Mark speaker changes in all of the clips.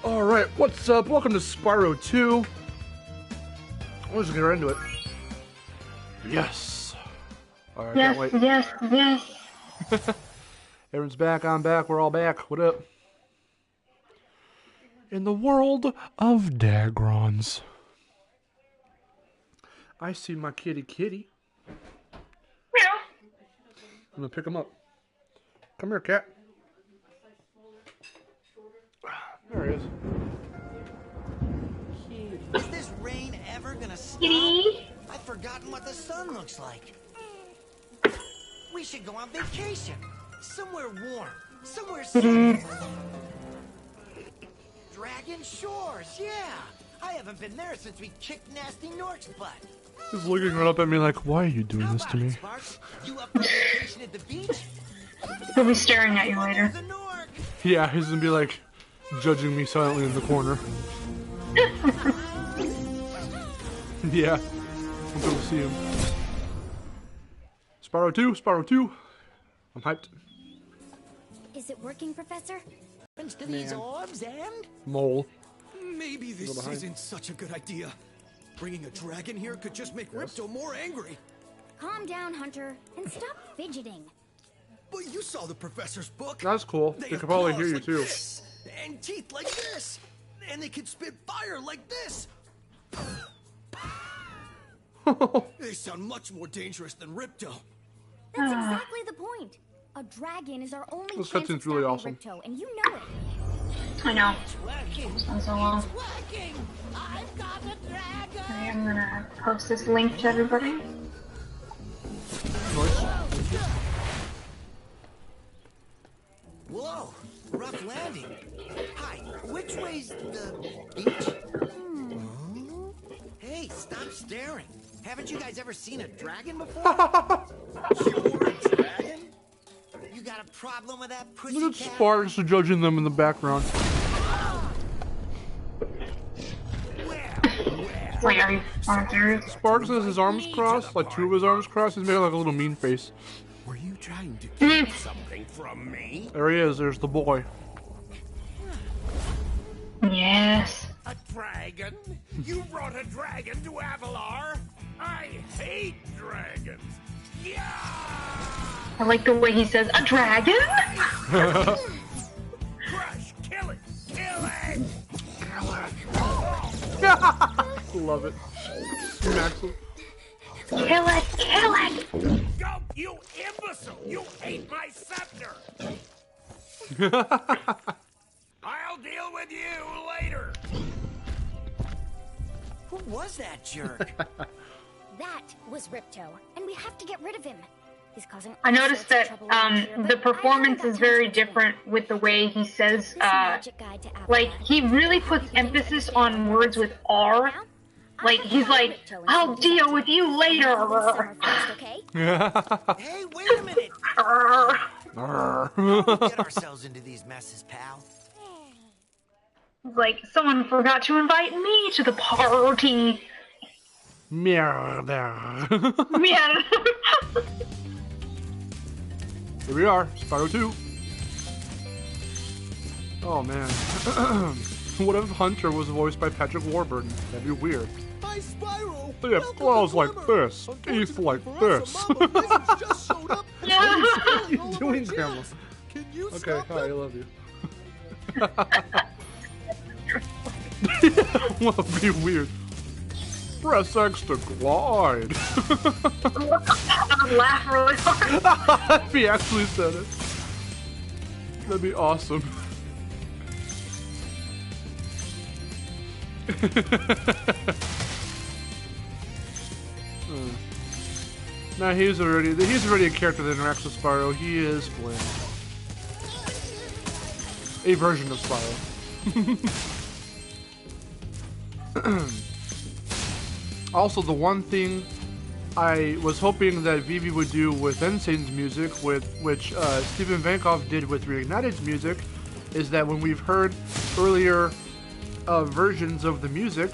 Speaker 1: Alright, what's up? Welcome to Spyro 2. Let's get right into it. Yes. Alright,
Speaker 2: yes,
Speaker 1: can't wait.
Speaker 2: yes.
Speaker 1: Everyone's back, I'm back, we're all back. What up? In the world of Dagrons. I see my kitty.
Speaker 2: Meow.
Speaker 1: I'm gonna pick him up. Come here, cat. There he is.
Speaker 3: Is this rain ever gonna stop?
Speaker 2: Kitty.
Speaker 3: I've forgotten what the sun looks like. We should go on vacation. Somewhere warm. Somewhere safe. Dragon Shores, yeah. I haven't been there since we kicked Nasty Nork's butt.
Speaker 1: He's looking right up at me like, why are you doing this to me?
Speaker 3: Sparks? You up for a vacation at the beach?
Speaker 2: He'll be staring at you later.
Speaker 3: The Nork.
Speaker 1: Yeah, he's gonna be like, judging me silently in the corner. Yeah, I'm going to see him. Spyro 2. I'm hyped.
Speaker 4: Is it working, Professor?
Speaker 3: To these orbs and
Speaker 1: Mole.
Speaker 5: Maybe this isn't such a good idea. Bringing a dragon here could just make Ripto more angry.
Speaker 4: Calm down, Hunter, and stop fidgeting.
Speaker 5: But you saw the professor's book.
Speaker 1: That's cool. They
Speaker 5: have
Speaker 1: can probably
Speaker 5: claws
Speaker 1: hear you
Speaker 5: like
Speaker 1: too.
Speaker 5: This, and teeth like this. And they can spit fire like this. They sound much more dangerous than Ripto.
Speaker 4: That's exactly the point. A dragon is our only
Speaker 1: This
Speaker 4: chance
Speaker 1: cutscene's
Speaker 4: of
Speaker 1: really
Speaker 4: stopping
Speaker 1: awesome.
Speaker 4: Ripto, and you know it.
Speaker 2: I know.
Speaker 3: working.
Speaker 2: It's been so long.
Speaker 3: Working. I've got a dragon.
Speaker 2: Okay, I'm gonna post this link to everybody.
Speaker 3: Whoa, rough landing. Hi, which way's the beach? Hey, stop staring. Haven't you guys ever seen a dragon before? You're a dragon? You got a problem with that pussy
Speaker 1: Look at
Speaker 3: cat?
Speaker 1: Sparks judging them in the background.
Speaker 2: Wait, are you serious?
Speaker 1: Sparks has his arms crossed, like two of his arms crossed. He's making like a little mean face.
Speaker 6: Were you trying to keep something from me?
Speaker 1: There he is. There's the boy.
Speaker 2: Yes.
Speaker 6: A dragon? You brought a dragon to Avalar? I hate dragons. Yeah!
Speaker 2: I like the way he says, a dragon?
Speaker 6: Crush! Kill it! Kill it!
Speaker 1: Love it. Smacks him.
Speaker 2: Kill it!
Speaker 6: Go, you imbecile! You ate my scepter! I'll deal with you later!
Speaker 3: Who was that jerk?
Speaker 4: That was Ripto, and we have to get rid of him. He's causing
Speaker 2: I
Speaker 4: all
Speaker 2: noticed
Speaker 4: sorts
Speaker 2: that
Speaker 4: of trouble around here,
Speaker 2: the
Speaker 4: but I
Speaker 2: performance
Speaker 4: haven't
Speaker 2: is
Speaker 4: got
Speaker 2: very
Speaker 4: time to do
Speaker 2: different with the way he says,
Speaker 4: This magic guide to
Speaker 2: like,
Speaker 4: Avalar.
Speaker 2: he really puts emphasis on words with R.
Speaker 4: Now,
Speaker 2: Like, he's like, I'll deal with you later.
Speaker 4: Summer first, okay?
Speaker 3: Hey, wait a minute. We get ourselves into these messes, pal.
Speaker 2: Like, someone forgot to invite me to the party.
Speaker 1: Mierda.
Speaker 2: Yeah.
Speaker 1: Here we are, Spyro 2. Oh man. What if Hunter was voiced by Patrick Warburton? That'd be weird.
Speaker 5: Hi, Spyro.
Speaker 1: They have claws like this, teeth like this.
Speaker 5: What
Speaker 2: Yeah.
Speaker 1: What are you doing, Grandma?
Speaker 5: Can you
Speaker 1: Okay,
Speaker 5: stop
Speaker 1: hi, I
Speaker 5: that?
Speaker 1: love you. Well, that'd be weird. Press X to glide.
Speaker 2: I would laugh really hard.
Speaker 1: If he actually said it. That'd be awesome. Nah, he's already a character that interacts with Spyro. He is Flynn. A version of Spyro. Also, the one thing I was hoping that Vivi would do with Ensign's music, which Steven Vankoff did with Reignited's music, is that when we've heard earlier versions of the music,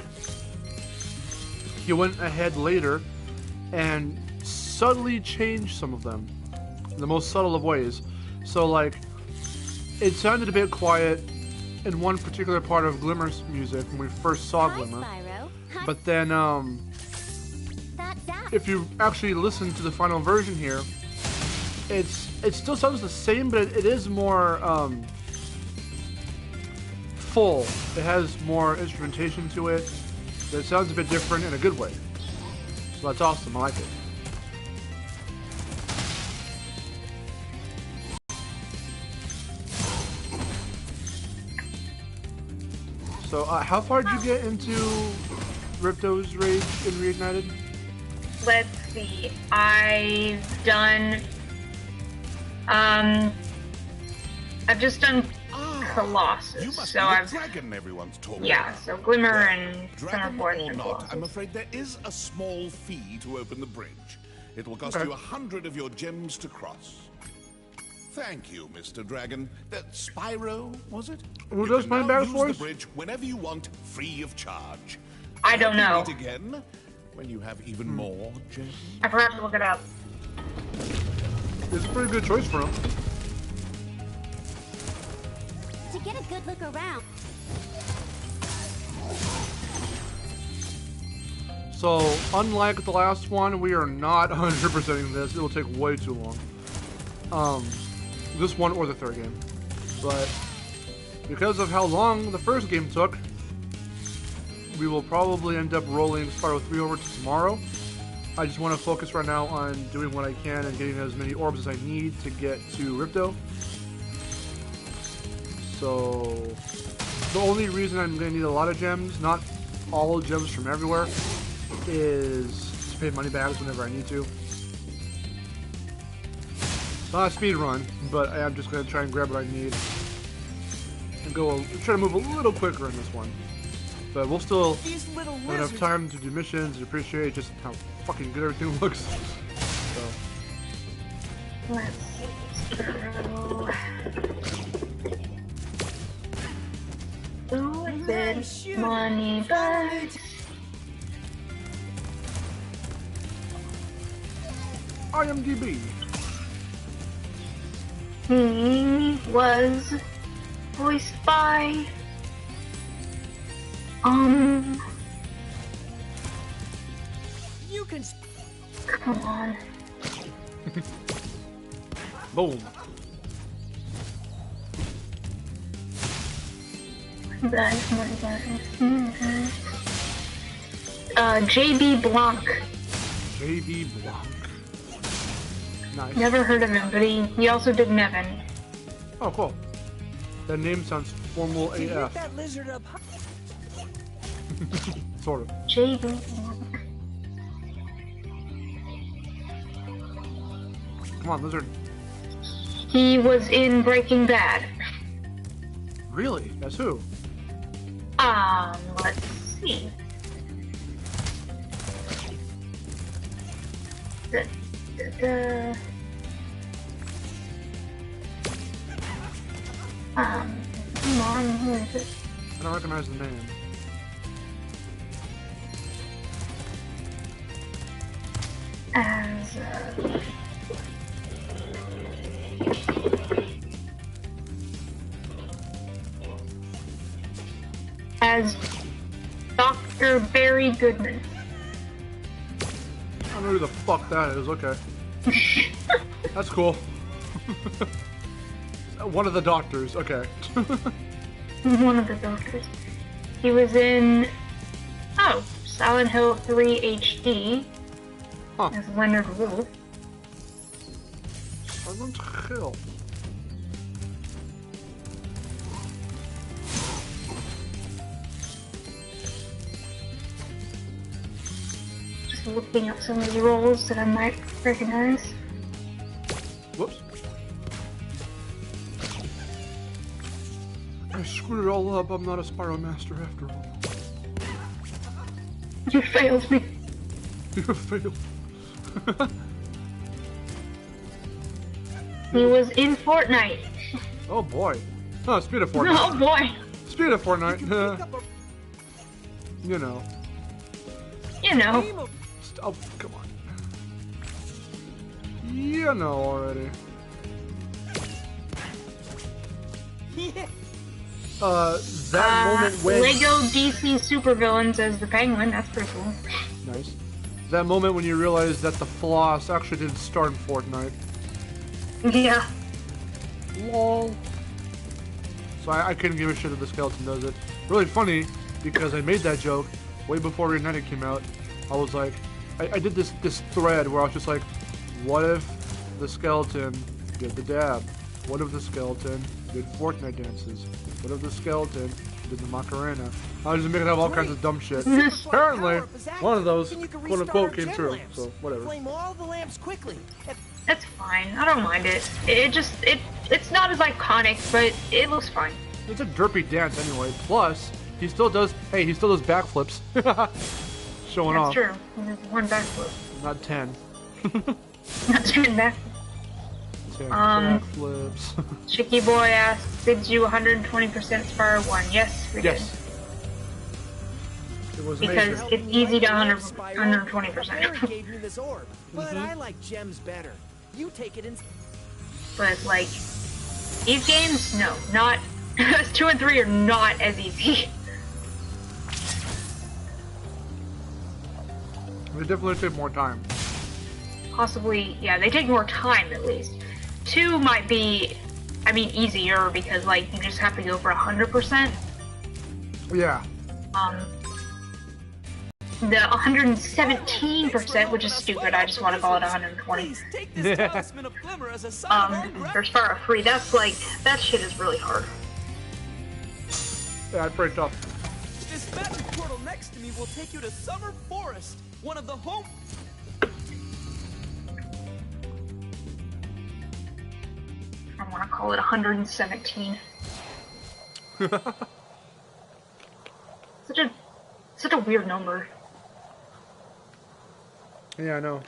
Speaker 1: he went ahead later and subtly changed some of them in the most subtle of ways. So, like, it sounded a bit quiet in one particular part of Glimmer's music when we first saw Glimmer.
Speaker 4: Spyro. Hi.
Speaker 1: But then, if you actually listen to the final version here, it still sounds the same, but it is more full. It has more instrumentation to it. It sounds a bit different in a good way. So that's awesome. I like it. So, how far did you get into Ripto's Rage in Reignited?
Speaker 2: Let's see. I've done. I've just done Colossus.
Speaker 6: You must
Speaker 2: so
Speaker 6: be the
Speaker 2: I've.
Speaker 6: dragon everyone's talking
Speaker 2: Yeah,
Speaker 6: about.
Speaker 2: so Glimmer
Speaker 6: Well,
Speaker 2: and
Speaker 6: dragon
Speaker 2: Summerforge
Speaker 6: or
Speaker 2: and
Speaker 6: not,
Speaker 2: Colossus.
Speaker 6: I'm afraid there is a small fee to open the bridge. It will cost
Speaker 1: Okay.
Speaker 6: you 100 of your gems to cross. Thank you, Mr. Dragon. Spyro, was it?
Speaker 1: Who
Speaker 6: You
Speaker 1: does
Speaker 6: can
Speaker 1: my
Speaker 6: now
Speaker 1: bad
Speaker 6: use
Speaker 1: voice?
Speaker 6: the bridge whenever you want, free of charge.
Speaker 2: I don't
Speaker 6: Hope
Speaker 2: know.
Speaker 6: we meet again when you have even more gems.
Speaker 2: I forgot to look it up.
Speaker 1: It's a pretty good choice for him.
Speaker 4: To get a good look around.
Speaker 1: So, unlike the last one, we are not 100%ing this. It'll take way too long. This one or the third game. But because of how long the first game took, we will probably end up rolling Spyro 3 over to tomorrow. I just want to focus right now on doing what I can and getting as many orbs as I need to get to Ripto. So, the only reason I'm going to need a lot of gems, not all gems from everywhere, is to pay money bags whenever I need to. It's not a speed run, but I am just going to try and grab what I need and try to move a little quicker in this one. But we'll still have enough time to do missions and appreciate just how fucking good everything looks. So.
Speaker 2: Let's see. Ooh, it's good money bags.
Speaker 1: IMDb.
Speaker 2: He was voiced by
Speaker 3: You can.
Speaker 2: come on.
Speaker 1: Boom.
Speaker 2: Bags, money bags. JB Blanc.
Speaker 1: JB Blanc. Nice.
Speaker 2: Never heard of him, but he also did Nevin.
Speaker 1: Oh, cool. That name sounds formal
Speaker 3: Hit
Speaker 1: AF.
Speaker 3: that lizard up.
Speaker 1: Sort of.
Speaker 2: JB Blanc.
Speaker 1: Come on, lizard.
Speaker 2: He was in Breaking Bad.
Speaker 1: Really? That's who?
Speaker 2: Let's see. Come on, who is it?
Speaker 1: I don't recognize the name.
Speaker 2: As, as Dr. Barry Goodman.
Speaker 1: I don't know who the fuck that is. Okay. That's cool. One of the doctors. Okay.
Speaker 2: One of the doctors. He was in, Silent Hill 3 HD
Speaker 1: Huh.
Speaker 2: as Leonard Wolf.
Speaker 1: Silent Hill.
Speaker 2: Just looking up some of the roles that I might recognize.
Speaker 1: Whoops. I screwed it all up. I'm not a Spyro master after all.
Speaker 2: You failed me.
Speaker 1: You failed.
Speaker 2: He was in Fortnite.
Speaker 1: Oh boy. Oh, speed of Fortnite.
Speaker 2: Oh boy.
Speaker 1: Speed of Fortnite. You know.
Speaker 2: You know.
Speaker 1: Oh, come on. You know already.
Speaker 3: Yeah.
Speaker 1: That moment when
Speaker 2: Lego DC supervillains as the Penguin. That's pretty cool.
Speaker 1: nice. That moment when you realize that the floss actually didn't start in Fortnite.
Speaker 2: Yeah.
Speaker 1: Lol. So I couldn't give a shit if the skeleton does it. Really funny because I made that joke way before Reignited came out. I was like, I did this thread where I was just like, what if the skeleton did the dab? What if the skeleton did Fortnite dances? What if the skeleton did the Macarena? I was just making up all kinds of dumb shit. Apparently, one of those, quote unquote, came true. So, whatever.
Speaker 3: Flame all the lamps quickly.
Speaker 2: That's fine. I don't mind it. It's not as iconic, but it looks fine.
Speaker 1: It's a derpy dance anyway. Plus, he still does backflips. Showing off.
Speaker 2: That's true. One backflip.
Speaker 1: Not 10.
Speaker 2: Not 10 backflips.
Speaker 1: 10 backflips.
Speaker 2: Chicky Boy asks, did you 120% Spyro 1? Yes, we did.
Speaker 1: Yes. It was
Speaker 2: Because
Speaker 1: amazing.
Speaker 2: it's easy to
Speaker 3: Barry
Speaker 2: 120%.
Speaker 3: gave me this orb, but I like gems better. You take it in.
Speaker 2: But, like, these games, no. Not... 2 and 3 are not as easy.
Speaker 1: They definitely take more time.
Speaker 2: Possibly, yeah, they take more time at least. 2 might be, I mean, easier because, like, you just have to go for 100%.
Speaker 1: Yeah.
Speaker 2: The 117%, which is stupid, I just want to call it 120. There's Spyro 3, that's like, that shit is really hard.
Speaker 1: Yeah, it's pretty tough.
Speaker 5: This magic portal next to me will take you to Summer Forest, one of the home.
Speaker 2: I want to call it 117. Such a weird number.
Speaker 1: Yeah, I know.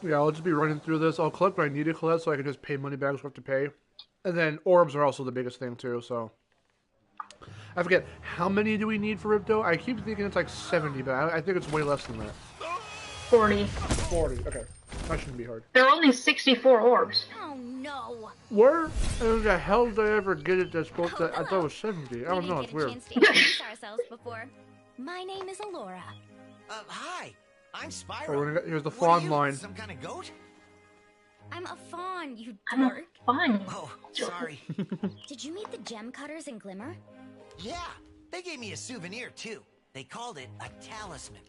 Speaker 1: Yeah, I'll just be running through this. I'll collect what I need to collect so I can just pay money back so I have to pay. And then orbs are also the biggest thing too, so. I forget, how many do we need for Ripto? I keep thinking it's like 70, but I think it's way less than that.
Speaker 2: 40.
Speaker 1: 40, okay. That shouldn't be hard.
Speaker 2: There are only 64 orbs.
Speaker 4: Oh no.
Speaker 1: Where in the hell did I ever get it that's supposed to... I thought it was 70. I don't know, it's weird.
Speaker 4: We didn't get a chance to introduce ourselves before. My name is Alora.
Speaker 3: Hi, I'm Spyro.
Speaker 1: Oh, here's the
Speaker 3: What are
Speaker 1: fawn
Speaker 3: you,
Speaker 1: line.
Speaker 3: Some kind of goat?
Speaker 4: I'm a fawn, you
Speaker 2: I'm a
Speaker 4: dork.
Speaker 2: fun.
Speaker 3: Oh, sorry.
Speaker 4: Did you meet the gem cutters in Glimmer?
Speaker 3: Yeah, they gave me a souvenir too. They called it a talisman.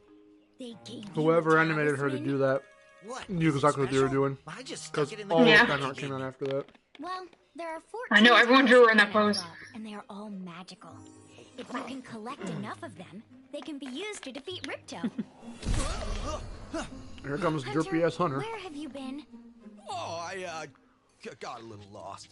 Speaker 4: They gave you
Speaker 1: Whoever
Speaker 4: a
Speaker 1: animated her to
Speaker 4: talisman?
Speaker 1: do that
Speaker 3: What?
Speaker 1: knew exactly what they were
Speaker 3: Special?
Speaker 1: doing.
Speaker 3: I just
Speaker 1: Because
Speaker 3: stuck it in the
Speaker 1: all
Speaker 2: Yeah.
Speaker 1: of fan art came out after that.
Speaker 4: Well, there are 14
Speaker 2: I know, everyone drew her in that
Speaker 4: talismans
Speaker 2: pose.
Speaker 4: I love, and they are all magical. If you can collect enough of them, they can be used to defeat Ripto.
Speaker 1: Here comes
Speaker 4: Hunter,
Speaker 1: derpy ass Hunter.
Speaker 4: where have you been?
Speaker 5: Oh, I got a little lost.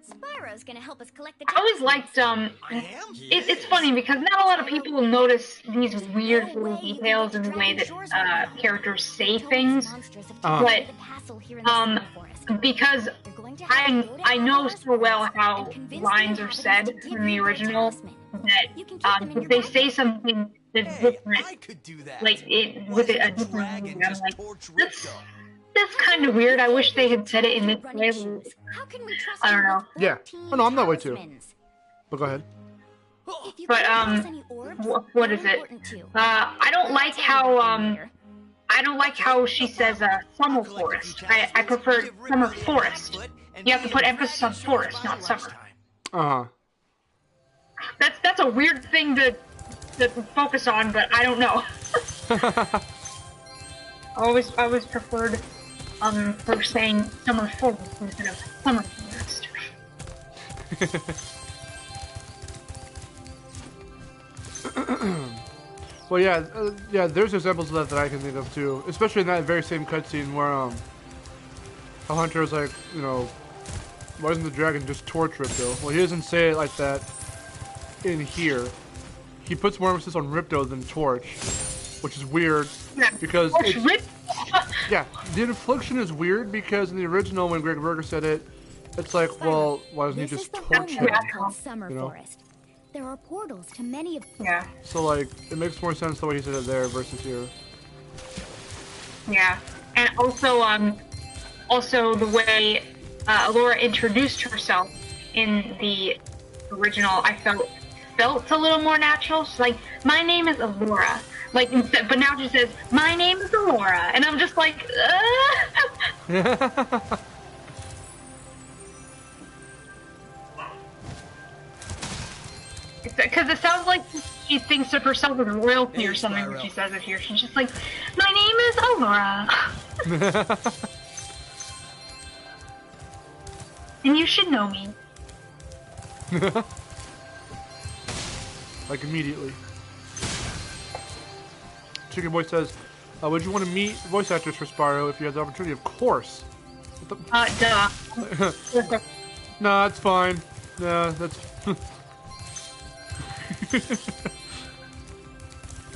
Speaker 4: Spyro's gonna help us collect the
Speaker 2: I always liked,
Speaker 3: I am?
Speaker 2: it's funny because not a lot of people will notice these weird little details in the way that characters say things, but because I know so well how lines are said in the original that if they say something that's different,
Speaker 5: I could do that.
Speaker 2: like it with a different
Speaker 5: Dragon
Speaker 2: movie, I'm
Speaker 5: just
Speaker 2: like,
Speaker 5: torch
Speaker 2: that's kind of weird. I wish they had said it in this way.
Speaker 4: How can we trust
Speaker 2: I don't
Speaker 4: you
Speaker 2: know.
Speaker 4: with
Speaker 1: Yeah.
Speaker 4: 14
Speaker 1: Oh, no, I'm that way too.
Speaker 4: talismans?
Speaker 1: But go ahead.
Speaker 4: If you
Speaker 2: But,
Speaker 4: come across any orbs,
Speaker 2: what
Speaker 4: they're
Speaker 2: is it?
Speaker 4: important too.
Speaker 2: I don't like how she says summer forest. I prefer summer forest. You have to put emphasis on forest, not summer.
Speaker 1: Uh-huh.
Speaker 2: That's a weird thing to focus on, but I don't know. I always preferred for saying summer forest instead of summer forest.
Speaker 1: Well, yeah, there's examples of that I can think of too, especially in that very same cutscene where a Hunter is like, you know, why doesn't the dragon just torch Ripto? Well, he doesn't say it like that in here. He puts more emphasis on Ripto than torch, which is weird because yeah, the infliction is weird because in the original when Greg Berger said it, it's like, well, why doesn't he
Speaker 4: This
Speaker 1: just
Speaker 4: is the
Speaker 1: torch him?
Speaker 4: homeworld called Summer
Speaker 1: You know?
Speaker 4: Forest. There are portals to many of
Speaker 2: Yeah,
Speaker 1: So like, it makes more sense the way he said it there versus here.
Speaker 2: yeah. and also the way Laura introduced herself in the original, I felt a little more natural. She's like, "My name is Alora," like, instead, but now she says, "My name is Alora," and I'm just like, because it sounds like she thinks of herself as royalty or something when she says it here. She's just like, "My name is Alora." And you should know me.
Speaker 1: Like immediately. Chicken Boy says, would you want to meet voice actors for Spyro if you had the opportunity? Of course.
Speaker 2: Duh.
Speaker 1: Nah, it's fine. Nah, that's...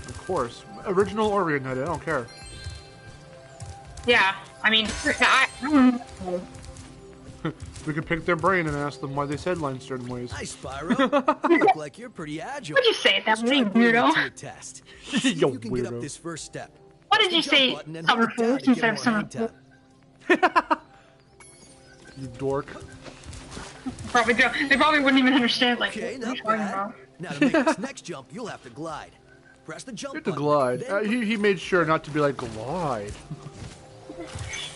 Speaker 1: Of course. Original or Reignited, I don't care.
Speaker 2: Yeah, I mean,
Speaker 1: We could pick their brain and ask them why they said lines certain ways.
Speaker 5: Hi, Spyro. You look like you're pretty agile.
Speaker 2: what'd you say it that
Speaker 5: Let's
Speaker 2: way,
Speaker 5: try putting it
Speaker 2: weirdo?
Speaker 5: to a test. See if
Speaker 1: Yo,
Speaker 5: you can get
Speaker 1: weirdo.
Speaker 5: up this first step.
Speaker 2: What did you
Speaker 5: Press the
Speaker 2: say,
Speaker 5: jump button and
Speaker 2: summer
Speaker 5: hold down
Speaker 2: fruits
Speaker 5: to
Speaker 2: instead
Speaker 5: get
Speaker 2: of
Speaker 5: more
Speaker 2: summer
Speaker 5: hang
Speaker 2: fruit?
Speaker 5: time.
Speaker 1: You dork.
Speaker 2: Probably don't. They probably wouldn't even understand, like,
Speaker 5: Okay,
Speaker 2: what are you
Speaker 5: not
Speaker 2: talking
Speaker 5: bad.
Speaker 2: about?
Speaker 5: Now to make this next jump, you'll have to glide. Press the jump
Speaker 1: You have to
Speaker 5: button.
Speaker 1: glide.
Speaker 5: then
Speaker 1: He made sure not to be like, glide.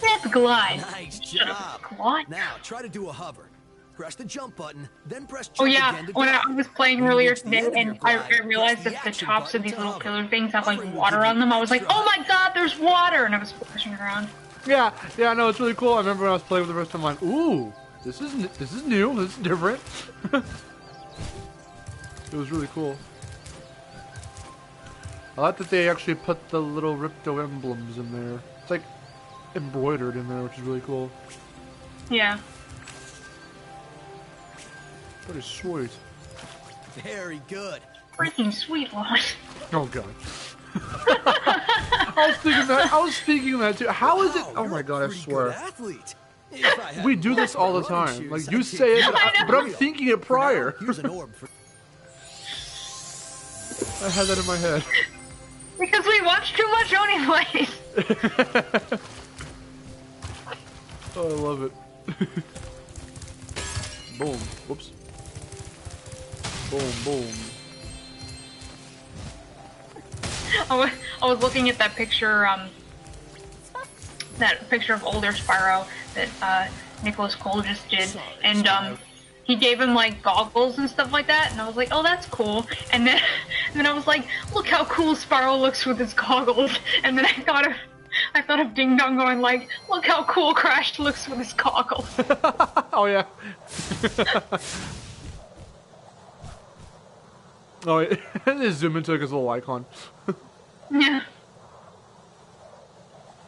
Speaker 2: That's glide.
Speaker 5: Nice
Speaker 2: Shut
Speaker 5: job.
Speaker 2: up, glide.
Speaker 5: Now try to do a hover. Press the jump button, then press jump
Speaker 2: Oh yeah,
Speaker 5: again to
Speaker 2: when I
Speaker 5: glide.
Speaker 2: was playing
Speaker 5: When you
Speaker 2: earlier
Speaker 5: reach the
Speaker 2: today
Speaker 5: end of your
Speaker 2: and I
Speaker 5: glide,
Speaker 2: realized
Speaker 5: press
Speaker 2: that the
Speaker 5: action
Speaker 2: tops of
Speaker 5: button
Speaker 2: these
Speaker 5: to
Speaker 2: little
Speaker 5: hover.
Speaker 2: pillar things have like
Speaker 5: Hovering will
Speaker 2: water
Speaker 5: give you
Speaker 2: on them, I was like,
Speaker 5: extra
Speaker 2: oh my god, there's water! And I was splashing around.
Speaker 1: Yeah, no, it's really cool. I remember when I was playing with the first time, I'm like, ooh, this is new, this is different. It was really cool. I like that they actually put the little Ripto emblems in there. It's like embroidered in there, which is really cool.
Speaker 2: Yeah.
Speaker 1: Pretty sweet.
Speaker 5: Very good.
Speaker 2: Freaking sweet one.
Speaker 1: Oh god. I was thinking that too. How is it?
Speaker 5: Wow,
Speaker 1: Oh
Speaker 5: you're
Speaker 1: my
Speaker 5: a
Speaker 1: god, I
Speaker 5: pretty
Speaker 1: swear.
Speaker 5: good athlete. If I had
Speaker 1: We do
Speaker 5: more
Speaker 1: this all the
Speaker 5: running
Speaker 1: time.
Speaker 5: shoes,
Speaker 1: Like
Speaker 5: I'd
Speaker 1: you
Speaker 5: be
Speaker 1: say it,
Speaker 2: I
Speaker 1: but I'm
Speaker 2: know.
Speaker 1: thinking it
Speaker 5: For now,
Speaker 1: prior.
Speaker 5: here's an orb for
Speaker 1: I had that in my head.
Speaker 2: Because we watch too much Oni plays.
Speaker 1: Oh, I love it. Boom. Whoops. Boom, boom.
Speaker 2: I was looking at that picture, of older Spyro that Nicholas Cole just did, and he gave him like goggles and stuff like that, and I was like, oh, that's cool. And then I was like, look how cool Spyro looks with his goggles. And then I thought of Ding Dong going like, look how cool Crash looks with his goggles.
Speaker 1: Oh yeah. Oh, yeah. They zoom into like his little icon.
Speaker 2: Yeah.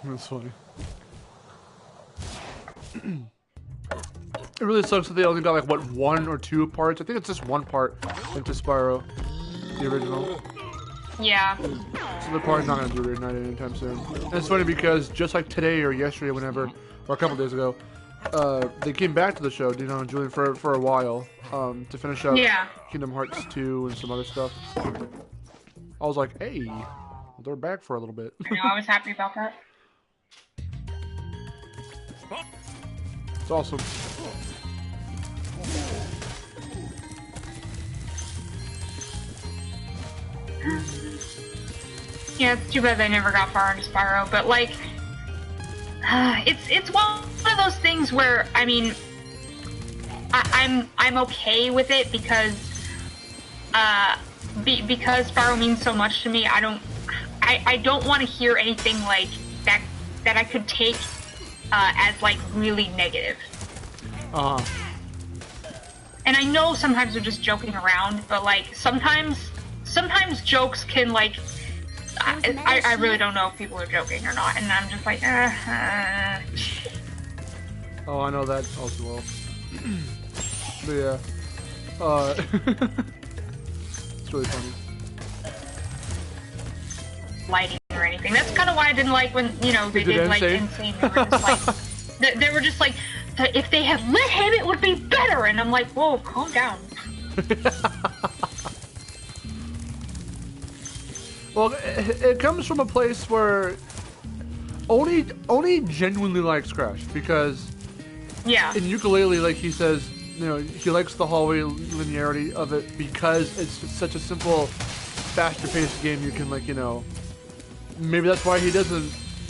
Speaker 1: That's funny. It really sucks that they only got like what, 1 or 2 parts. I think it's just 1 part into Spyro, the original.
Speaker 2: Yeah.
Speaker 1: So they're probably not gonna do Reignited anytime soon. And it's funny because just like today or yesterday, whenever, or a couple days ago, they came back to the show, Dino and Julian, for a while, to finish up Kingdom Hearts 2 and some other stuff. I was like, hey, they're back for a little bit.
Speaker 2: I know, I was happy about that.
Speaker 1: It's awesome.
Speaker 2: Yeah, it's too bad they never got far into Spyro, but like, it's one of those things where, I mean, I'm okay with it because because Spyro means so much to me. I don't want to hear anything like that I could take as like really negative. And I know sometimes they're just joking around, but like sometimes jokes can like. I really don't know if people are joking or not, and I'm just like,
Speaker 1: Oh, I know that also well. But yeah, it's really funny.
Speaker 2: lighting or anything. That's kind of why I didn't like when, you know, they did like Insane. They were just like, they were just like, if they had let him, it would be better. And I'm like, whoa, calm down.
Speaker 1: Well, it comes from a place where only genuinely likes Crash because in Yooka-Laylee, like he says, you know, he likes the hallway linearity of it because it's such a simple, faster-paced game. You can, like, you know, maybe that's why he doesn't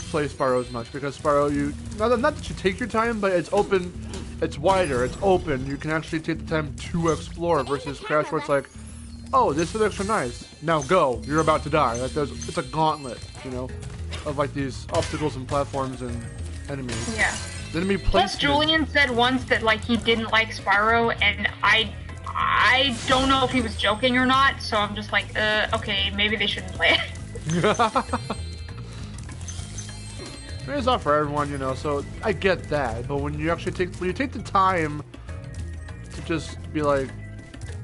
Speaker 1: play Spyro as much, because Spyro, not that you take your time, but it's open, it's wider, it's open. You can actually take the time to explore versus Crash, where it's like, oh, this is extra nice. Now go. You're about to die. Like it's a gauntlet, you know, of like these obstacles and platforms and enemies.
Speaker 2: Yeah.
Speaker 1: The enemy
Speaker 2: Plus, Julian said once that like he didn't like Spyro, and I don't know if he was joking or not. So I'm just like, okay, maybe they shouldn't play it.
Speaker 1: It's not for everyone, you know. So I get that, but when you actually take the time to just be like,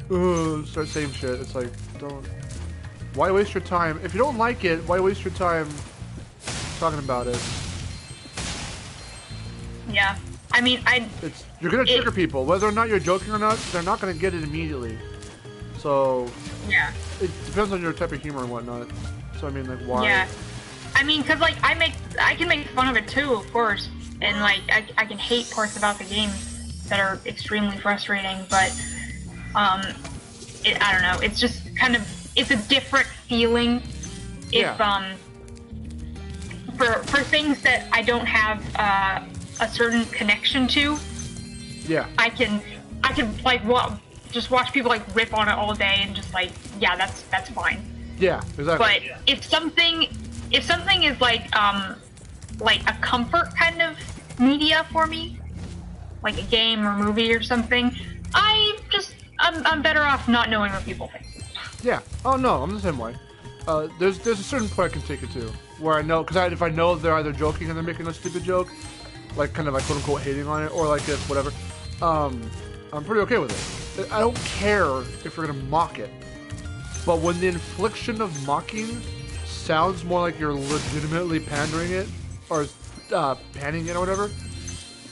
Speaker 1: start saying shit, it's like, don't. Why waste your time? If you don't like it, why waste your time talking about it?
Speaker 2: Yeah, I mean,
Speaker 1: you're gonna trigger people, whether or not you're joking or not. They're not gonna get it immediately. So
Speaker 2: yeah,
Speaker 1: it depends on your type of humor and whatnot. So I mean, like, why?
Speaker 2: Yeah, I mean, cause like I can make fun of it too, of course, and like I can hate parts about the game that are extremely frustrating, but I don't know. It's just kind of it's a different feeling if for things that I don't have a certain connection to.
Speaker 1: Yeah. I can
Speaker 2: like just watch people like rip on it all day and just like, yeah, that's fine.
Speaker 1: Yeah, exactly.
Speaker 2: But if something is like a comfort kind of media for me, like a game or movie or something, I'm better off not knowing what people think.
Speaker 1: Yeah. Oh no, I'm the same way. There's a certain point I can take it to where I know, because if I know they're either joking and they're making a stupid joke, like kind of like quote unquote hating on it, or like if whatever, I'm pretty okay with it. I don't care if you're gonna mock it, but when the infliction of mocking sounds more like you're legitimately pandering it or panning it or whatever,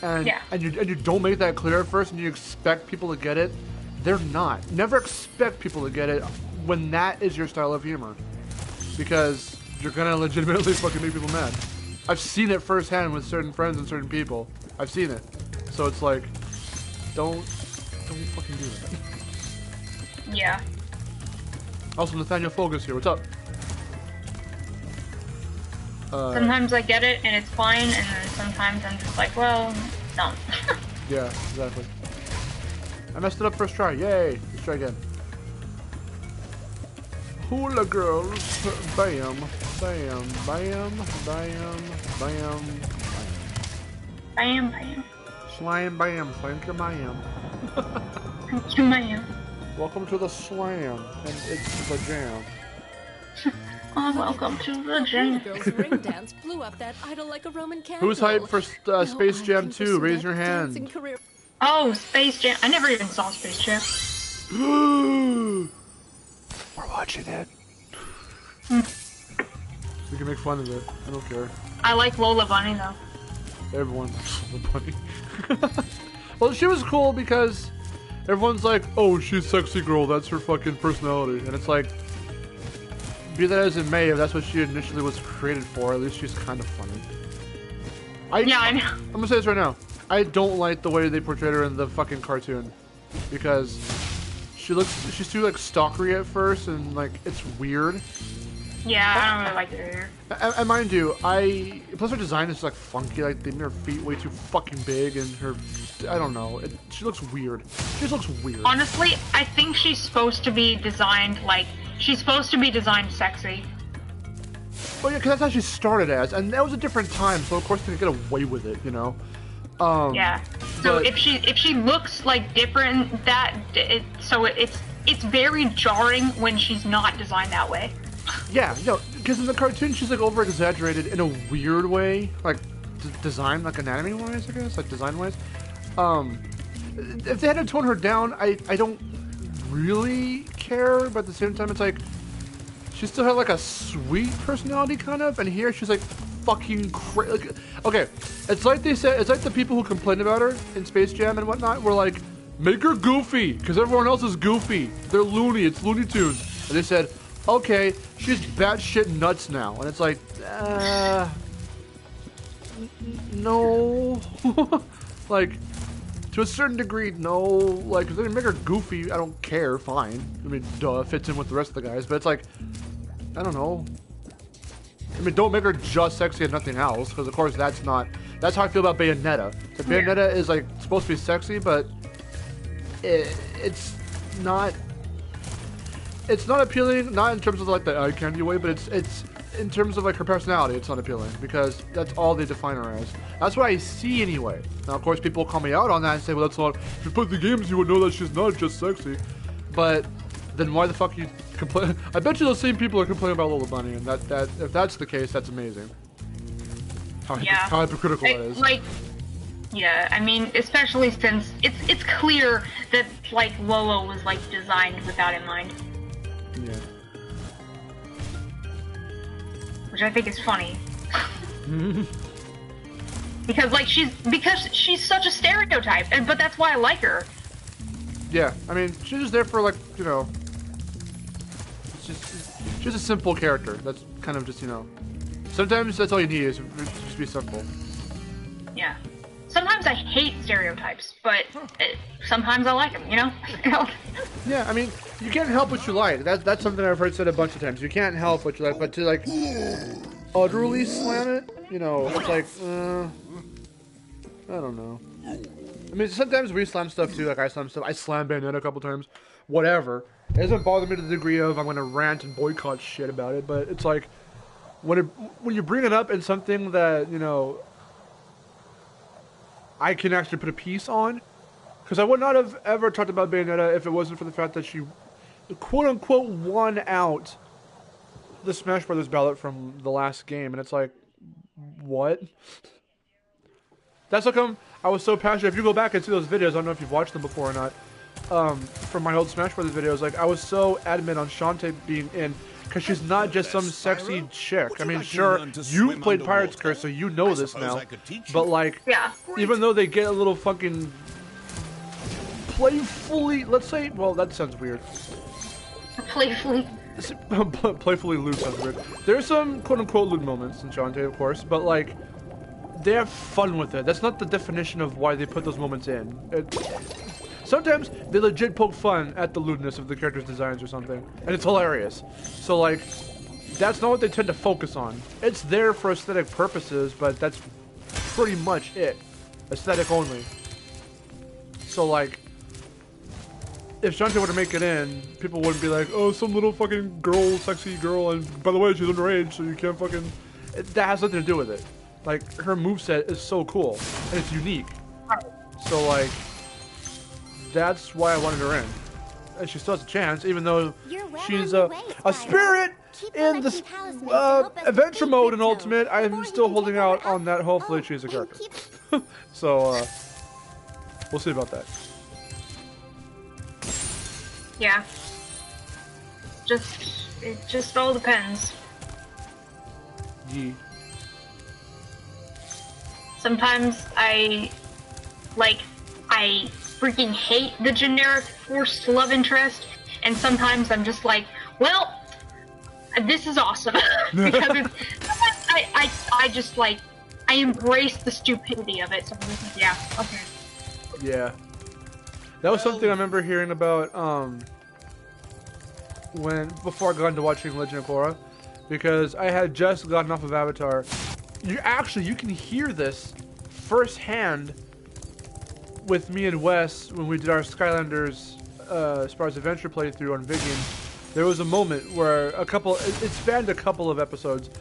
Speaker 1: and you don't make that clear at first, and you expect people to get it, they're not. Never expect people to get it when that is your style of humor, because you're gonna legitimately fucking make people mad. I've seen it firsthand with certain friends and certain people. I've seen it. So it's like, don't fucking do that.
Speaker 2: Yeah.
Speaker 1: Also, Nathaniel Fogus here. What's up?
Speaker 2: Sometimes I get it and it's fine, and then sometimes I'm just like, well, no.
Speaker 1: Yeah, exactly. I messed it up first try. Yay! Let's try again. Hula girls. Bam. Bam. Bam. Bam. Bam.
Speaker 2: Bam. Bam.
Speaker 1: Slam bam. Thank you, ma'am.
Speaker 2: Thank you, ma'am.
Speaker 1: Welcome to the slam. And it's the jam.
Speaker 2: Oh, welcome to the jam.
Speaker 7: Girls ring dance blew up that idol like a Roman candle.
Speaker 1: Who's hyped for Space Jam 2? Raise your hand.
Speaker 2: Oh, Space Jam. I never even saw Space Jam.
Speaker 1: We're watching it. We can make fun of it. I don't care.
Speaker 2: I like Lola Bunny, though.
Speaker 1: Everyone likes Lola Bunny. Well, she was cool because everyone's like, oh, she's sexy girl. That's her fucking personality. And it's like, be that as it may, if that's what she initially was created for, at least she's kind of funny.
Speaker 2: Yeah, I know.
Speaker 1: I'm gonna say this right now. I don't like the way they portrayed her in the fucking cartoon, because she's too like stalkery at first, and like it's weird.
Speaker 2: Yeah, I don't really like it either.
Speaker 1: And mind you, plus her design is like funky. Like they made her feet way too fucking big, and I don't know. She looks weird. She just looks weird.
Speaker 2: Honestly, I think she's supposed to be designed sexy.
Speaker 1: Well, yeah, because that's how she started as, and that was a different time, so of course they could get away with it, you know.
Speaker 2: Yeah. So if she looks like different, it's very jarring when she's not designed that way.
Speaker 1: Yeah, no, because in the cartoon she's like over exaggerated in a weird way, like design, like anatomy wise, I guess, like design wise. If they had to tone her down, I don't really care, but at the same time, it's like she still had like a sweet personality kind of, and here she's like fucking crazy. Like, okay, it's like they said, it's like the people who complained about her in Space Jam and whatnot were like, make her goofy, because everyone else is goofy. They're loony. It's Looney Tunes. And they said, okay, she's batshit nuts now, and it's like, no. Like, to a certain degree, no. Like, if they make her goofy, I don't care, fine. I mean, duh, fits in with the rest of the guys, but it's like, I don't know. I mean, don't make her just sexy and nothing else, because of course that's how I feel about Bayonetta. So Bayonetta is like supposed to be sexy, but it's not appealing, not in terms of like the eye candy way, but it's in terms of like her personality, it's not appealing, because that's all they define her as. That's what I see anyway. Now, of course, people call me out on that and say, well, that's not, if you play the games, you would know that she's not just sexy. But then why the fuck you complain? I bet you those same people are complaining about Little Bunny, and that if that's the case, that's amazing. How hypocritical that is.
Speaker 2: Like, yeah, I mean, especially since it's clear that like Lolo was like designed with that in mind.
Speaker 1: Yeah.
Speaker 2: Which I think is funny. because she's such a stereotype, but that's why I like her.
Speaker 1: Yeah, I mean, she's just there for like, you know, she's a simple character. That's kind of just, you know, sometimes that's all you need is just be simple.
Speaker 2: Yeah. Sometimes I hate stereotypes, but sometimes I like them, you know?
Speaker 1: Yeah, I mean, you can't help what you like. That's something I've heard said a bunch of times. You can't help what you like, but to like utterly slam it, you know, it's like, I don't know. I mean, sometimes we slam stuff too, like I slam stuff. I slammed Bayonetta a couple times. Whatever. It doesn't bother me to the degree of I'm gonna rant and boycott shit about it, but it's like, when you bring it up in something that, you know, I can actually put a piece on, because I would not have ever talked about Bayonetta if it wasn't for the fact that she, quote-unquote, won out the Smash Brothers ballot from the last game, and it's like, what? That's how come I was so passionate. If you go back and see those videos, I don't know if you've watched them before or not, from my old Smash Brothers videos, like, I was so adamant on Shantae being in, because she's not just some sexy chick. I mean, sure, you played Pirate's Curse, so you know this now. But, like, even though they get a little fucking playfully, let's say, well, that sounds weird.
Speaker 2: Playfully.
Speaker 1: Playfully lewd sounds weird. There's some quote-unquote lewd moments in Shantae, of course, but, like, they have fun with it. That's not the definition of why they put those moments in. Sometimes they legit poke fun at the lewdness of the character's designs or something, and it's hilarious. So, like, that's not what they tend to focus on. It's there for aesthetic purposes, but that's pretty much it. Aesthetic only. So, like, if Shantae were to make it in, people wouldn't be like, oh, some little fucking girl, sexy girl, and by the way, she's underage, so you can't fucking... That has nothing to do with it. Like, her moveset is so cool, and it's unique. So, like, that's why I wanted her in. And she still has a chance, even though she's a spirit in the adventure mode in Ultimate. I'm still holding out on that. Hopefully she's a character. So, we'll see about that.
Speaker 2: Yeah. It just all depends.
Speaker 1: Yeah.
Speaker 2: Sometimes I freaking hate the generic forced love interest, and sometimes I'm just like, well, this is awesome. Because I just like, I embrace the stupidity of it, so I'm just like, yeah, okay.
Speaker 1: Yeah. That was something I remember hearing about, before I got into watching Legend of Korra, because I had just gotten off of Avatar. You can hear this firsthand with me and Wes when we did our Skylanders Spyro's Adventure playthrough on Vigian. There was a moment where it spanned a couple of episodes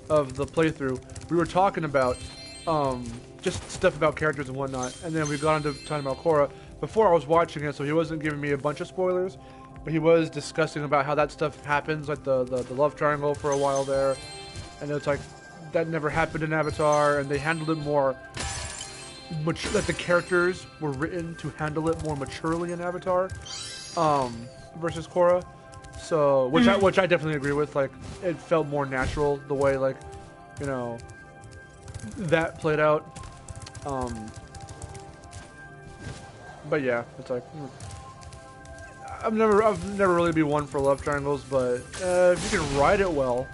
Speaker 1: of the playthrough. We were talking about just stuff about characters and whatnot, and then we got into talking about Korra before I was watching it, so he wasn't giving me a bunch of spoilers, but he was discussing about how that stuff happens, like the love triangle for a while there, and it's like that never happened in Avatar, and they handled it more mature, that the characters were written to handle it more maturely in Avatar versus Korra. So which I definitely agree with. Like, it felt more natural the way, like, you know, that played out. But yeah, it's like I've never really been one for love triangles, but if you can write it well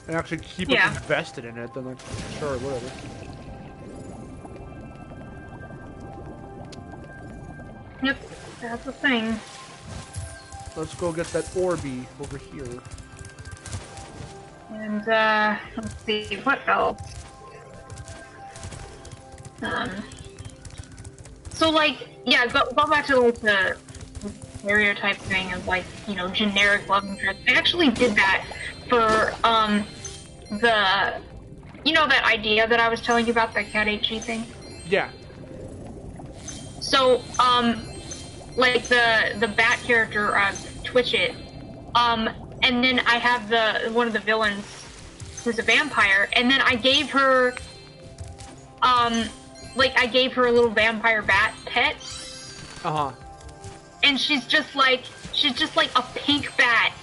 Speaker 1: and actually keep us invested in it, then like, sure, whatever.
Speaker 2: That's the thing.
Speaker 1: Let's go get that Orby over here.
Speaker 2: And, let's see, what else? So, like, yeah, go back to, like, the stereotype thing of, like, you know, generic love interest. I actually did that for, you know that idea that I was telling you about, that Cat HG thing?
Speaker 1: Yeah.
Speaker 2: So, like, the bat character, Twitch It, and then I have one of the villains who's a vampire, and then I gave her, like, I gave her a little vampire bat pet.
Speaker 1: Uh-huh.
Speaker 2: And she's just like a pink bat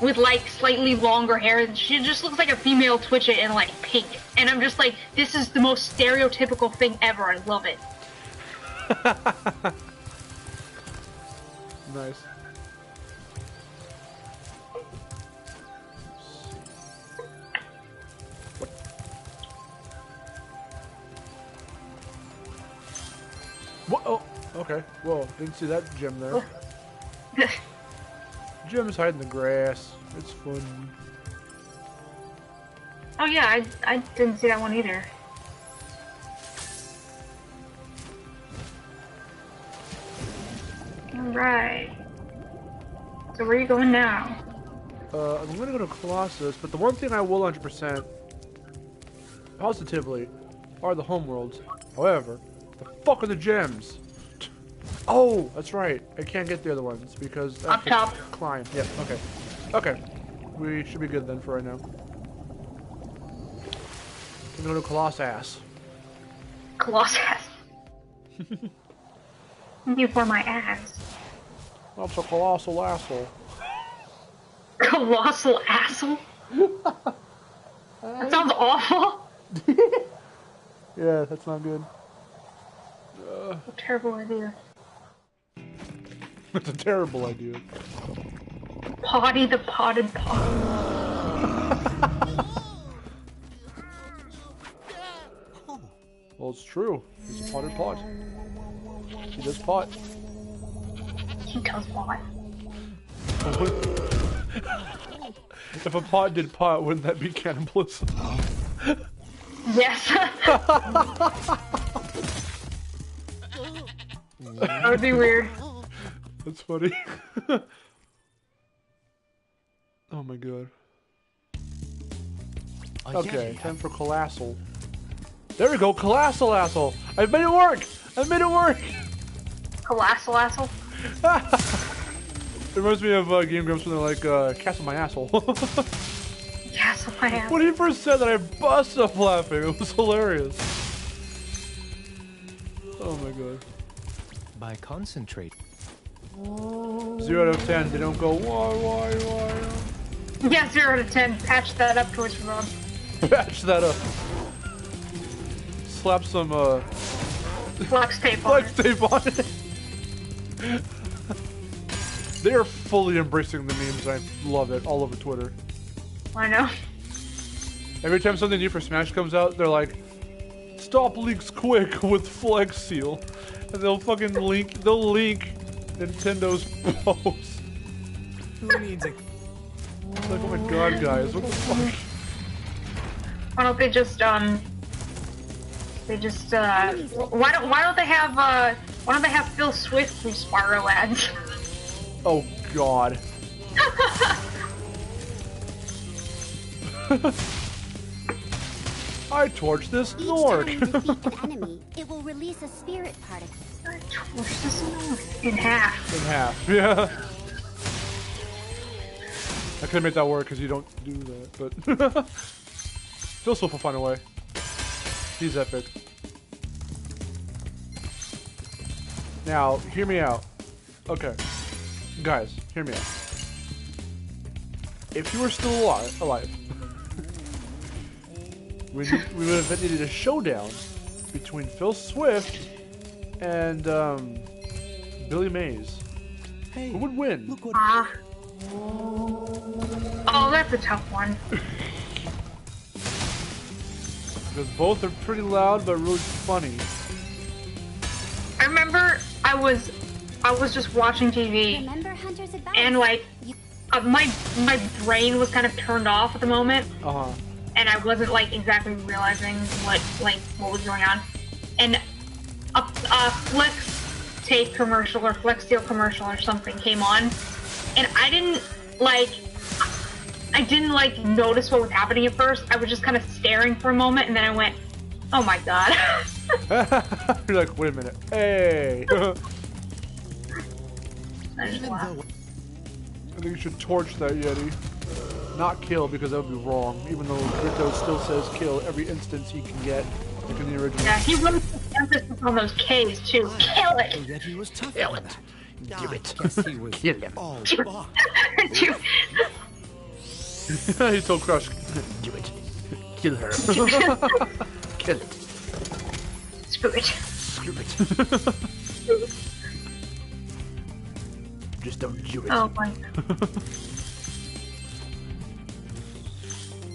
Speaker 2: with, like, slightly longer hair. She just looks like a female Twitch It in, like, pink. And I'm just like, this is the most stereotypical thing ever. I love it.
Speaker 1: Nice. What? Oh, okay. Whoa, didn't see that gem there. Gem's hiding in the grass. It's fun.
Speaker 2: Oh yeah, I didn't see that one either. Alright. So where are you going now?
Speaker 1: I'm gonna go to Colossus, but the one thing I will 100% positively are the homeworlds. However, the fuck are the gems? Oh, that's right. I can't get the other ones because I have
Speaker 2: Up top.
Speaker 1: to climb. Yeah, okay. Okay. We should be good then for right now. I'm gonna go to Colossus.
Speaker 2: Colossus. Thank you for my ass.
Speaker 1: That's a colossal asshole.
Speaker 2: Colossal asshole? That sounds awful.
Speaker 1: Yeah, that's not good.
Speaker 2: Terrible idea.
Speaker 1: That's a terrible idea.
Speaker 2: Potty the potted pot.
Speaker 1: Well, it's true. He's a potted pot. He does pot.
Speaker 2: He does pot.
Speaker 1: If a pot did pot, wouldn't that be cannibalism?
Speaker 2: Yes. That would be weird.
Speaker 1: That's funny. Oh my god. Okay, time for Colossal. There we go, Colossal asshole! I made it work! I made it work!
Speaker 2: Colossal asshole?
Speaker 1: It reminds me of Game Grumps when they're like, castle my asshole.
Speaker 2: Castle my ass.
Speaker 1: When he first said that, I busted up laughing. It was hilarious. Oh my god.
Speaker 8: By concentrate.
Speaker 1: 0 out of 10, they don't go, why?
Speaker 2: Yeah, 0 to 10. Patch that up towards Rob.
Speaker 1: Patch that up. Slap some,
Speaker 2: Flex tape on
Speaker 1: flex tape on it. They are fully embracing the memes, and I love it, all over Twitter.
Speaker 2: I know.
Speaker 1: Every time something new for Smash comes out, they're like, stop leaks quick with Flex Seal. And they'll fucking link Nintendo's post.
Speaker 8: Who needs it?
Speaker 1: It's like, oh my god, guys, what the fuck?
Speaker 2: Why don't they just, why don't they have Phil Swift from Spyro ads?
Speaker 1: Oh god. I torched this Nork.
Speaker 4: Each time you defeat an enemy, it will release a spirit particle.
Speaker 2: I torched this Nork in half.
Speaker 1: In half, yeah. I couldn't make that work because you don't do that, but Phil Swift will find a way. He's epic. Now, hear me out. Okay. Guys, hear me out. If you were still alive, we would have needed a showdown between Phil Swift and Billy Mays.
Speaker 8: Hey,
Speaker 1: Who would win?
Speaker 8: look what
Speaker 2: Oh, that's a tough one.
Speaker 1: Because both are pretty loud but really funny.
Speaker 2: I remember I was I was just watching TV,
Speaker 4: Remember Hunter's advice.
Speaker 2: and like, my brain was kind of turned off at the moment, and I wasn't like exactly realizing what was going on, and a Flex tape commercial or Flex Steel commercial or something came on, and I didn't notice what was happening at first. I was just kind of staring for a moment, and then I went, "Oh my god!"
Speaker 1: You're like, wait a minute, hey.
Speaker 2: I just laughed.
Speaker 1: I think you should torch that Yeti. Not kill, because that would be wrong. Even though Rito still says kill every instance he can get, like in the original.
Speaker 2: Yeah, he really put emphasis on those K's too. Kill it!
Speaker 5: Oh, Yeti was tough
Speaker 1: Kill
Speaker 5: on
Speaker 1: it.
Speaker 5: that.
Speaker 1: Do it.
Speaker 5: Guess he was
Speaker 1: Kill him.
Speaker 5: all buck.
Speaker 1: He told Crush, do it. Kill her. Kill it.
Speaker 2: Screw it.
Speaker 1: Screw it. Just don't do it.
Speaker 2: Oh my.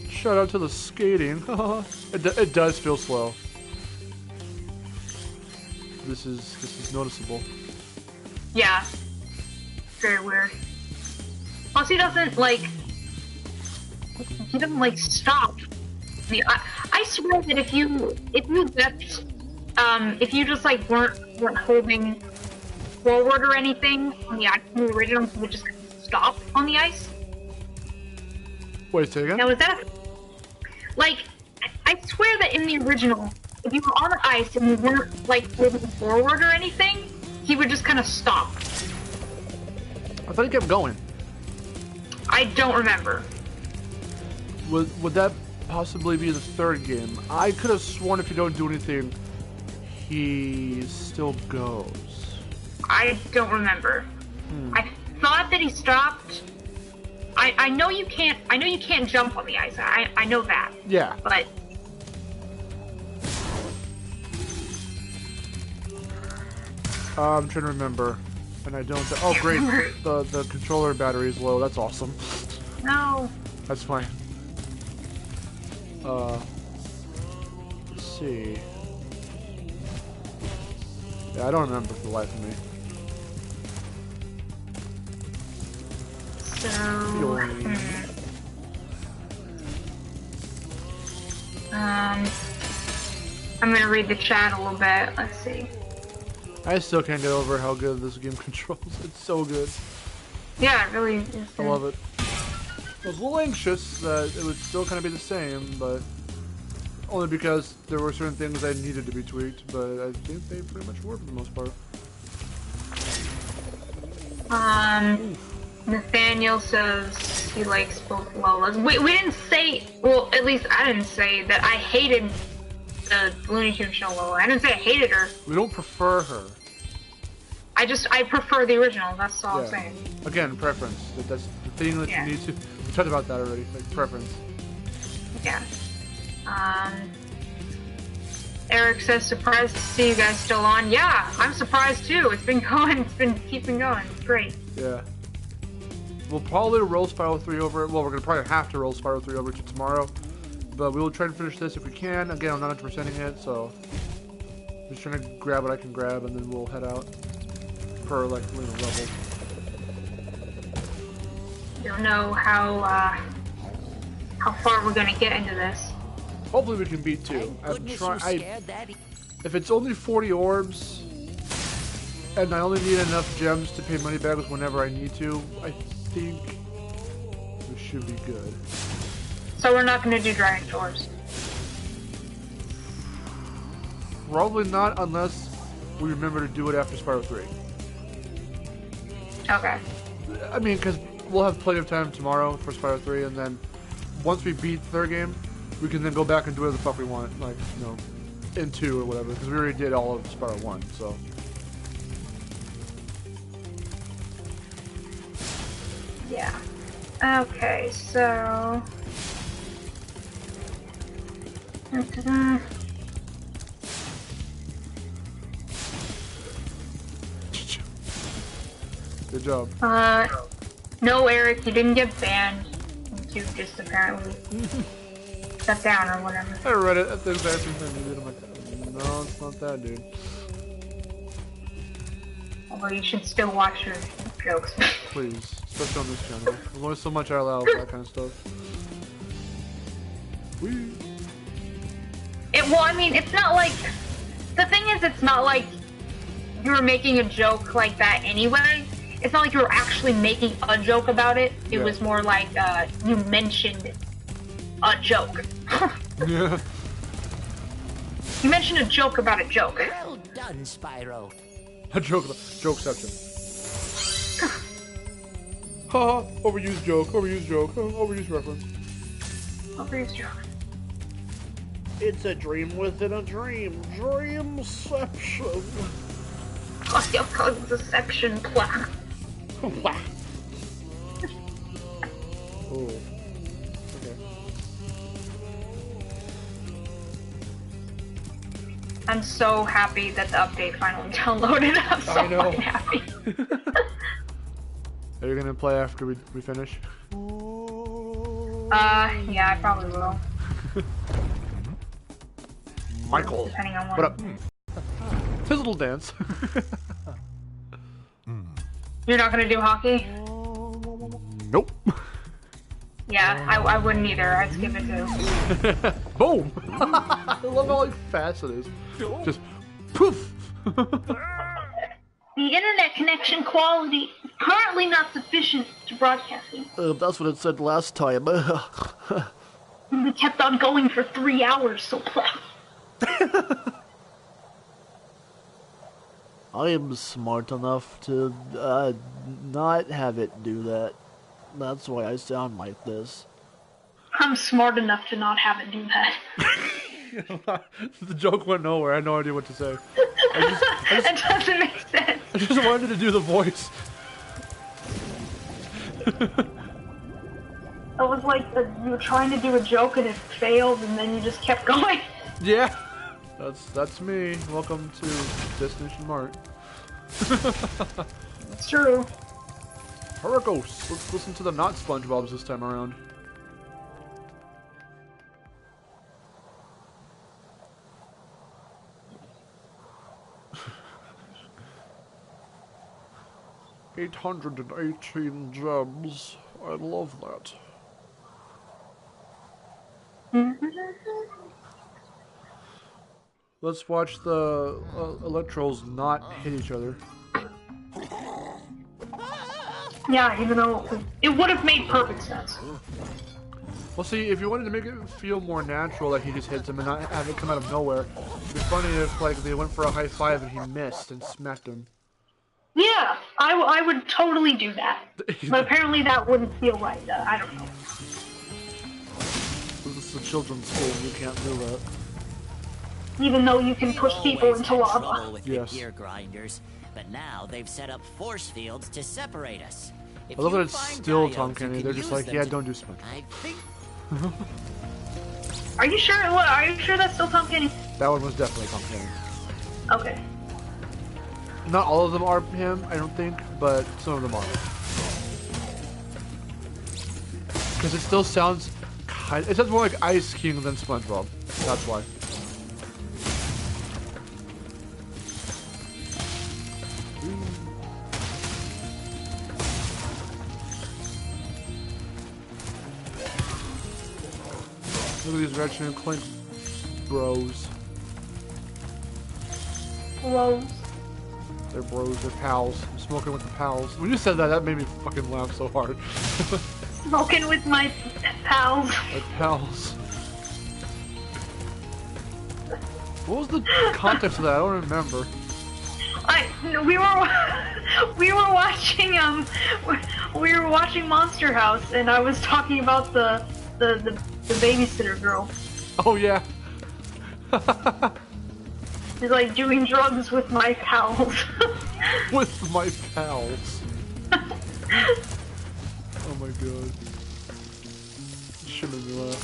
Speaker 1: Shout out to the skating. It does feel slow. This is noticeable.
Speaker 2: Yeah. Very weird. Plus, he doesn't like stop. I mean, I swear that if you left, if you just like weren't holding forward or anything on the original, you would just stop on the ice.
Speaker 1: Wait, say again?
Speaker 2: Now is that like? I swear that in the original, if you were on the ice and you weren't like moving forward or anything, he would just kind of stop.
Speaker 1: I thought he kept going.
Speaker 2: I don't remember.
Speaker 1: Would that possibly be the third game? I could have sworn if you don't do anything, he still goes.
Speaker 2: I don't remember. I thought that he stopped. I know you can't. I know you can't jump on the ice. I know that.
Speaker 1: Yeah.
Speaker 2: But
Speaker 1: I'm trying to remember, and I don't. Oh, great! The controller battery is low. That's awesome.
Speaker 2: no.
Speaker 1: That's fine. Let's see. Yeah, I don't remember for the life of me.
Speaker 2: So. I'm gonna read the chat a little bit. Let's see.
Speaker 1: I still can't get over how good this game controls. It's so good.
Speaker 2: Yeah, it really is.
Speaker 1: I love it. I was a little anxious that it would still kind of be the same, but only because there were certain things that needed to be tweaked, but I think they pretty much were for the most part.
Speaker 2: Nathaniel says he likes both Lolas. We didn't say, well, at least I didn't say that I hated the Looney Tunes show Lola. I didn't say I hated her.
Speaker 1: We don't prefer her.
Speaker 2: I prefer the original, that's all I'm saying.
Speaker 1: Again, preference. That's the thing that you need to... We talked about that already, like preference.
Speaker 2: Yeah. Eric says, surprised to see you guys still on. Yeah, I'm surprised too. It's been going, it's been keeping going. It's great.
Speaker 1: Yeah. We'll probably roll Spyro 3 over. Well, we're going to probably have to roll Spyro 3 over to tomorrow. But we will try to finish this if we can. Again, I'm not 100%ing it, so... Just trying to grab what I can grab, and then we'll head out. Per, like, level.
Speaker 2: Don't know how far we're going to get into this.
Speaker 1: Hopefully we can beat 2. I'm trying... If it's only 40 orbs, and I only need enough gems to pay money back with whenever I need to, I think we should be good.
Speaker 2: So we're not going to do Dragon Doors?
Speaker 1: Probably not, unless we remember to do it after Spyro 3.
Speaker 2: Okay.
Speaker 1: I mean, because we'll have plenty of time tomorrow for Spyro 3, and then once we beat the third game, we can then go back and do whatever the fuck we want, like, you know, in 2 or whatever, because we already did all of Spyro 1, so.
Speaker 2: Yeah. Okay, so...
Speaker 1: Good job.
Speaker 2: No, Eric, you didn't get banned. You just apparently stepped down or whatever.
Speaker 1: I read it at the exact same thing, dude. I'm like, no, it's not that, dude.
Speaker 2: Although you should still watch your jokes.
Speaker 1: Please, especially on this channel. There's only so much I allow for that kind of stuff. Whee.
Speaker 2: Well, I mean, it's not like... The thing is, it's not like you were making a joke like that anyway. It's not like you were actually making a joke about it. It was more like you mentioned a joke.
Speaker 1: Yeah.
Speaker 2: You mentioned a joke about a joke.
Speaker 3: Well done, Spyro.
Speaker 1: A jokeception. Haha, overused joke, overused reference.
Speaker 2: Overused joke.
Speaker 1: It's a dream within a dream. Dreamception.
Speaker 2: Deception. Blah.
Speaker 1: Wow. Oh. Okay.
Speaker 2: I'm so happy that the update finally downloaded. I'm so fucking happy.
Speaker 1: Are you gonna play after we finish?
Speaker 2: Yeah, I probably will.
Speaker 1: Michael.
Speaker 2: Depending on
Speaker 1: what up? His little dance.
Speaker 2: You're not gonna do hockey?
Speaker 1: Nope.
Speaker 2: Yeah, I wouldn't either. I'd skip it too.
Speaker 1: Boom! I love how like fast it is. Just poof!
Speaker 2: The internet connection quality is currently not sufficient to broadcasting.
Speaker 1: That's what it said last time.
Speaker 2: We kept on going for 3 hours, so
Speaker 1: I am smart enough to not have it do that. That's why I sound like this.
Speaker 2: I'm smart enough to not have it do that.
Speaker 1: The joke went nowhere. I had no idea what to say.
Speaker 2: It doesn't make sense.
Speaker 1: I just wanted to do the voice.
Speaker 2: It was like you were trying to do a joke and it failed, and then you just kept going.
Speaker 1: Yeah, that's me. Welcome to Destination Mart.
Speaker 2: It's true.
Speaker 1: Harikos. Let's listen to the not SpongeBob's this time around. $818 gems. I love that. Let's watch the Electros not hit each other.
Speaker 2: Yeah, even though it would have made perfect sense.
Speaker 1: Well, see, if you wanted to make it feel more natural that he just hits him and not have it come out of nowhere, it'd be funny if like they went for a high five and he missed and smacked him.
Speaker 2: Yeah, I would totally do that. But apparently that wouldn't feel right. I don't know.
Speaker 1: This is a children's school, you can't do that.
Speaker 2: Even though you can push people into lava.
Speaker 3: With the gear grinders, but now they've set up force fields to separate us.
Speaker 1: I love that it's still Tom Kenny. They're just like, yeah, don't do SpongeBob.
Speaker 3: I think.
Speaker 2: Are you sure? What? Are you sure that's still Tom Kenny?
Speaker 1: That one was definitely Tom Kenny.
Speaker 2: Okay.
Speaker 1: Not all of them are him, I don't think, but some of them are. Because it still sounds it sounds more like Ice King than SpongeBob. That's why. Look at these Ratchet and Clank bros.
Speaker 2: Bros.
Speaker 1: They're bros, they're pals. I'm smoking with the pals. When you said that, that made me fucking laugh so hard.
Speaker 2: Smoking with my pals.
Speaker 1: My pals. What was the context of that? I don't remember.
Speaker 2: We were watching Monster House, and I was talking about the babysitter girl.
Speaker 1: Oh yeah.
Speaker 2: He's like doing drugs with my pals.
Speaker 1: With my pals. Oh my god. Should make me laugh.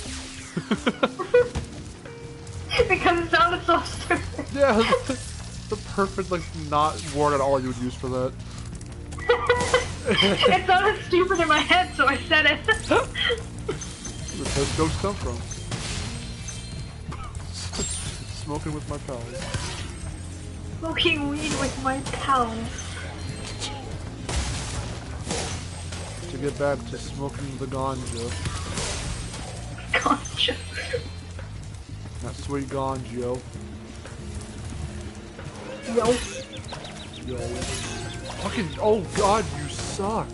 Speaker 2: Because it sounded so stupid.
Speaker 1: Yeah, the perfect like not word at all you would use for that.
Speaker 2: It sounded stupid in my head, so I said it.
Speaker 1: Where does those jokes come from? Smoking with my pals.
Speaker 2: Smoking weed with my pals.
Speaker 1: to get back to smoking the ganja.
Speaker 2: Gotcha.
Speaker 1: That sweet ganja.
Speaker 2: Yo.
Speaker 1: Yo. Fucking, oh god, you suck.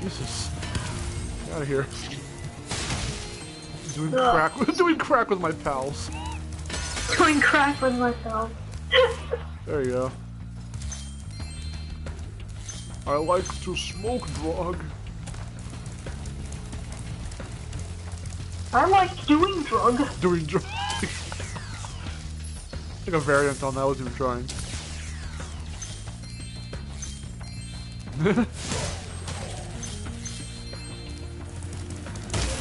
Speaker 1: Jesus. Get out of here. Doing crack with my pals.
Speaker 2: Doing crack with myself.
Speaker 1: There you go. I like to smoke drug.
Speaker 2: I like doing drug.
Speaker 1: Doing drug. Like a variant on that, I wasn't even trying.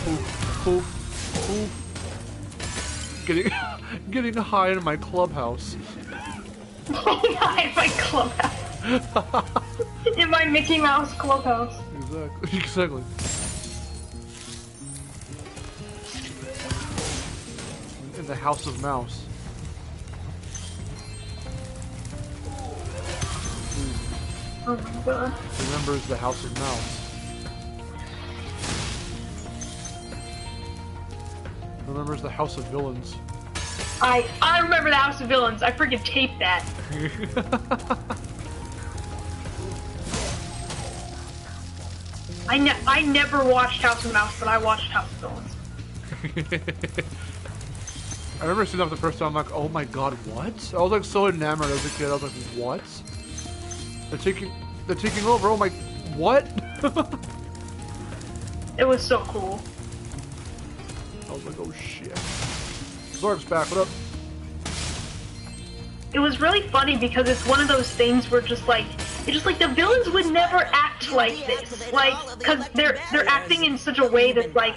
Speaker 1: Oof, oof, oof. Getting high in my clubhouse.
Speaker 2: Getting high in my clubhouse. In my Mickey Mouse clubhouse.
Speaker 1: Exactly. Exactly. In the House of Mouse.
Speaker 2: Oh my god.
Speaker 1: Remembers the House of Mouse. Remembers the House of Villains.
Speaker 2: I remember the House of Villains. I freaking taped that. I never watched House of Mouse, but I watched House of Villains.
Speaker 1: I remember seeing that the first time. I'm like, oh my god, what? I was like so enamored as a kid. I was like, what? They're taking over. Oh my, what?
Speaker 2: It was so cool.
Speaker 1: I was like, oh shit. Zorg's back. What up?
Speaker 2: It was really funny because it's one of those things where it's just like the villains would never act like this, like, because they're acting in such a way that's like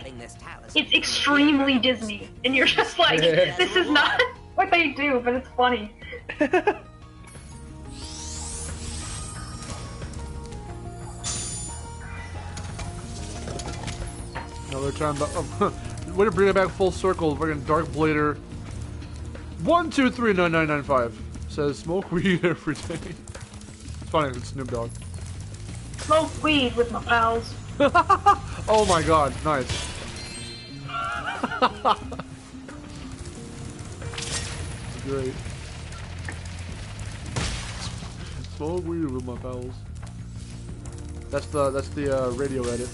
Speaker 2: it's extremely Disney, and you're just like, this is not what they do, but it's funny.
Speaker 1: Another time, way to bring it back full circle. Fucking Dark Blader 1239995 says smoke weed every day. It's funny, it's Snoop Dogg.
Speaker 2: Smoke weed with my pals.
Speaker 1: Oh my god, nice. Great. Smoke weed with my pals. That's the radio edit.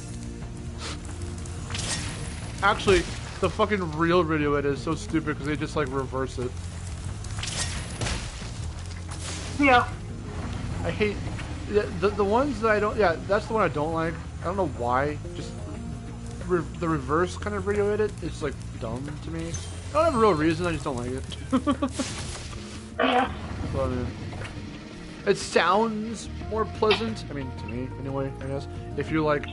Speaker 1: Actually, the fucking real radio edit is so stupid because they just like reverse it.
Speaker 2: Yeah.
Speaker 1: I hate the ones that I don't. Yeah, that's the one I don't like. I don't know why. Just the reverse kind of radio edit is like dumb to me. I don't have a real reason. I just don't like it.
Speaker 2: Yeah.
Speaker 1: So, I mean, it sounds more pleasant. I mean, to me anyway. I guess if you like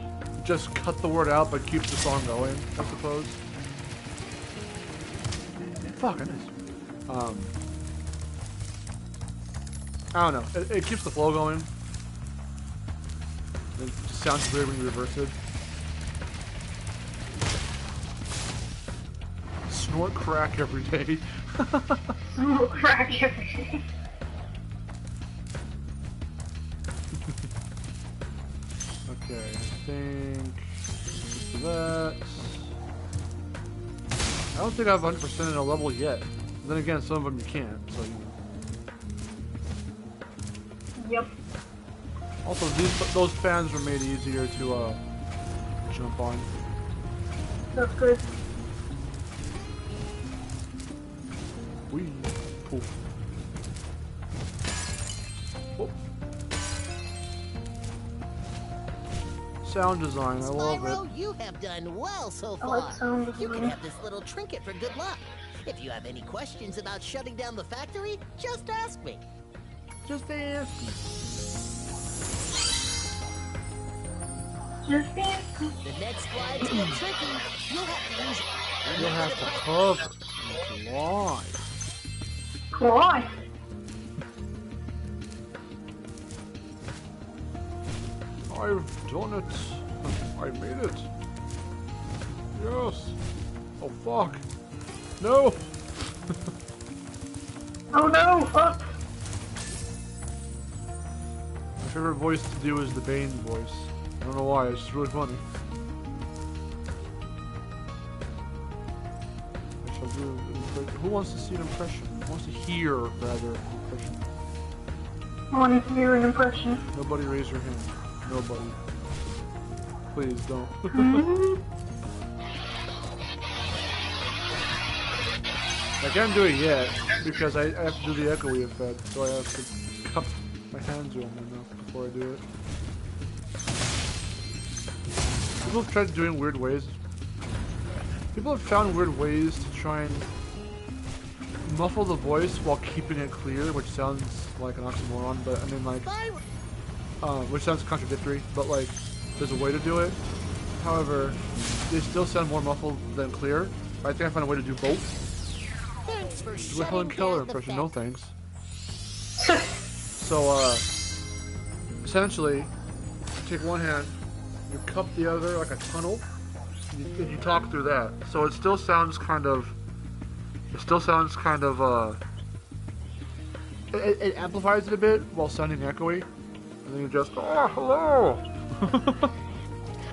Speaker 1: just cut the word out but keep the song going, I suppose. Fuck, I missed. I don't know. It keeps the flow going. It just sounds weird when you reverse it. Snort crack every day.
Speaker 2: Snort crack every day.
Speaker 1: Okay, I think that. I don't think I have 100% in a level yet. Then again, some of them you can't. So.
Speaker 2: Yep.
Speaker 1: Also, those fans were made easier to jump on.
Speaker 2: That's good.
Speaker 1: Wee. Poof. Whoop. Sound design, I love
Speaker 3: Spyro,
Speaker 1: it.
Speaker 3: you have done well so
Speaker 2: I like
Speaker 3: far.
Speaker 2: sound
Speaker 3: You can
Speaker 2: design.
Speaker 3: have this little trinket for good luck. If you have any questions about shutting down the factory, just ask me.
Speaker 1: Just ask.
Speaker 2: Just dance.
Speaker 3: The next flight to get tricky, you'll have to use
Speaker 1: You'll have to cover and fly.
Speaker 2: Why?
Speaker 1: I've done it. I made it. Yes. Oh fuck. No.
Speaker 2: Oh no, fuck.
Speaker 1: My favorite voice to do is the Bane voice. don't know why. It's just really funny. I shall do an impression. Who wants to see an impression? Who wants to hear, rather, an impression?
Speaker 2: I want to hear an impression.
Speaker 1: Nobody raise your hand. Nobody. Please don't. I can't do it yet because I have to do the echoey effect, so I have to cup my hands around my mouth before I do it. People have tried doing weird ways. People have found weird ways to try and muffle the voice while keeping it clear, which sounds like an oxymoron, but I mean like, which sounds contradictory, but like, there's a way to do it. However, they still sound more muffled than clear. I think I found a way to do both.
Speaker 4: Thanks for
Speaker 1: Do a Helen Keller impression, no thanks. So, essentially, you take one hand, you cup the other like a tunnel, and you talk through that. So it still sounds kind of, it amplifies it a bit while sounding echoey, and then you just go, oh, hello!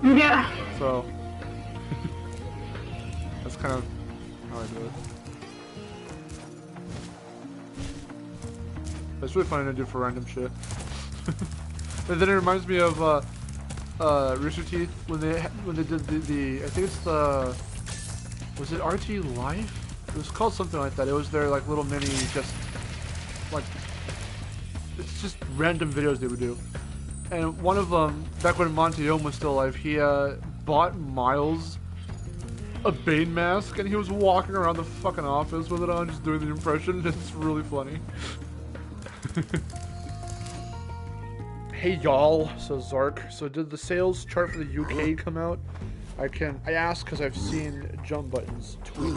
Speaker 2: Yeah.
Speaker 1: So, that's kind of how I do it. It's really funny to do for random shit. And then it reminds me of Rooster Teeth when they did the I think it's the, was it RT Life? It was called something like that. It was their like little mini, just like, it's just random videos they would do. And one of them, back when Montione was still alive, he bought Miles a Bane mask and he was walking around the fucking office with it on, just doing the impression. It's really funny. Hey y'all, says Zark. So did the sales chart for the UK come out? I asked because I've seen Jump Buttons tweet.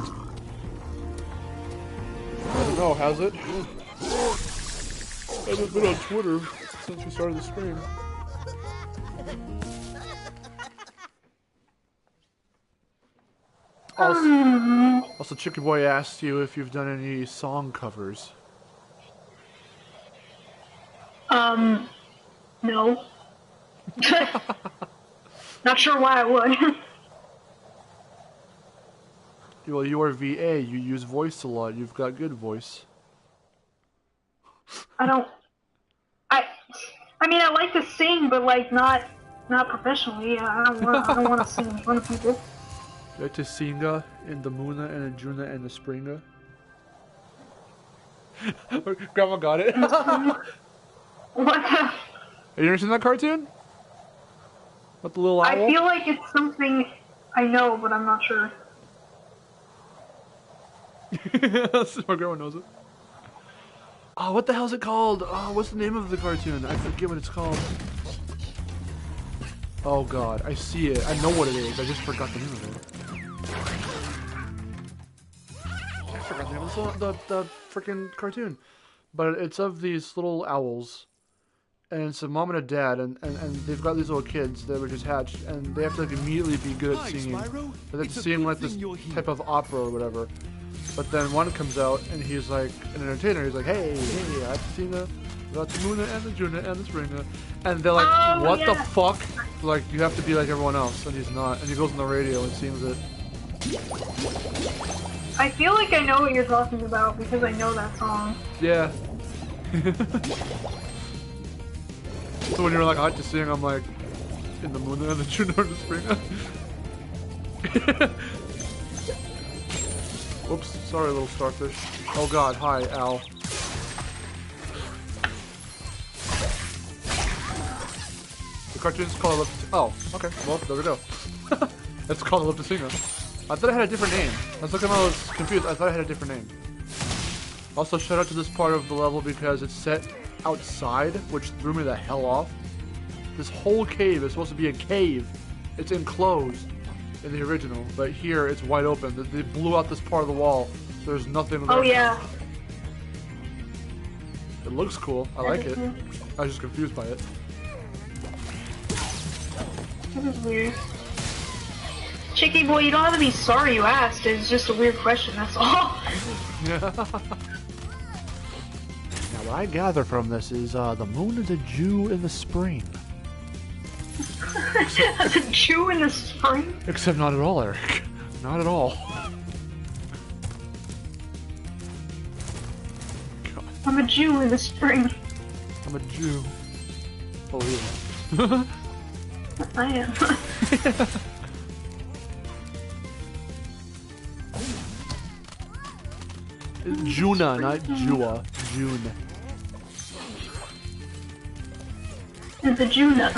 Speaker 1: I don't know, has it? I haven't been on Twitter since we started the stream. Also, Chicky Boy asked you if you've done any song covers.
Speaker 2: No. Not sure why I would.
Speaker 1: Well, you are VA. You use voice a lot. You've got good voice.
Speaker 2: I mean, I like to sing, but like not professionally. I don't want to sing in front of people.
Speaker 1: You like to sing in the Muna and the Juna and the Springa? Grandma got it.
Speaker 2: What the?
Speaker 1: Have you ever seen that cartoon? What, the little owl?
Speaker 2: I feel like it's something I know, but I'm not sure.
Speaker 1: My grandma knows it. Oh, what the hell is it called? Oh, what's the name of the cartoon? I forget what it's called. Oh god, I see it. I know what it is. I just forgot the name of it. I forgot the name of the freaking cartoon. But it's of these little owls. And it's a mom and a dad, and they've got these little kids that were just hatched, and they have to like immediately be good at singing.
Speaker 5: Spyro.
Speaker 1: But they have to sing like this type of opera or whatever. But then one comes out, and he's like an entertainer. He's like, hey, I have to sing the Muna and the Juna and the Springa. And they're like, what the fuck? Like, you have to be like everyone else, and he's not. And he goes on the radio and sings it.
Speaker 2: I feel like I know what you're talking about because I know that song.
Speaker 1: Yeah. So when you're like, I like to sing, I'm like, in the Muna and the Juna and the Springa. Oops, sorry little starfish. Oh god, hi, Al. The cartoon's called oh, okay, well, there we go. It's called Love to Sing. I thought I had a different name. I was looking I was confused, I thought I had a different name. Also, shout out to this part of the level because it's set outside, which threw me the hell off. This whole cave is supposed to be a cave. It's enclosed in the original, but here it's wide open. They blew out this part of the wall. There's nothing there.
Speaker 2: Oh yeah.
Speaker 1: It looks cool. I like it. I was just confused by it.
Speaker 2: This is weird. Chicky boy, you don't have to be sorry you asked. It's just a weird question, that's all.
Speaker 1: Now what I gather from this is the moon is a Jew in the spring.
Speaker 2: As a Jew in the spring?
Speaker 1: Except not at all, Eric. Not at all. God.
Speaker 2: I'm a Jew in the spring.
Speaker 1: I'm a Jew. Believe
Speaker 2: I am.
Speaker 1: it. Juna, not Jua. June.
Speaker 2: It's a Juna.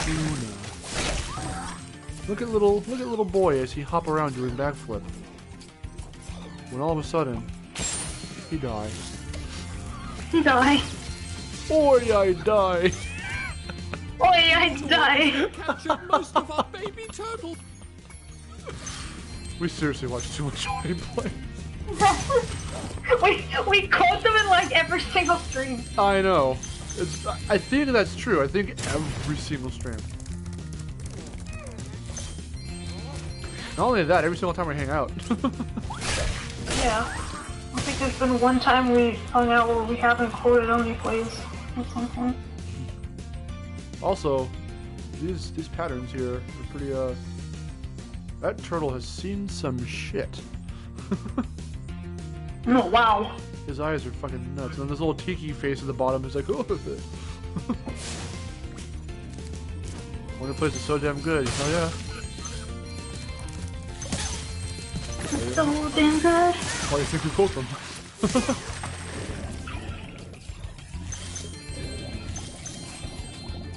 Speaker 1: Juna. Look at little boy as he hop around doing backflip. When all of a sudden, he dies.
Speaker 2: He died.
Speaker 1: Boy, I die.
Speaker 2: Boy, I die.
Speaker 5: Captured most of our baby turtle.
Speaker 1: We seriously watch too much gameplay.
Speaker 2: we caught them in like every single stream.
Speaker 1: I know. I think that's true. I think every single stream. Not only that, every single time we hang out.
Speaker 2: Yeah. I think there's been one time we hung out where we haven't quoted only plays at some point.
Speaker 1: Also, these patterns here are pretty, that turtle has seen some shit.
Speaker 2: Oh, wow.
Speaker 1: His eyes are fucking nuts. And then this little tiki face at the bottom is like, oh, Wonder Place is so damn good. Hell yeah.
Speaker 2: So damn good.
Speaker 1: Why do you think we quote them?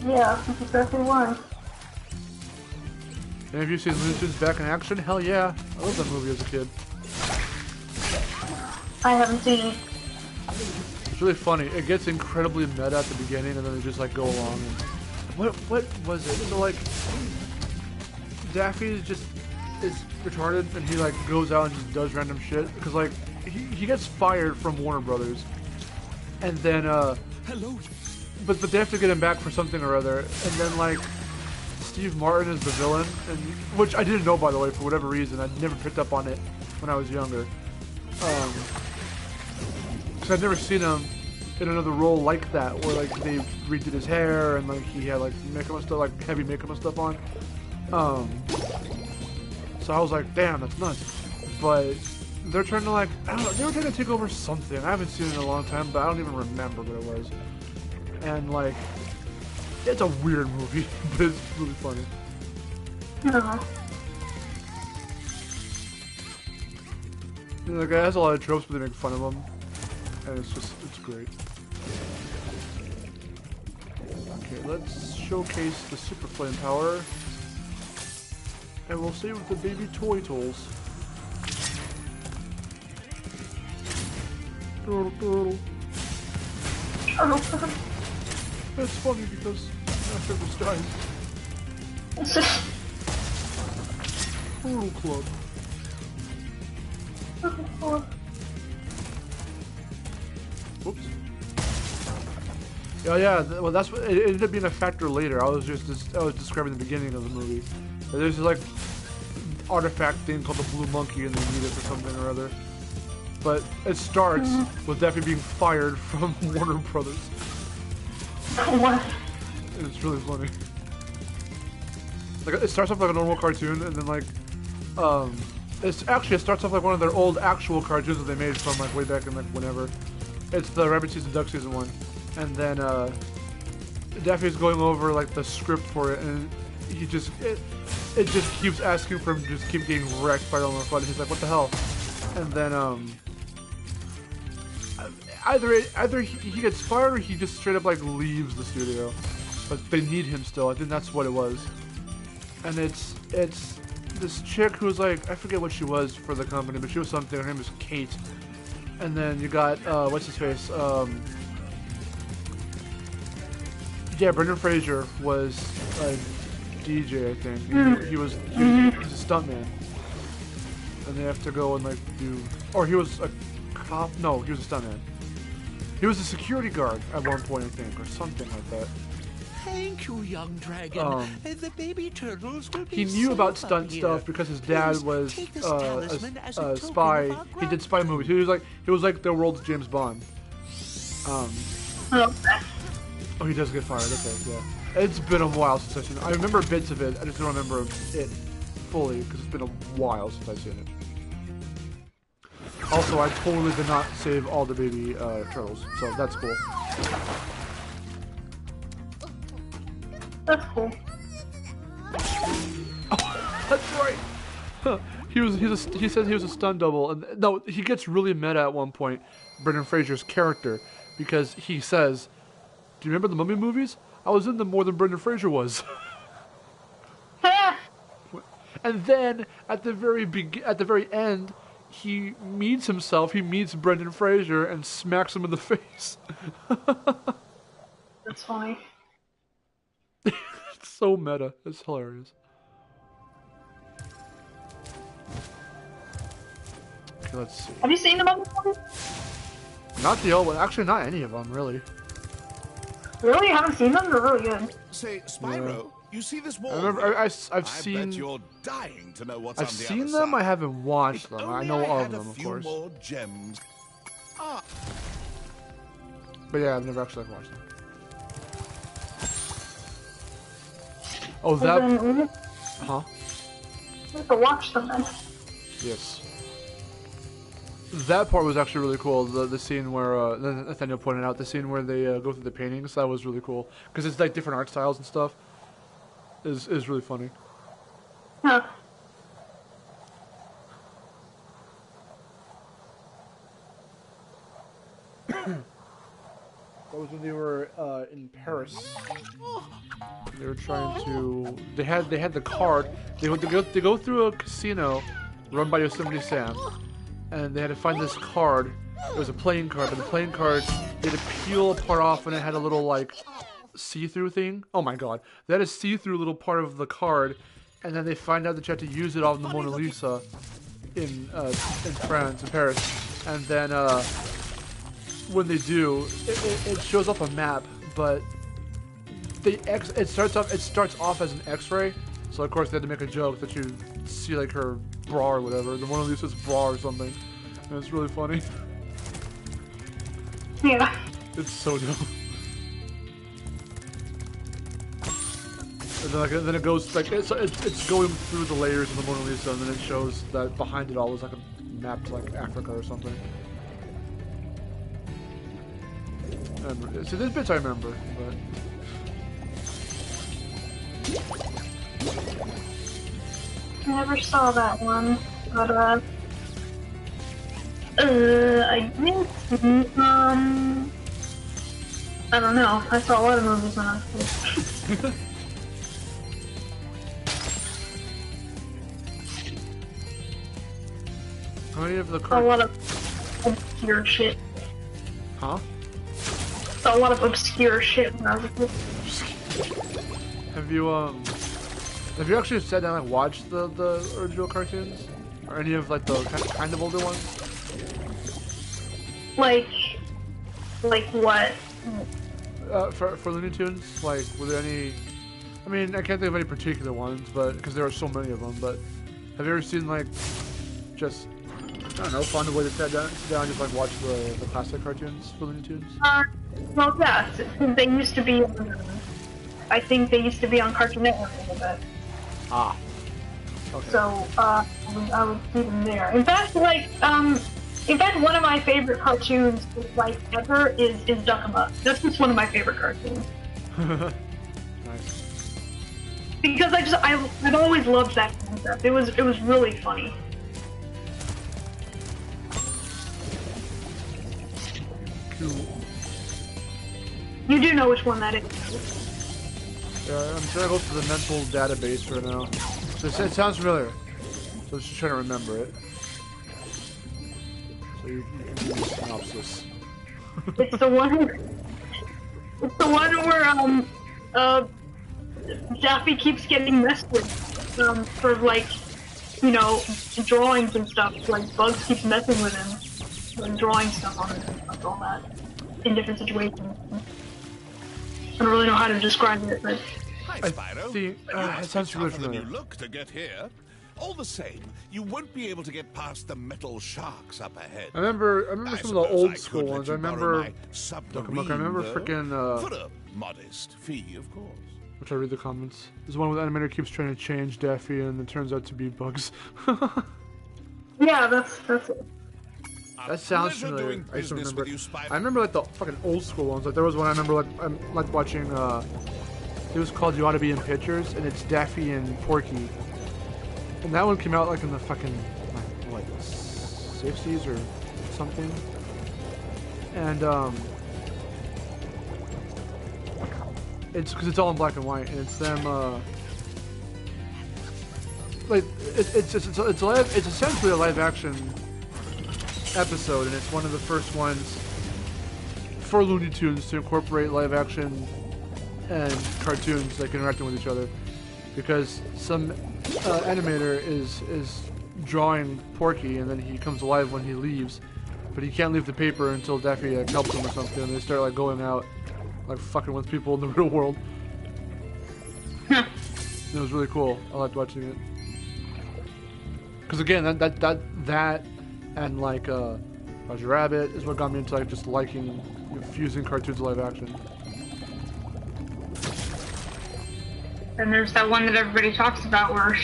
Speaker 2: Yeah, that's exactly why.
Speaker 1: And have you seen Looney Tunes back in action? Hell yeah. I loved that movie as a kid.
Speaker 2: I haven't seen it.
Speaker 1: It's really funny. It gets incredibly meta at the beginning and then they just like go along and... What was it? So like... Daffy is retarded and he like goes out and just does random shit. Because like, he gets fired from Warner Brothers. And then
Speaker 5: Hello.
Speaker 1: But they have to get him back for something or other. And then like... Steve Martin is the villain, and which I didn't know, by the way, for whatever reason. I never picked up on it when I was younger. Because I'd never seen him in another role like that, where like they redid his hair and like he had like makeup and stuff, like heavy makeup and stuff on. So I was like, damn, that's nuts. But they're trying to like, I don't know, they were trying to take over something. I haven't seen it in a long time, but I don't even remember what it was. And like, it's a weird movie, but it's really funny.
Speaker 2: No.
Speaker 1: You know, the guy has a lot of tropes, but they make fun of him. And it's great. Okay, let's showcase the Super Flame Power. And we'll see with the baby toy tools. Turtle. It's funny because after this dies. Turtle Club. Whoops. Yeah. Well, that's what it ended up being a factor later. I was describing the beginning of the movie. There's this like artifact thing called the Blue Monkey, and they need it for something or other. But it starts with Daffy being fired from Warner Brothers.
Speaker 2: What?
Speaker 1: And it's really funny. Like it starts off like a normal cartoon, and then like, it starts off like one of their old actual cartoons that they made from like way back in like whenever. It's the Rabbit Season Duck Season 1, and then Daffy's going over like the script for it, and he just it just keeps asking for him to just keep getting wrecked by all the fun. He's like, what the hell? And then either he gets fired or he just straight up like leaves the studio, but they need him still. I think that's what it was. And it's this chick who's like, I forget what she was for the company, but she was something. Her name was Kate. And then you got what's his face? Yeah, Brendan Fraser was a DJ, I think. He was a stuntman. And they have to go and like do, or he was a cop. No, he was a stuntman. He was a security guard at one point, I think, or something like that.
Speaker 6: Thank you, young dragon. The baby turtles will be
Speaker 1: He knew
Speaker 6: safe
Speaker 1: about
Speaker 6: up
Speaker 1: stunt
Speaker 6: here.
Speaker 1: stuff because his dad
Speaker 6: Please
Speaker 1: was
Speaker 6: take this talisman as a
Speaker 1: a
Speaker 6: token
Speaker 1: spy.
Speaker 6: of our
Speaker 1: He did spy movies. He was like the world's James Bond. Oh, he does get fired. Okay, yeah. It's been a while since I've seen it. I remember bits of it. I just don't remember it fully because it's been a while since I've seen it. Also, I totally did not save all the baby turtles, so that's cool.
Speaker 2: That's cool.
Speaker 1: Oh, that's right. Huh. He said he was a stunt double, and no, he gets really meta at one point. Brendan Fraser's character, because he says, "Do you remember the Mummy movies? I was in them more than Brendan Fraser was." And then at the very end, he meets himself. He meets Brendan Fraser and smacks him in the face.
Speaker 2: That's funny.
Speaker 1: It's so meta. It's hilarious. Okay, let's see.
Speaker 2: Have you seen the Mummy movies?
Speaker 1: Not the old one. Actually, not any of them, really.
Speaker 2: Really? You haven't seen them? They're really good.
Speaker 6: Say, Spyro, you see this wall?
Speaker 1: I remember. I've
Speaker 6: I
Speaker 1: seen.
Speaker 6: bet you're dying to know what's
Speaker 1: I've
Speaker 6: on the
Speaker 1: seen
Speaker 6: other
Speaker 1: them.
Speaker 6: side.
Speaker 1: I haven't watched them.
Speaker 6: If
Speaker 1: I
Speaker 6: only
Speaker 1: know
Speaker 6: I
Speaker 1: of
Speaker 6: had
Speaker 1: them,
Speaker 6: a
Speaker 1: of
Speaker 6: few
Speaker 1: course.
Speaker 6: more gems. Ah,
Speaker 1: But yeah, I've never actually watched them. Oh,
Speaker 2: Well,
Speaker 1: that.
Speaker 2: then,
Speaker 1: Huh?
Speaker 2: you have to watch them then.
Speaker 1: Yes. That part was actually really cool. The scene where Nathaniel pointed out the scene where they go through the paintings. That was really cool because it's like different art styles and stuff. Is really funny.
Speaker 2: Huh.
Speaker 1: That was when they were in Paris. They were trying to. They had the card. They go through a casino run by Yosemite Sam, and they had to find this card. It was a playing card, but the playing card they had to peel a part off, and it had a little like see-through thing. Oh my god! They had a see-through little part of the card, and then they find out that you have to use it on the Mona Lisa in France, in Paris, and then. When they do, it shows up a map, but it starts off as an X-ray. So of course they had to make a joke that you see like her bra or whatever, the Mona Lisa's bra or something, and it's really funny.
Speaker 2: Yeah.
Speaker 1: It's so dope. And then it goes like it's going through the layers of the Mona Lisa, and then it shows that behind it all is like a map to like Africa or something. So there's bits I remember, but
Speaker 2: I never saw that one, but I think I don't know. I saw a lot of movies when I was kid.
Speaker 1: how many of the
Speaker 2: A lot of obscure shit.
Speaker 1: Huh?
Speaker 2: Saw a lot of obscure shit when I was a kid.
Speaker 1: Have you actually sat down and watched the original cartoons? Or any of like the kind of older ones?
Speaker 2: Like what?
Speaker 1: For Looney Tunes, like were there any? I mean, I can't think of any particular ones, but because there are so many of them. But have you ever seen like just I don't know, find a way to sit down and just like watch the classic cartoons for Looney Tunes?
Speaker 2: Well, yeah, they used to be. I think they used to be on Cartoon Network a little bit.
Speaker 1: Ah. Okay.
Speaker 2: So I would see them there. In fact, one of my favorite cartoons, like ever, is Duck 'Em Up. That's just one of my favorite cartoons.
Speaker 1: Nice.
Speaker 2: Because I've always loved that concept. It was really funny.
Speaker 1: Cool.
Speaker 2: You do know which one that is.
Speaker 1: Yeah, I'm trying to go through the mental database right now. So it sounds familiar. So I'm just trying to remember it. So you can give me a synopsis.
Speaker 2: It's the one. It's the one where Daffy keeps getting messed with for like, you know, drawings and stuff. Like Bugs keeps messing with him and drawing stuff on it and all that in different situations. I don't really know how to describe it, but
Speaker 6: hi, Spyro.
Speaker 1: It sounds really familiar.
Speaker 6: You look to get here. All the same, you won't be able to get past the metal sharks up ahead.
Speaker 1: I remember some of the old school ones. I remember
Speaker 6: freaking
Speaker 1: for
Speaker 6: a modest fee, of course.
Speaker 1: which I read the comments. There's one where the animator keeps trying to change Daffy, and it turns out to be bugs.
Speaker 2: Yeah, that's it.
Speaker 1: That sounds familiar. I just don't remember. I remember like the fucking old school ones. Like there was one I remember like watching. It was called "You Ought to Be in Pictures," and it's Daffy and Porky. And that one came out like in the fucking like, what 60s or something. And it's because it's all in black and white, and it's them. Like it's essentially a live action episode, and it's one of the first ones for Looney Tunes to incorporate live action and cartoons like interacting with each other, because some animator is drawing Porky, and then he comes alive when he leaves, but he can't leave the paper until Daffy helps him or something, and they start like going out like fucking with people in the real world. It was really cool. I liked watching it. Because again, that and like Roger Rabbit is what got me into like just liking fusing cartoons with live action.
Speaker 2: And there's that one that everybody talks about where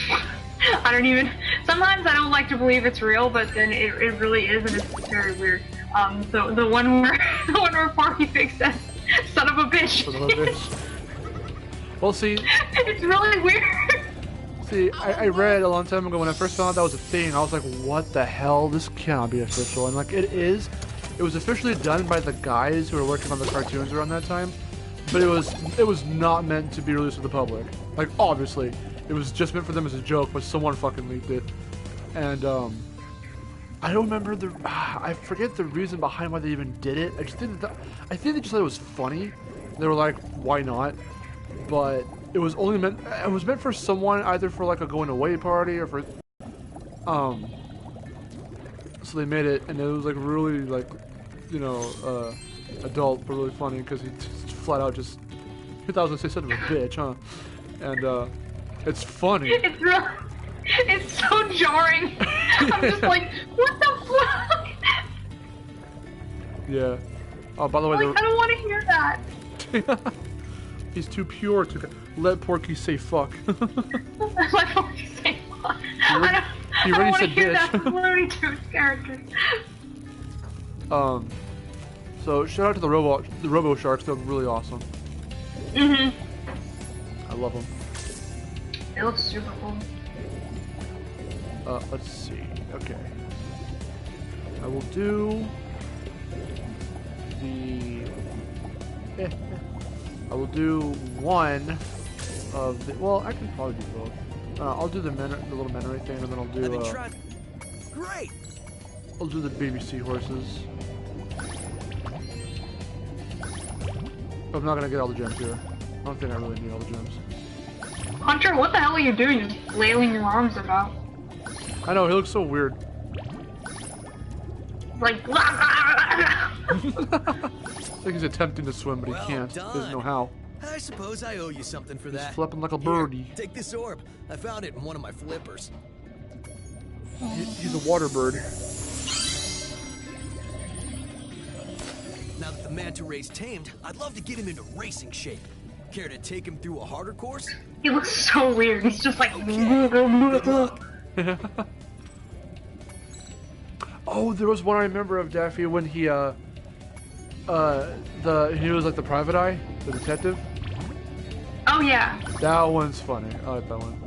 Speaker 2: sometimes I don't like to believe it's real, but then it really is, and it's very weird. The one where Porky Pig says, "Son of a bitch."
Speaker 1: Son of a bitch. Well, see,
Speaker 2: it's really weird.
Speaker 1: See, I read a long time ago when I first found out that was a thing. I was like, what the hell? This cannot be official. And like, it is. It was officially done by the guys who were working on the cartoons around that time. But it was not meant to be released to the public. Like, obviously. It was just meant for them as a joke, but someone fucking leaked it. And, I don't remember I forget the reason behind why they even did it. I think they just thought it was funny. They were like, why not? But it was meant for someone, either for like a going away party or for so they made it, and it was like really like, you know, adult but really funny, because he just flat out just, he thought I was gonna say son of a bitch, huh? And it's funny.
Speaker 2: It's so jarring. I'm just like, what the fuck?
Speaker 1: Yeah. Oh, by the way,
Speaker 2: like, I don't want to hear that.
Speaker 1: He's too pure to let Porky say fuck.
Speaker 2: Let Porky say fuck.
Speaker 1: He already said bitch.
Speaker 2: That from Looney Tunes characters.
Speaker 1: So shout out to the Robo Sharks. They're really awesome.
Speaker 2: Mhm.
Speaker 1: I love them.
Speaker 2: It looks super cool.
Speaker 1: Let's see. Okay. I will do I will do one of the. Well, I can probably do both. I'll do the little memory thing, and then I'll do.
Speaker 3: Great.
Speaker 1: I'll do the baby seahorses. I'm not gonna get all the gems here. I don't think I really need all the gems.
Speaker 2: Hunter, what the hell are you doing? Just flailing your arms about.
Speaker 1: I know, he looks so weird.
Speaker 2: Like.
Speaker 1: It's like he's attempting to swim, but he can't. He doesn't know how.
Speaker 5: I suppose I owe you something for that.
Speaker 1: He's flapping like a birdie.
Speaker 5: Here, take this orb. I found it in one of my flippers.
Speaker 1: He's a water bird.
Speaker 5: Now that the manta ray's tamed, I'd love to get him into racing shape. Care to take him through a harder course?
Speaker 2: He looks so weird. He's just like.
Speaker 1: Oh, there was one I remember of Daffy when he he was like the private eye, the detective.
Speaker 2: Oh yeah.
Speaker 1: That one's funny. I like that one.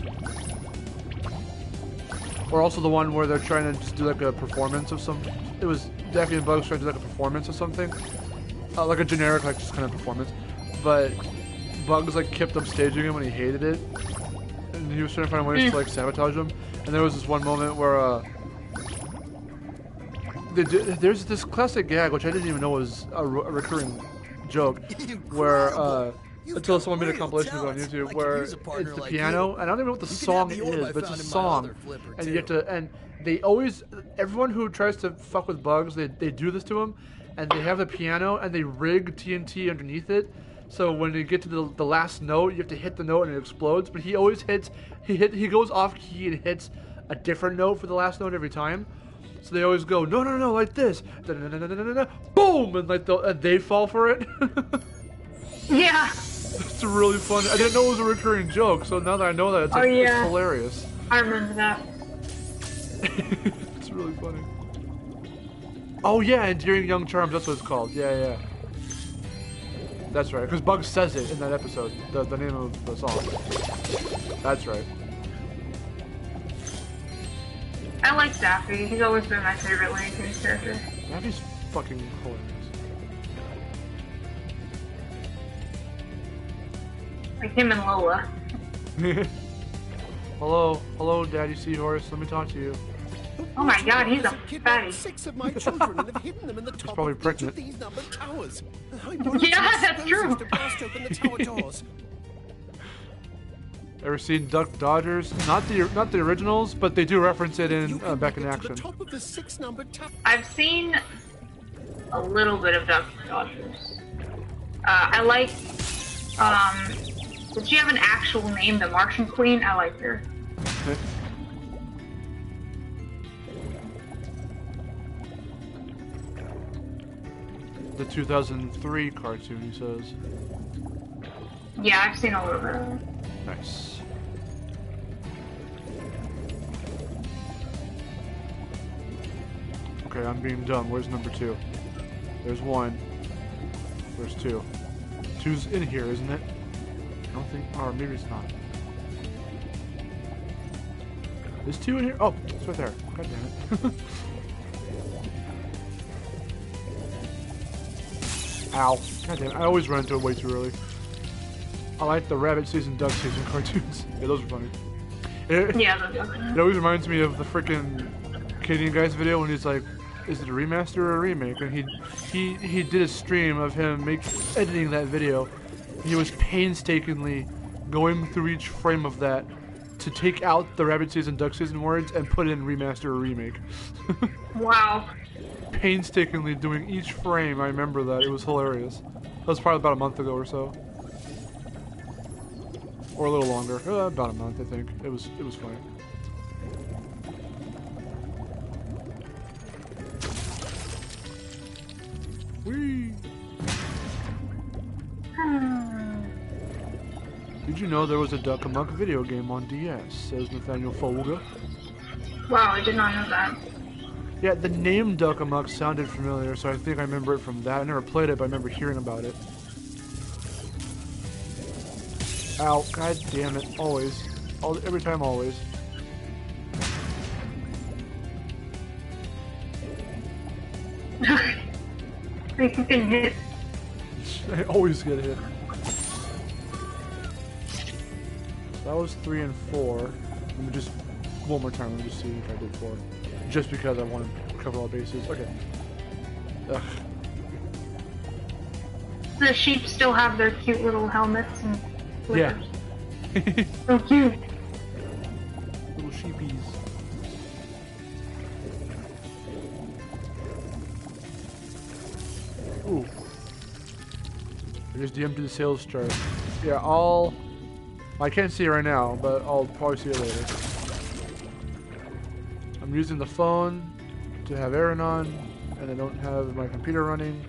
Speaker 1: Or also the one where they're trying to just do like a performance of some. It was Daffy and Bugs trying to do like a performance of something, like a generic like just kind of performance. But Bugs like kept upstaging him and he hated it, and he was trying to find ways to like sabotage him. And there was this one moment where there's this classic gag which I didn't even know was a recurring joke, where until someone made a compilation of it on YouTube where it's the piano, and I don't even know what the song is, but it's a song, and you have to, and they always, everyone who tries to fuck with Bugs, they do this to him, and they have the piano and they rig TNT underneath it, so when you get to the last note, you have to hit the note and it explodes, but he always hits, he goes off key and hits a different note for the last note every time. So they always go, no, like this, boom, and like they fall for it.
Speaker 2: Yeah.
Speaker 1: It's really funny. I didn't know it was a recurring joke, so now that I know that, it's, like, it's hilarious.
Speaker 2: I remember that.
Speaker 1: It's really funny. Oh yeah, Endearing Young Charms, that's what it's called. Yeah. That's right, because Bugs says it in that episode, the name of the song. That's right.
Speaker 2: I like Daffy. He's always been my favorite Looney Tunes character.
Speaker 1: Daffy's fucking hilarious.
Speaker 2: Like him and Lola.
Speaker 1: Hello, Daddy Seahorse. Let me talk to you.
Speaker 2: Oh my God, he's a fatty.
Speaker 5: 6 of my children and have hidden them in the top
Speaker 1: probably
Speaker 5: of each
Speaker 1: pregnant.
Speaker 5: of these numbered towers.
Speaker 2: Yeah, that's true.
Speaker 5: To blast open the tower doors.
Speaker 1: Ever seen Duck Dodgers? Not the originals, but they do reference it in
Speaker 5: You can
Speaker 1: Back in
Speaker 5: make it to
Speaker 1: Action.
Speaker 5: the top of the 6 numbered tower.
Speaker 2: I've seen a little bit of Duck Dodgers. I like, did she have an actual name, the Martian Queen? I liked her.
Speaker 1: The 2003 cartoon, he says.
Speaker 2: Yeah, I've seen a little bit of it.
Speaker 1: Nice. Okay, I'm being dumb. Where's number 2? There's 1. Where's 2? 2's in here, isn't it? I don't think... Or maybe it's not. Is 2 in here? Oh, it's right there. God damn it. Ow. God damn it. I always run into it way too early. I like the rabbit season, duck season cartoons. Yeah, those are funny. It always reminds me of the frickin' Canadian Guy's video when he's like, is it a remaster or a remake? And he did a stream of him editing that video. He was painstakingly going through each frame of that to take out the rabbit season, duck season words and put in remaster or remake.
Speaker 2: Wow.
Speaker 1: Painstakingly doing each frame. I remember that. It was hilarious. That was probably about a month ago or so. Or a little longer. About a month, I think. It was funny. Whee! Did you know there was a Duck Amuck video game on DS? Says Nathaniel Folga.
Speaker 2: Wow, I did not know that.
Speaker 1: Yeah, the name Duck Amuck sounded familiar, so I think I remember it from that. I never played it, but I remember hearing about it. Ow, god damn it. Always. Every time, always.
Speaker 2: I keep getting hit.
Speaker 1: I always get hit. That was 3 and 4. Let me just... One more time, let me just see if I did 4. Just because I want to cover all bases. Okay. Ugh.
Speaker 2: The sheep still have their cute little helmets and
Speaker 1: Yeah.
Speaker 2: so cute.
Speaker 1: Little sheepies. Ooh. I just DM'd the sales chart. Yeah, I can't see it right now, but I'll probably see it later. I'm using the phone to have Aaron on, and I don't have my computer running,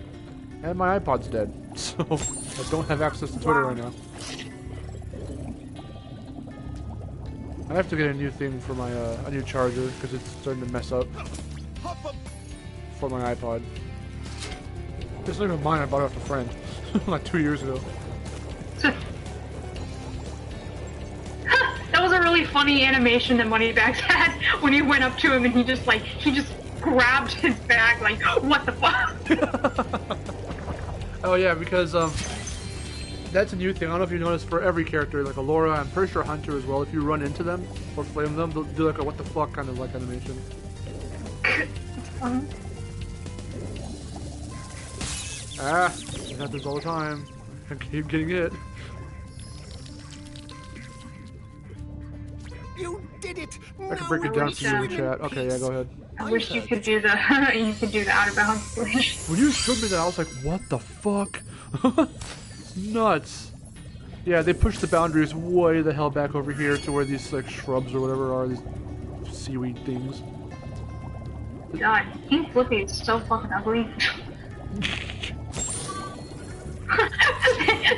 Speaker 1: and my iPod's dead, so I don't have access to Twitter right now. I have to get a new thing for my a new charger because it's starting to mess up for my iPod. It's not even mine. I bought it off a friend like 2 years ago.
Speaker 2: That was a really funny animation that Moneybags had when he went up to him and he just grabbed his bag like, what the fuck?
Speaker 1: Oh yeah, because that's a new thing. I don't know if you noticed for every character, like Alora, I'm pretty sure Hunter as well. If you run into them or flame them, they'll do like a what the fuck kind of like animation. Ah, it happens all the time. I keep getting hit.
Speaker 5: You did it!
Speaker 1: I can break it down for you in the chat. Okay, yeah, go ahead.
Speaker 2: I wish you could do the out of bounds glitch.
Speaker 1: When you showed me that, I was like, what the fuck? Nuts. Yeah, they pushed the boundaries way the hell back over here to where these like shrubs or whatever are, these seaweed things.
Speaker 2: God, King Flippy is so fucking ugly.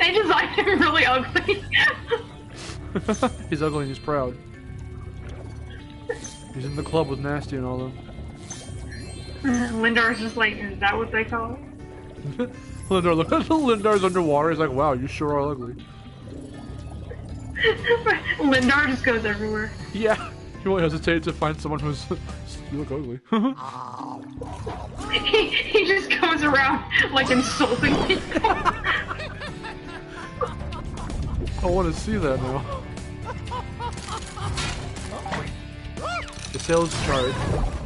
Speaker 2: They designed really ugly.
Speaker 1: He's ugly and he's proud. He's in the club with Nasty and all them.
Speaker 2: Lindar's just like, is that what they call it?
Speaker 1: Lindar, look at Lindar's underwater. He's like, wow, you sure are ugly.
Speaker 2: Lindar just goes everywhere.
Speaker 1: Yeah, he won't hesitate to find someone who's you look ugly.
Speaker 2: He just goes around like insulting people.
Speaker 1: I want to see that now. The sales chart.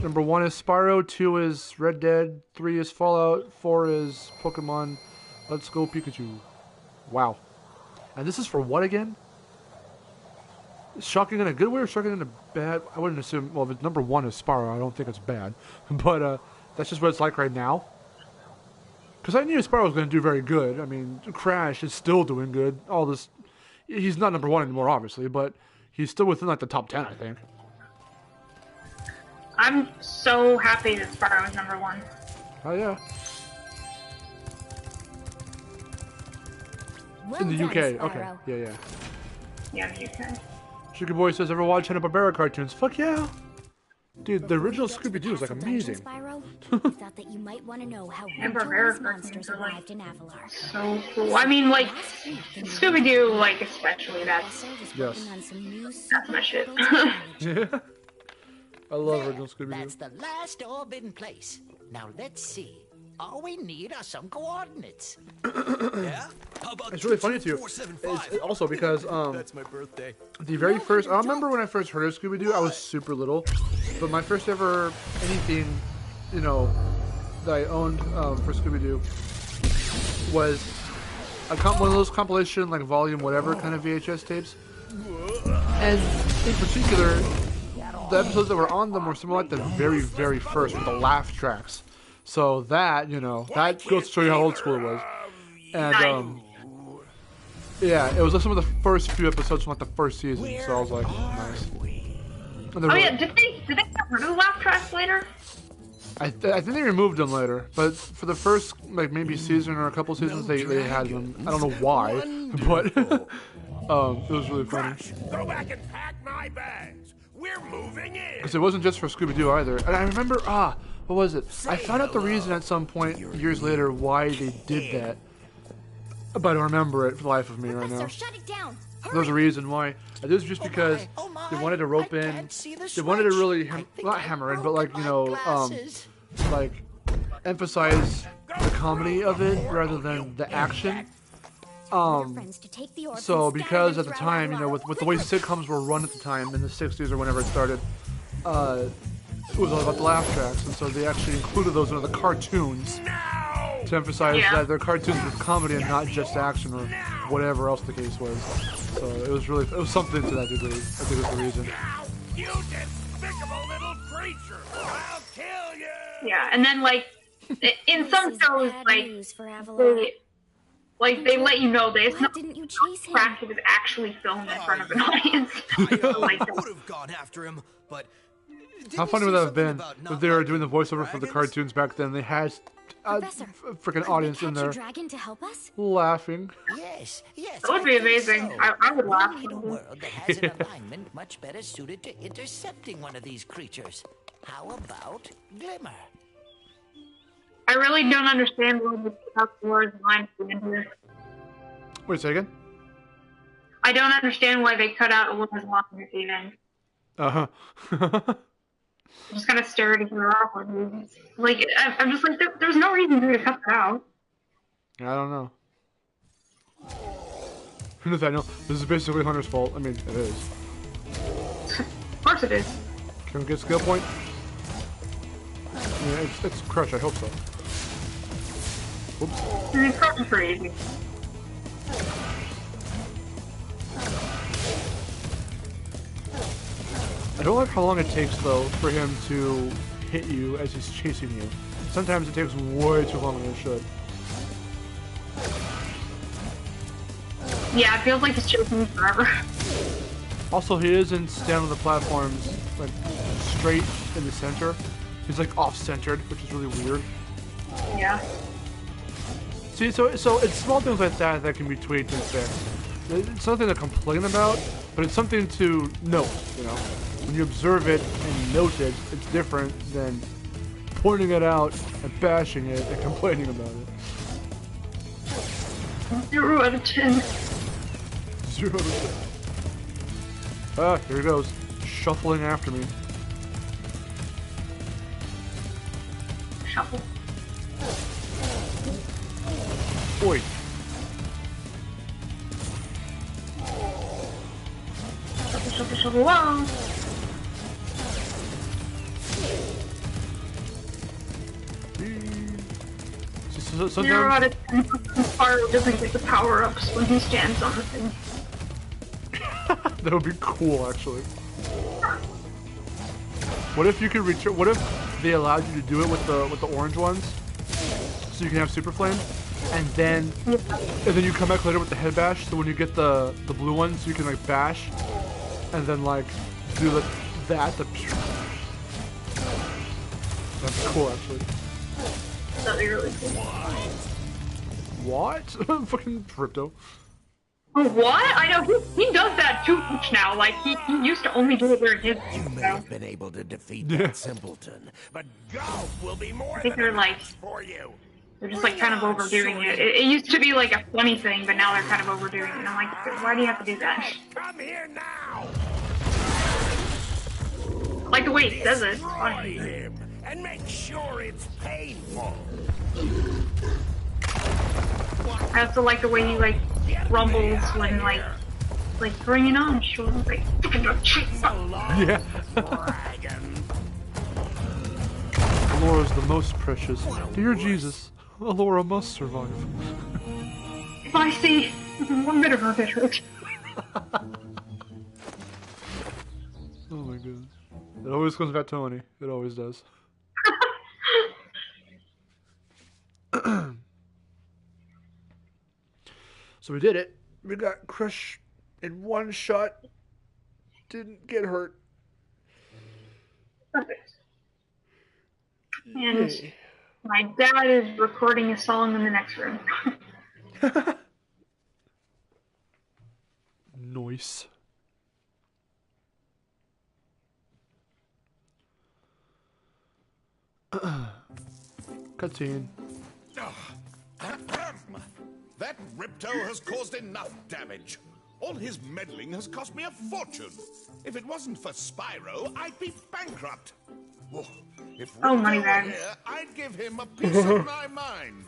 Speaker 1: Number 1 is Spyro, 2 is Red Dead, 3 is Fallout, 4 is Pokemon Let's Go Pikachu. Wow. And this is for what again? Shocking in a good way or shocking in a bad? I wouldn't assume. Well, if it's number 1 is Spyro, I don't think it's bad. But that's just what it's like right now. Because I knew Spyro was going to do very good. I mean, Crash is still doing good. All this, he's not number 1 anymore, obviously, but he's still within like the top 10, I think.
Speaker 2: I'm so happy that Spyro is number 1.
Speaker 1: Oh yeah.
Speaker 4: Well
Speaker 1: In the
Speaker 4: done,
Speaker 1: UK,
Speaker 4: Spyro.
Speaker 1: okay. Yeah.
Speaker 2: Yeah, the UK.
Speaker 1: Sugar Boy says, ever watch Hanna-Barbera cartoons? Fuck yeah! Dude, the original Scooby-Doo is like amazing.
Speaker 4: Spyro, we thought that you might want to know how
Speaker 2: Hanna-Barbera
Speaker 4: Winter's monsters
Speaker 2: cartoons are, like,
Speaker 4: arrived in Avalar.
Speaker 2: So cool. I mean, like, Scooby-Doo, like, especially, that's
Speaker 1: Yes.
Speaker 2: my shit.
Speaker 1: Yeah. I love original Scooby-Doo.
Speaker 3: That's the last orb in place. Now let's see. All we need are some coordinates.
Speaker 5: Yeah? How about
Speaker 1: It's really funny too.
Speaker 5: 475?
Speaker 1: It's also because
Speaker 5: That's my birthday.
Speaker 1: the very first, I remember when I first heard of Scooby-Doo, I was super little, but my first ever anything, you know, that I owned for Scooby-Doo was one of those compilation, like volume whatever kind of VHS tapes, and in particular, the episodes that were on them were some of like the very, very first with the laugh tracks. So that, you know, that goes to show you how old school it was. And, yeah, it was like some of the first few episodes from like the first season. So I was like, nice.
Speaker 2: Oh yeah, did they get rid of laugh tracks later?
Speaker 1: I think they removed them later, but for the first like maybe season or a couple seasons they had them. I don't know why, but it was really funny.
Speaker 6: Go back and pack my bags. We're moving in.
Speaker 1: Because it wasn't just for Scooby-Doo either. And I remember, what was it? I found out the reason at some point years later why they did that, but I don't remember it for the life of me right now.
Speaker 4: Shut it down.
Speaker 1: There's a reason why. It was just because they wanted to rope in. They wanted to really not hammer in, but like, you know, like emphasize the comedy of it rather than the action. So because at the time, you know, with the way sitcoms were run at the time in the 60s or whenever it started, it was all about the laugh tracks, and so they actually included those into the cartoons to emphasize that they're cartoons with comedy and not just action or whatever else the case was. So it was something to that degree. I think was the reason.
Speaker 6: You despicable little creature! I'll kill you!
Speaker 2: Yeah, and then like in some shows, they let you know that it's not crap it was actually filmed in front of an audience.
Speaker 5: I would have gone after him, but
Speaker 1: how funny would that have been if they were doing the voiceover for the cartoons back then? They had a freaking audience in there laughing.
Speaker 3: Yes.
Speaker 2: That would be amazing. I would laugh.
Speaker 3: We need a world that has an alignment much better suited to intercepting one of these creatures. How about Glimmer?
Speaker 2: I really don't understand why they put out the words line at the end of this.
Speaker 1: Wait a second.
Speaker 2: I don't understand why they cut out Laura's line at the end. I'm just kind of staring at her awkwardly. Like, I'm just like, there's no reason for you to cut that out.
Speaker 1: I don't know. Nathaniel, this is basically Hunter's fault. I mean, it is.
Speaker 2: Of course it is.
Speaker 1: Can we get a skill point? Yeah, it's Crush, I hope so. Oops.
Speaker 2: I mean, Crush is pretty easy.
Speaker 1: I don't like how long it takes, though, for him to hit you as he's chasing you. Sometimes it takes way too long than it should.
Speaker 2: Yeah, it feels like he's chasing me forever.
Speaker 1: Also, he isn't standing on the platforms, like, straight in the center. He's, like, off-centered, which is really weird.
Speaker 2: Yeah.
Speaker 1: See, so it's small things like that that can be tweaked and fixed. It's nothing to complain about, but it's something to note, you know? When you observe it and note it, it's different than pointing it out and bashing it and complaining about it.
Speaker 2: 0 out of 10.
Speaker 1: 0 out of 10. Ah, here he goes. Shuffling after me.
Speaker 2: Shuffle.
Speaker 1: Oi.
Speaker 2: Shuffle, shuffle, wow.
Speaker 1: So,
Speaker 2: 0 out of 10. Spyro doesn't get the power-ups when he stands on the thing.
Speaker 1: That would be cool, actually. What if you could return? What if they allowed you to do it with the orange ones, so you can have super flame, and then you come back later with the head bash. So when you get the blue ones, you can like bash, and then like do that. That's cool, actually.
Speaker 2: That'd be really cool.
Speaker 1: What? Fucking crypto.
Speaker 2: What? I know he does that too much now. Like he used to only do it where his.
Speaker 3: You may have been able to defeat that simpleton, but golf will be more
Speaker 2: think
Speaker 3: than
Speaker 2: they're
Speaker 3: enough
Speaker 2: like-
Speaker 3: for you.
Speaker 2: They're just like kind of overdoing it. It used to be like a funny thing, but now they're kind of overdoing it. And I'm like, why do you have to do that?
Speaker 3: Come here now.
Speaker 2: Like the way he says it. It's
Speaker 3: Destroy
Speaker 2: funny.
Speaker 3: him and make sure it's painful.
Speaker 2: I also like the way he like rumbles when like bring it on, sure. Like
Speaker 1: Yeah. Alora's the most precious. Dear Jesus, Alora must survive.
Speaker 2: if I see 1 bit of her get hurt.
Speaker 1: Oh my god. It always comes back to Tony. It always does. So we did it. We got crushed in one shot. Didn't get hurt.
Speaker 2: Perfect. And my dad is recording a song in the next room.
Speaker 1: Nice. Cutscene.
Speaker 6: That Ripto has caused enough damage. All his meddling has cost me a fortune. If it wasn't for Spyro, I'd be bankrupt. Oh, if
Speaker 2: Oh,
Speaker 6: Ripto
Speaker 2: money
Speaker 6: were
Speaker 2: bag.
Speaker 6: here, I'd give him a piece of my mind.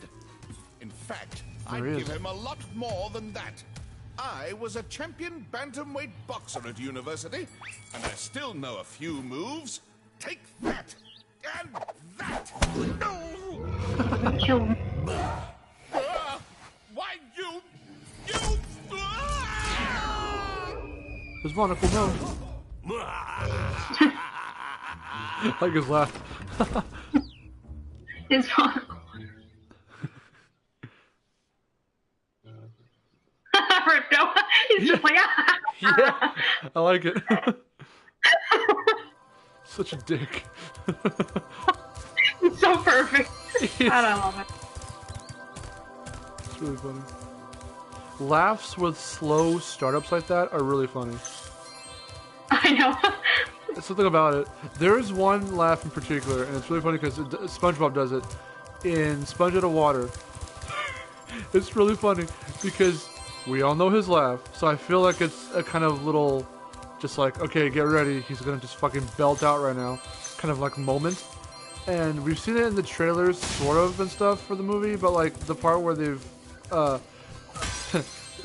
Speaker 6: In fact, I'd
Speaker 1: There he
Speaker 6: give
Speaker 1: is.
Speaker 6: him a lot more than that. I was a champion bantamweight boxer at university, and I still know a few moves. Take that! And that! No!
Speaker 2: Kill him.
Speaker 6: Why you...
Speaker 1: His monocle no. I like his laugh.
Speaker 2: It's on. No, he's just like,
Speaker 1: Yeah, I like it. Such a dick.
Speaker 2: It's so perfect. I don't love it.
Speaker 1: It's really funny. Laughs with slow startups like that are really funny.
Speaker 2: I know.
Speaker 1: There's something about it. There is one laugh in particular, and it's really funny because SpongeBob does it in Sponge Out of Water. It's really funny because we all know his laugh, so I feel like it's a kind of little, just like, okay, get ready, he's gonna just fucking belt out right now, kind of like moment. And we've seen it in the trailers, sort of, and stuff for the movie, but like the part where they've,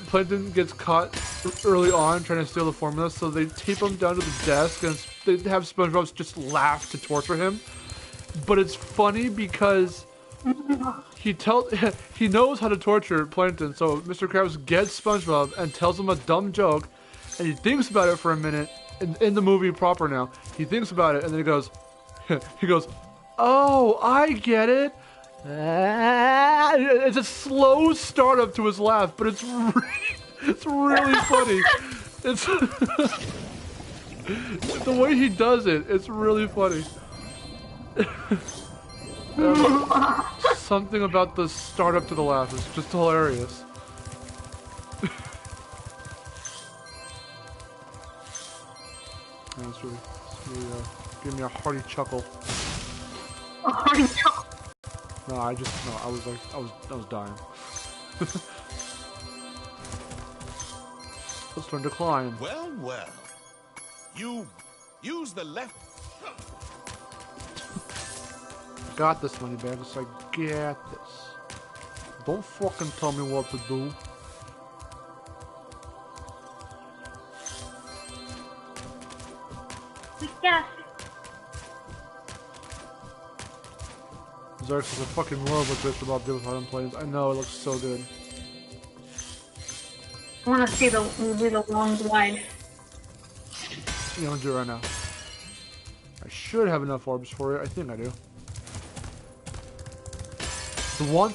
Speaker 1: Plankton gets caught early on trying to steal the formula, so they tape him down to the desk and they have SpongeBob just laugh to torture him. But it's funny because he knows how to torture Plankton, so Mr. Krabs gets SpongeBob and tells him a dumb joke, and he thinks about it for a minute in the movie proper now. He thinks about it and then he goes, oh, I get it. It's a slow startup to his laugh, but it's really funny. It's the way he does it. It's really funny. something about the start up to the laugh is just hilarious. Yeah, it's really gave me a hearty chuckle.
Speaker 2: A hearty chuckle.
Speaker 1: No, I was like, I was dying. Let's learn to climb.
Speaker 6: Well, well. You use the left.
Speaker 1: Got this, money bag. It's like, get this. Don't fucking tell me what to do.
Speaker 2: Yeah.
Speaker 1: Zarx is a fucking love what Mr. Bob did with Hot Planes. I know, it looks so good.
Speaker 2: I want to see the long glide.
Speaker 1: You don't do it right now. I should have enough orbs for it. I think I do. The one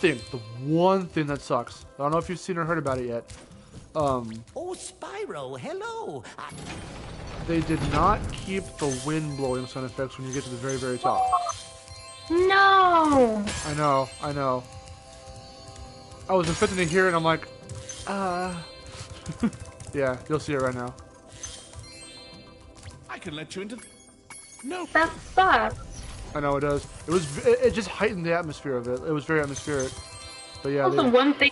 Speaker 1: thing that sucks. I don't know if you've seen or heard about it yet.
Speaker 3: Oh, Spyro, hello.
Speaker 1: They did not keep the wind blowing sound effects when you get to the very, very top.
Speaker 2: No!
Speaker 1: I know. I was expecting to hear it and I'm like, yeah, you'll see it right now.
Speaker 6: I can let you into. No.
Speaker 2: That sucks.
Speaker 1: I know it does. It just heightened the atmosphere of it. It was very atmospheric. But yeah.
Speaker 2: Also, one thing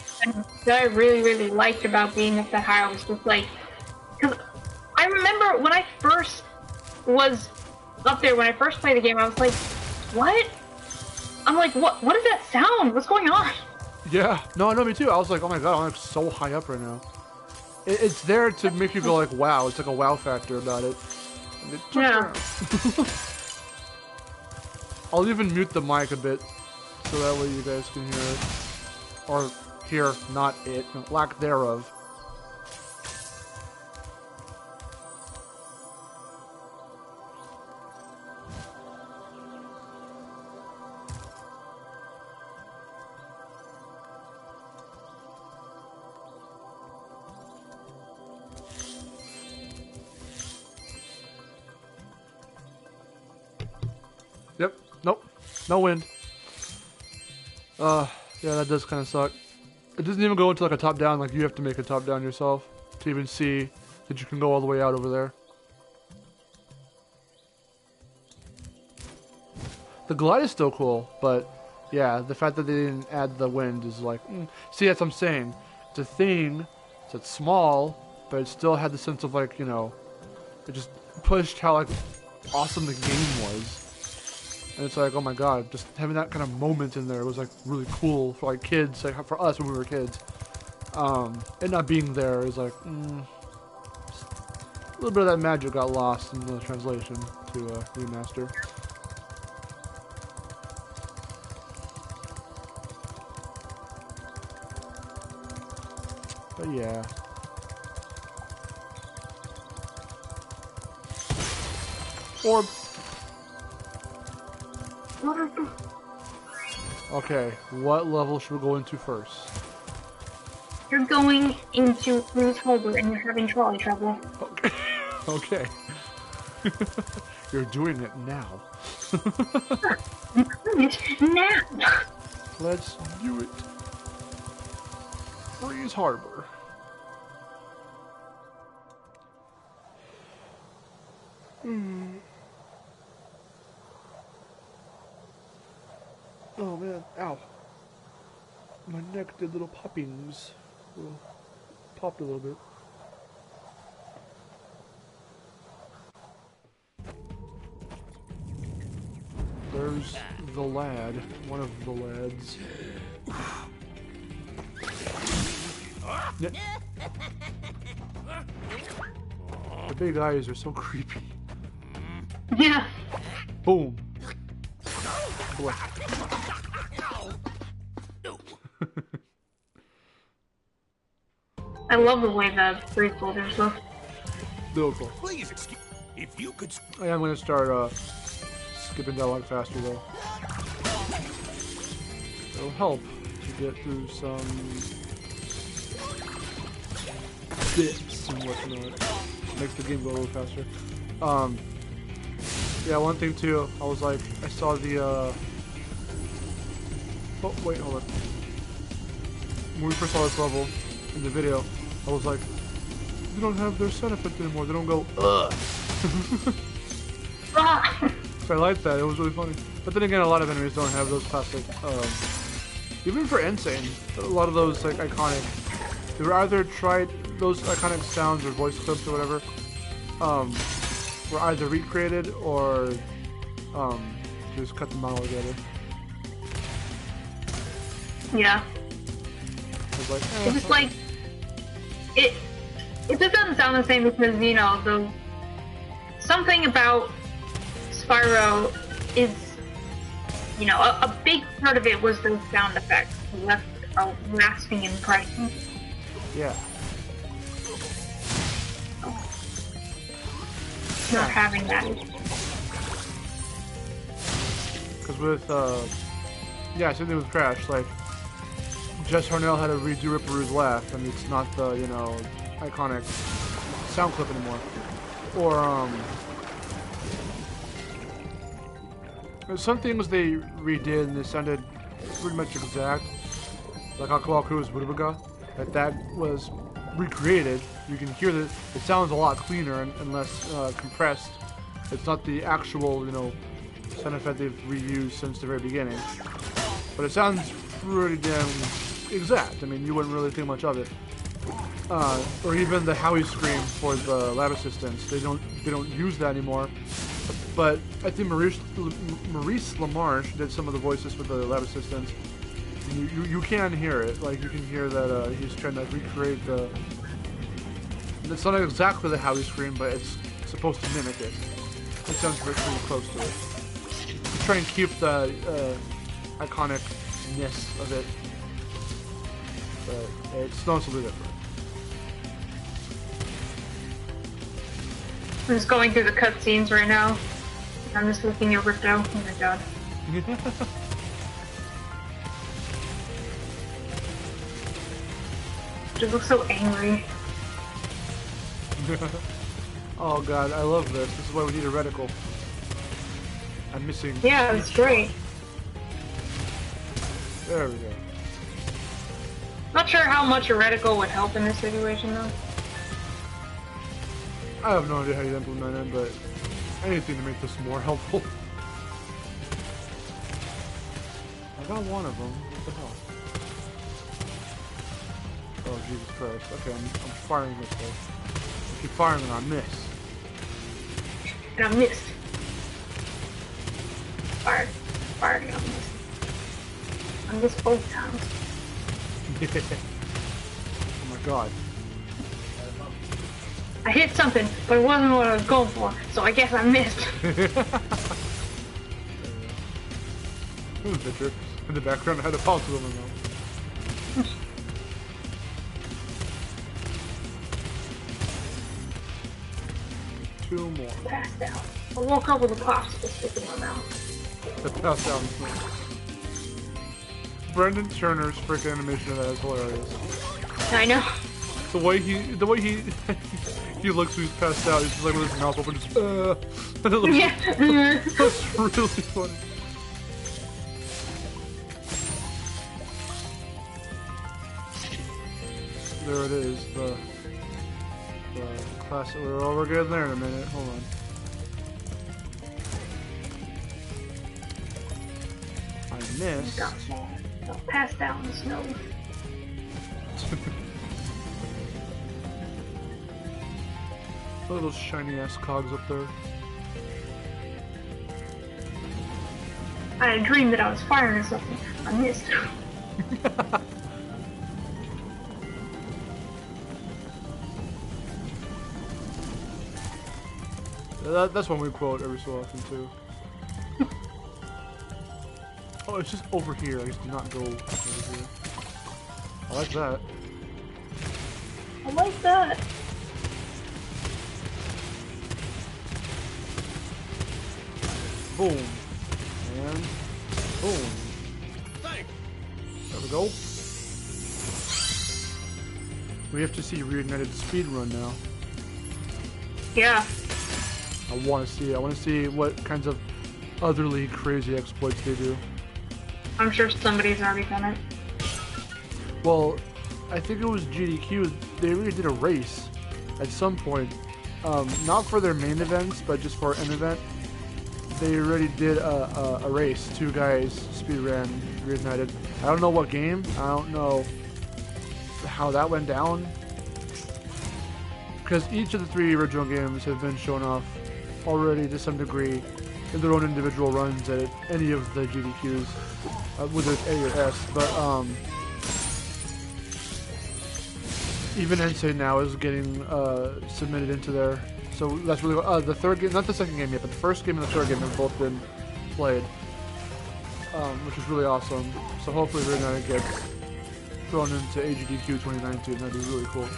Speaker 2: that I really, really liked about being at the house was like, because I remember when I first was up there, when I first played the game, I was like, what? I'm like, what is that sound? What's going on?
Speaker 1: Yeah. No, me too. I was like, oh my god, I'm like so high up right now. It's there to make you go like, wow. It's like a wow factor about it.
Speaker 2: Yeah.
Speaker 1: I'll even mute the mic a bit, so that way you guys can hear it. Or hear not it, lack thereof. Yep. Nope. No wind. Yeah, that does kind of suck. It doesn't even go into like a top-down, like you have to make a top-down yourself to even see that you can go all the way out over there. The glide is still cool, but yeah, the fact that they didn't add the wind is like, see, that's what I'm saying. It's a thing, it's small, but it still had the sense of like, you know, it just pushed how like awesome the game was. And it's like, oh my god, just having that kind of moment in there was like really cool for like kids, like for us when we were kids. And not being there is like, a little bit of that magic got lost in the translation to remaster. But yeah. Orb. Okay, what level should we go into first?
Speaker 2: You're going into Blue's Harbor and you're having trolley trouble.
Speaker 1: Okay. Okay. You're doing it now.
Speaker 2: Now.
Speaker 1: Let's do it. Breeze Harbor. Oh man, ow. My neck did little poppings. Popped a little bit. There's the lad, one of the lads. The big eyes are so creepy.
Speaker 2: Yeah.
Speaker 1: Boom. Boy.
Speaker 2: I love the way the three folders look.
Speaker 1: Little cool.
Speaker 5: Please excuse. If you could.
Speaker 1: I am going to start skipping dialogue faster though. It'll help to get through some bits and whatnot. Makes the game go a little faster. Yeah, one thing too, I was like, I saw the Oh, wait, hold on. When we first saw this level in the video, I was like, they don't have their sound effects anymore. They don't go, ugh. So I liked that. It was really funny. But then again, a lot of enemies don't have those classic, even for Insane, a lot of those like iconic, they were either tried, those iconic sounds or voice clips or whatever, were either recreated or just cut them out altogether.
Speaker 2: Yeah.
Speaker 1: It's like,
Speaker 2: It's just like it just doesn't sound the same because, you know, the something about Spyro is, you know, a big part of it was those sound effects. It left a lasting impression.
Speaker 1: yeah.
Speaker 2: Not having that.
Speaker 1: Because with, yeah, same thing with Crash, like, Jess Harnell had to redo Ripperoo's laugh, and it's not the, you know, iconic sound clip anymore. Or, there's some things they redid and they sounded pretty much exact. Like Akawaku's Burubuga, that was recreated. You can hear that it sounds a lot cleaner and less compressed. It's not the actual, you know, sound effect they've reused since the very beginning. But it sounds pretty damn exact. I mean, you wouldn't really think much of it. Or even the Howie scream for the lab assistants. They don't use that anymore. But I think Maurice LaMarche did some of the voices for the lab assistants. You can hear it. Like, you can hear that he's trying to recreate the... It's not exactly the Howie scream, but it's supposed to mimic it. It sounds pretty close to it. To try and keep the iconicness of it. But it's noticeably different.
Speaker 2: I'm just going through the cutscenes right now. I'm just looking at Ripto. Oh my god. Just looks so angry.
Speaker 1: Oh god, I love this. This is why we need a reticle. I'm missing.
Speaker 2: Yeah, it's great.
Speaker 1: There we go.
Speaker 2: Not sure how much a reticle would help in this situation though.
Speaker 1: I have no idea how you implement it, but anything to make this more helpful. I got one of them. What the hell? Oh, Jesus Christ. Okay, I'm firing this way. I keep firing and I miss.
Speaker 2: And I missed. Fired. Fired and I missed. I missed both times.
Speaker 1: Oh my god.
Speaker 2: I hit something, but it wasn't what I was going for, so I guess I missed.
Speaker 1: There's a picture in the background. I had a pause with them though. Two more.
Speaker 2: Passed out. I woke up with a popsicle stick in my mouth.
Speaker 1: The passed out. Brendan Turner's freaking animation of that is hilarious.
Speaker 2: I know.
Speaker 1: The way he he looks when he's passed out. He's just like with his mouth open, just and it looks,
Speaker 2: Yeah.
Speaker 1: that's really funny. There it is, the classic. We're getting there in a minute. Hold on. I missed.
Speaker 2: Got passed out in the snow.
Speaker 1: Look at those shiny ass cogs up there.
Speaker 2: I had a dream that I was firing something. I missed.
Speaker 1: That's one we quote every so often too. Oh, it's just over here. I just do not go over here. I like that.
Speaker 2: I like that.
Speaker 1: Boom. And boom. There we go. We have to see Reignited speedrun now.
Speaker 2: Yeah.
Speaker 1: I want to see what kinds of utterly crazy exploits they do.
Speaker 2: I'm sure somebody's already done it.
Speaker 1: Well, I think it was GDQ. They really did a race at some point. Not for their main events, but just for an event. They already did a race. 2 guys speedran Reignited. I don't know what game. I don't know how that went down. Because each of the 3 original games have been shown off already to some degree in their own individual runs at any of the GDQs, whether it's A or S. But even Insane now is getting submitted into there. So that's really the third game, not the second game yet, but the first game and the third game have both been played, which is really awesome. So hopefully Reignited gets thrown into AGDQ 2019. That'd be really cool.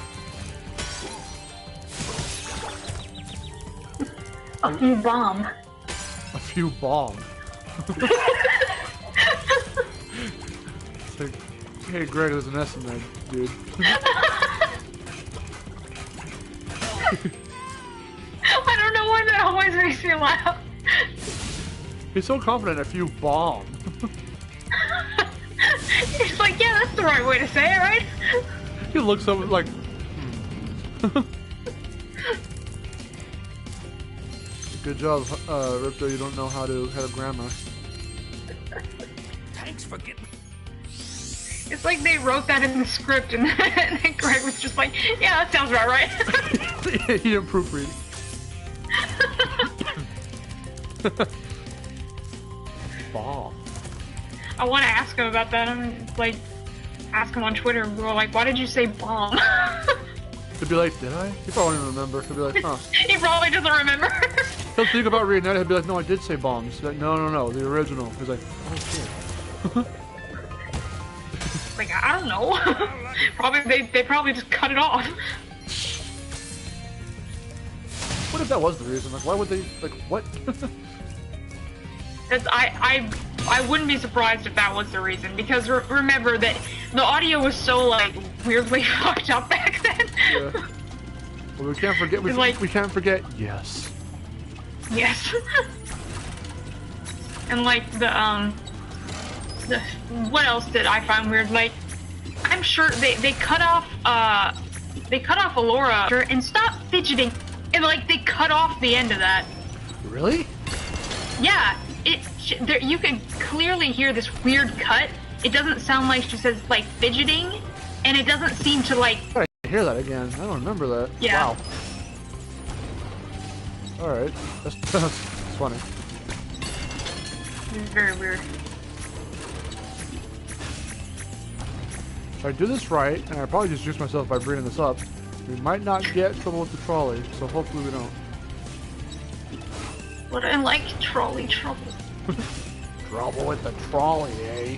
Speaker 2: A few bomb.
Speaker 1: A few bomb. It's like, hey Greg, there's an S in there, dude.
Speaker 2: I don't know why that always makes me laugh.
Speaker 1: He's so confident. A few bomb.
Speaker 2: He's like, yeah, that's the right way to say it, right?
Speaker 1: He looks up like. Good job, Ripto. You don't know how to grammar.
Speaker 5: Thanks for getting.
Speaker 2: It's like they wrote that in the script, and then Greg was just like, yeah, that sounds about right.
Speaker 1: He didn't proofread. Bomb.
Speaker 2: I want to ask him about that. I'm like, ask him on Twitter. And we're like, why did you say bomb?
Speaker 1: He'd be like, did I? He probably won't remember. He'll be like, huh.
Speaker 2: He probably doesn't remember.
Speaker 1: He'll think about Reignited. He'll be like, no, I did say bombs. He's like, no, the original. He's like, oh shit.
Speaker 2: Like, I don't know. Probably they probably just cut it off.
Speaker 1: What if that was the reason? Like, why would they? Like, what?
Speaker 2: I wouldn't be surprised if that was the reason, because remember that the audio was so like weirdly fucked up back then.
Speaker 1: Yeah. Well, we can't forget. We can't forget. Yes.
Speaker 2: Yes. And like the what else did I find weird? Like, I'm sure they cut off Alora and stop fidgeting, and like they cut off the end of that.
Speaker 1: Really?
Speaker 2: Yeah. You can clearly hear this weird cut. It doesn't sound like she says like fidgeting, and it doesn't seem to like.
Speaker 1: I hear that again. I don't remember that.
Speaker 2: Yeah.
Speaker 1: Wow. All right, that's funny.
Speaker 2: It's very weird.
Speaker 1: If I do this right, and I probably just jinxed myself by bringing this up, we might not get trouble with the trolley. So hopefully we don't.
Speaker 2: But I like trolley trouble.
Speaker 1: Trouble with the trolley, eh?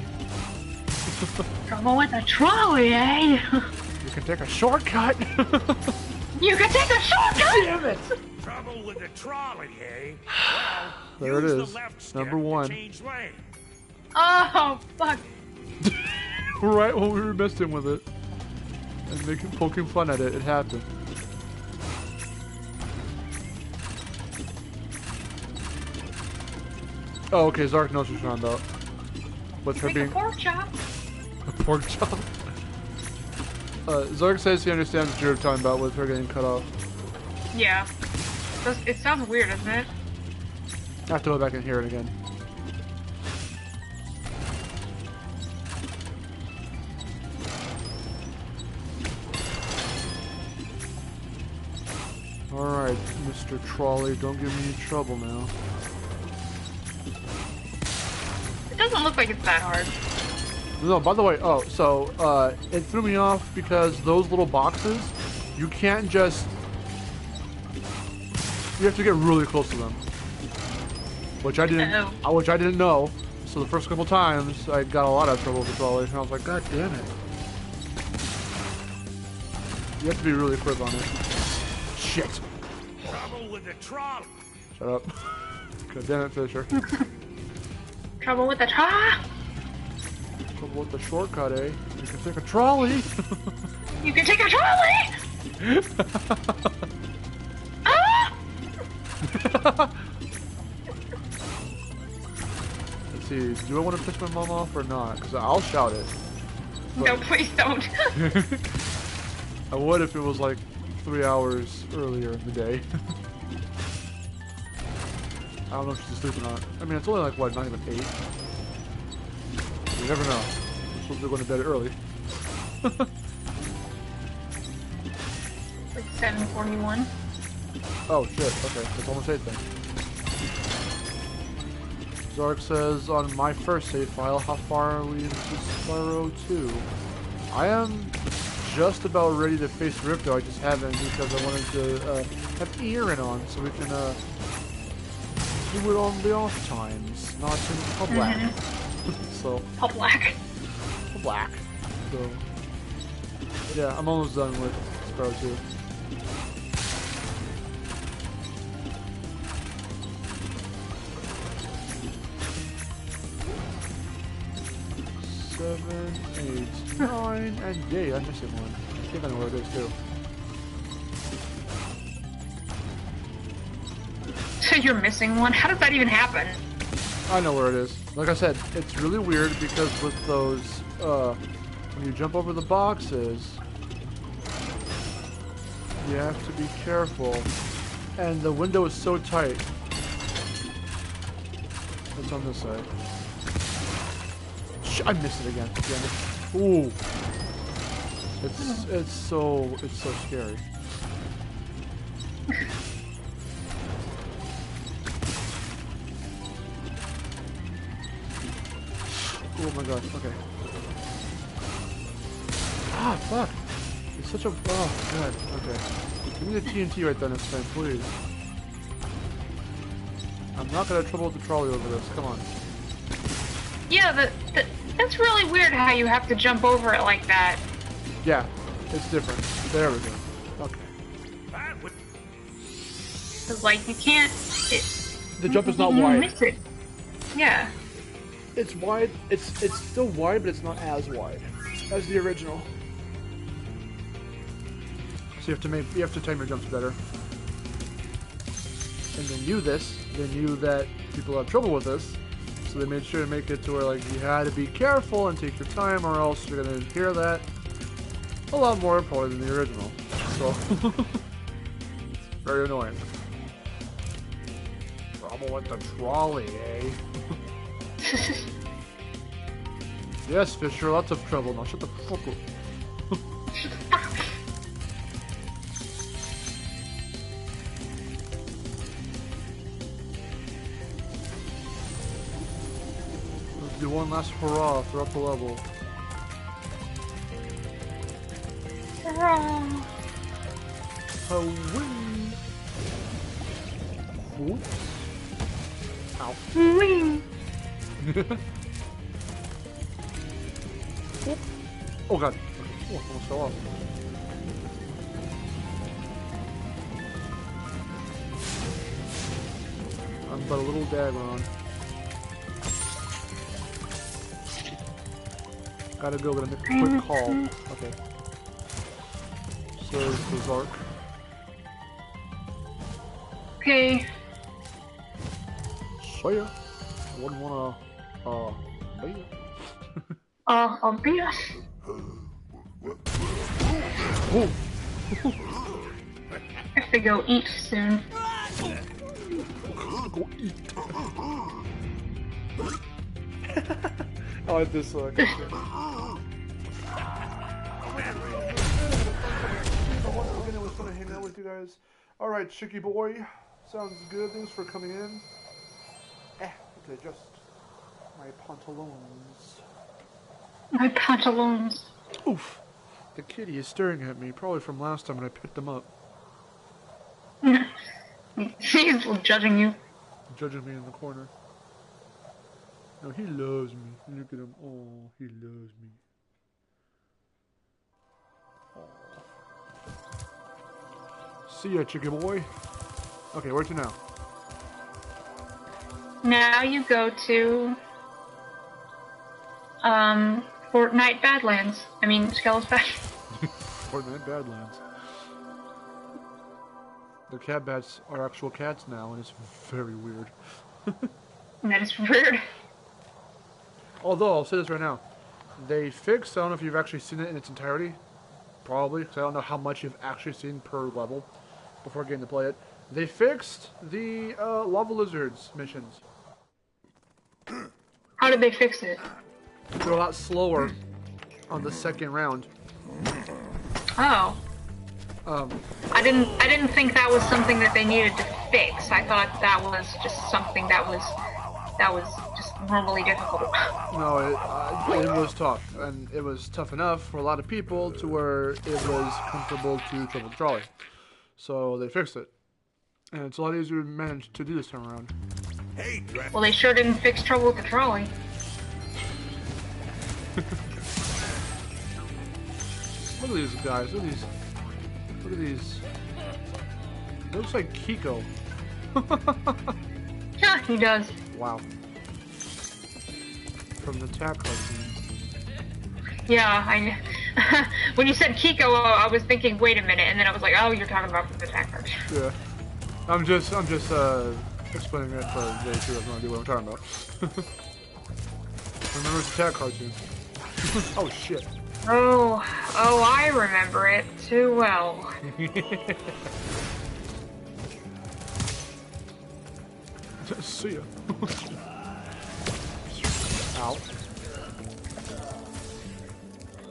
Speaker 2: Trouble with the trolley, eh?
Speaker 1: You can take a shortcut.
Speaker 2: You can take a shortcut.
Speaker 1: Damn it!
Speaker 9: Trouble with the trolley, eh?
Speaker 1: There it is. Number 1.
Speaker 2: Oh fuck!
Speaker 1: Right when we were messing with it and poking fun at it, it happened. Oh, okay. Zark knows what you're talking about. With her being
Speaker 2: a pork chop.
Speaker 1: a pork chop. Zark says he understands what you're talking about with her getting cut off.
Speaker 2: Yeah. It sounds weird, doesn't it?
Speaker 1: I have to go back and hear it again. Alright, Mr. Trolley, don't give me in trouble now.
Speaker 2: It doesn't look like it's that hard.
Speaker 1: No, by the way, it threw me off because those little boxes, you can't just... You have to get really close to them. Which I didn't know. So the first couple times, I got a lot of trouble with the trolley, and I was like, God damn it. You have to be really quick on it. Shit.
Speaker 9: Trouble with the trolley.
Speaker 1: Shut up. God damn it, Fisher.
Speaker 2: Trouble with the trolley.
Speaker 1: Trouble with the shortcut, eh? You can take a trolley.
Speaker 2: You can take a trolley. Ah!
Speaker 1: Let's see. Do I want to piss my mom off or not? Because I'll shout it.
Speaker 2: No, please don't.
Speaker 1: I would if it was like 3 hours earlier in the day. I don't know if she's asleep or not. I mean, it's only like, what, not even 8? You never know. I'm supposed to be going to bed early.
Speaker 2: Like 7:41.
Speaker 1: Oh, shit. Okay, that's almost 8 then. Zark says, on my first save file, how far are we into Spyro 2? I am just about ready to face Ripto. I just haven't because I wanted to have Erin on so we can do it on the off times, not in public. So
Speaker 2: Public.
Speaker 1: So yeah, I'm almost done with Spyro 2. Seven, 8, 9, and yay, I'm missing one. I think I know where it is too.
Speaker 2: So you're missing one? How did that even happen?
Speaker 1: I know where it is. Like I said, it's really weird because with those, when you jump over the boxes, you have to be careful. And the window is so tight. It's on this side. I missed it again. Damn it. Ooh. It's so scary. Oh my god, okay. Ah, fuck! It's such a... Oh, god, okay. Give me the TNT right there next time, please. I'm not gonna have trouble with the trolley over this, come on.
Speaker 2: Yeah, that's really weird how you have to jump over it like that.
Speaker 1: Yeah, it's different. There we go. Okay.
Speaker 2: Cause like, you can't...
Speaker 1: The jump is not
Speaker 2: you
Speaker 1: wide.
Speaker 2: miss it. Yeah.
Speaker 1: It's wide. It's still wide, but it's not as wide as the original. So you have to time your jumps better. And they knew this. They knew that people have trouble with this, so they made sure to make it to where like you had to be careful and take your time, or else you're gonna hear that a lot more probably than the original. So very annoying. Trouble with the trolley, eh? Yes, Fisher, lots of trouble. Now shut the fuck up. Let's do one last hurrah throughout the level.
Speaker 2: Hurrah!
Speaker 1: Wing. Oops. Ow.
Speaker 2: Wing.
Speaker 1: Oh god. Okay. Oh, almost fell off. I'm but a little dagger on. Gotta go, gonna make a quick call. Okay. So, the Zark.
Speaker 2: Okay.
Speaker 1: See ya. I wouldn't wanna, be ya.
Speaker 2: I'll be a...
Speaker 1: Oh.
Speaker 2: I have to go eat soon.
Speaker 1: Go eat. I like this gotcha. It was fun to hang out with you guys. Alright, Chicky boy. Sounds good. Thanks for coming in. To adjust my pantaloons.
Speaker 2: My pantaloons.
Speaker 1: Oof. The kitty is staring at me, probably from last time when I picked them up.
Speaker 2: He's judging you.
Speaker 1: Judging me in the corner. No, he loves me. Look at him. Oh, he loves me. See ya, chicky boy. Okay, where to now?
Speaker 2: Now you go to Fortnite Badlands. I mean, Skelos Bad.
Speaker 1: Fortnite Badlands. The cat bats are actual cats now, and it's very weird.
Speaker 2: That is weird.
Speaker 1: Although, I'll say this right now. They fixed, I don't know if you've actually seen it in its entirety. Probably, because I don't know how much you've actually seen per level before getting to play it. They fixed the lava lizards missions.
Speaker 2: How did they fix it?
Speaker 1: They're a lot slower on the second round.
Speaker 2: Oh. I didn't think that was something that they needed to fix. I thought that was just something that was just normally difficult.
Speaker 1: No, it was tough, and it was tough enough for a lot of people to where it was comfortable to trouble the trolley. So they fixed it, and it's a lot easier to manage to do this time around.
Speaker 6: Hey,
Speaker 2: Well, they sure didn't fix trouble with the trolley.
Speaker 1: Look at these guys. Look at these. Look at these. It looks like Kiko.
Speaker 2: Yeah, he does.
Speaker 1: Wow. From the attack cartoon.
Speaker 2: Yeah, when you said Kiko, I was thinking, wait a minute, and then I was like, oh, you're talking about the attack cartoon.
Speaker 1: Yeah. I'm just explaining it for they who have no idea what I'm talking about. Remember it's attack cartoon. Oh shit.
Speaker 2: Oh, I remember it too well.
Speaker 1: See ya. Ow.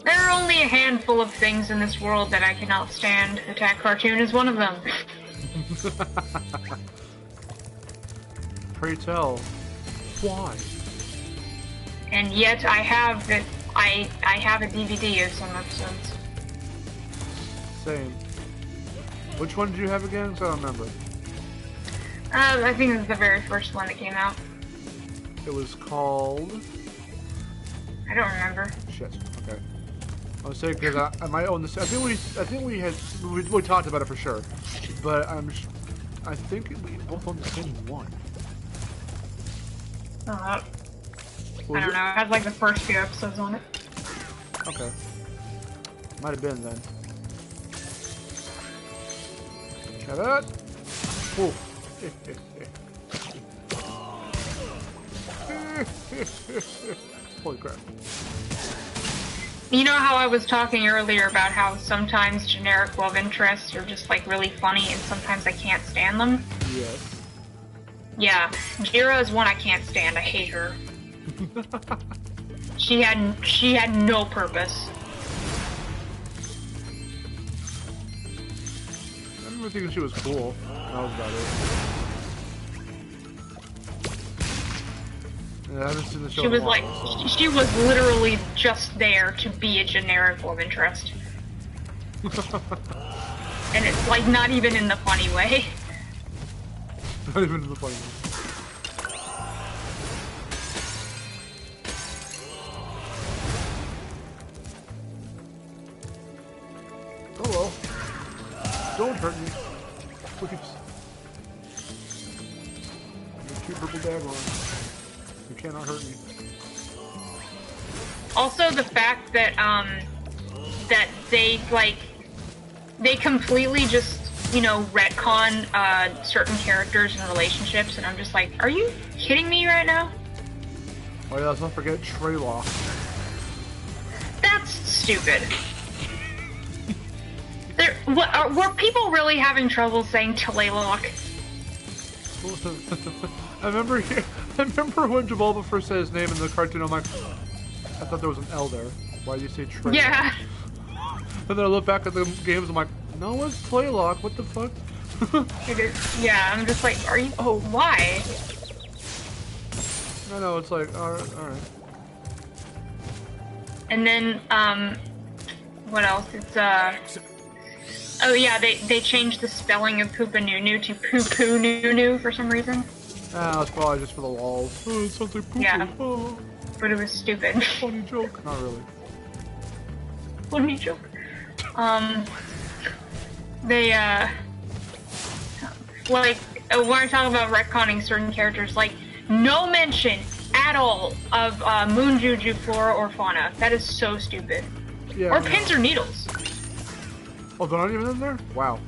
Speaker 2: There are only a handful of things in this world that I cannot stand. Attack cartoon is one of them.
Speaker 1: Pray tell, why?
Speaker 2: And yet I have it. I have a DVD of some episodes.
Speaker 1: Same. Which one did you have again? 'Cause I don't remember.
Speaker 2: I think it was the very first one that came out.
Speaker 1: It was called.
Speaker 2: I don't remember.
Speaker 1: Shit. Okay. I was saying because I might own this. I think we talked about it for sure, but I think we both own the same one.
Speaker 2: I don't know. It has like the first few episodes on it.
Speaker 1: Okay. Might have been then. Try that. Whoa. Holy crap.
Speaker 2: You know how I was talking earlier about how sometimes generic love interests are just like really funny and sometimes I can't stand them?
Speaker 1: Yes.
Speaker 2: Yeah, Jira is one I can't stand. I hate her. She had no purpose.
Speaker 1: I remember thinking she was cool. That was about it. Yeah, I haven't seen the show.
Speaker 2: She
Speaker 1: in a
Speaker 2: was
Speaker 1: while,
Speaker 2: like,
Speaker 1: so.
Speaker 2: she was literally just there to be a generic love interest. And it's like not even in the funny way.
Speaker 1: Not even in the funny way. Oh well. Don't hurt me. Please. Your cute purple daggone. You cannot hurt me.
Speaker 2: Also, the fact that that they completely just, you know, retcon certain characters and relationships, and I'm just like, are you kidding me right now?
Speaker 1: Oh yeah, let's not forget Treylock.
Speaker 2: That's stupid. Were people really having trouble saying Talaylock?
Speaker 1: I remember when Jabalba first said his name in the cartoon, I'm like, I thought there was an L there. Why do you say Trey?
Speaker 2: Yeah.
Speaker 1: And then I look back at the games, I'm like, no, it's Playlock, what the fuck?
Speaker 2: Yeah, I'm just like, are you, oh, why?
Speaker 1: I know, it's like, alright.
Speaker 2: And then, what else? It's, oh yeah, they changed the spelling of Poopa Nunu to Poo-Poo Nunu for some reason.
Speaker 1: Ah, that's probably just for the walls. Oh, it sounds like poo-poo.
Speaker 2: Yeah.
Speaker 1: Oh.
Speaker 2: But it was stupid.
Speaker 1: Funny joke. Not really.
Speaker 2: Funny joke. They, like, when I talk about retconning certain characters, like, no mention at all of, Moon Juju, Flora, or Fauna. That is so stupid.
Speaker 1: Yeah,
Speaker 2: or Pins or Needles.
Speaker 1: Oh, they're not even in there? Wow.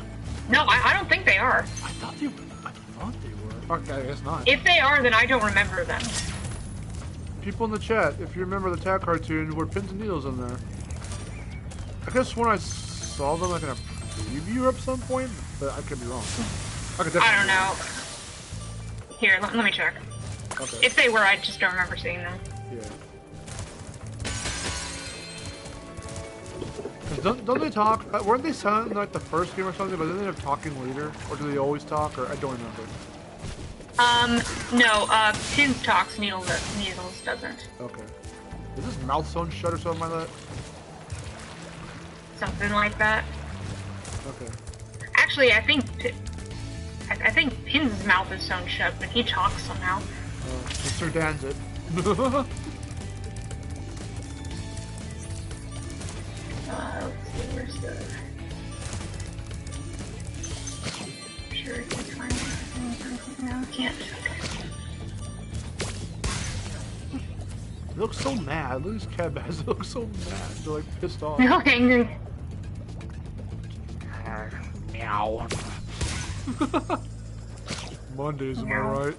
Speaker 2: No, I don't think they are.
Speaker 1: I thought they were. Okay, I guess not.
Speaker 2: If they are, then I don't remember them.
Speaker 1: people in the chat, if you remember the tag cartoon, there were pins and needles in there. I guess when I saw them like in a preview at some point, but I could be wrong. I
Speaker 2: don't know. Here, let me check.
Speaker 1: Okay.
Speaker 2: If they were, I just don't remember seeing them.
Speaker 1: Yeah. Don't they talk? Weren't they silent in like the first game or something? But then they have talking later, or do they always talk? Or I don't remember.
Speaker 2: No. Pins talks, Needles doesn't.
Speaker 1: Okay. Is his mouth sewn shut or something like that?
Speaker 2: Something like that.
Speaker 1: Okay.
Speaker 2: Actually, I think Pins' mouth is sewn shut, but he talks somehow.
Speaker 1: Mr. Dan's it.
Speaker 2: Let's see, where's the... I'm sure I can find it. No, can't. Okay.
Speaker 1: They look so mad. Look at these cat bags. They look so mad. They're like pissed off.
Speaker 2: They look angry.
Speaker 1: Meow. Mondays, am I right?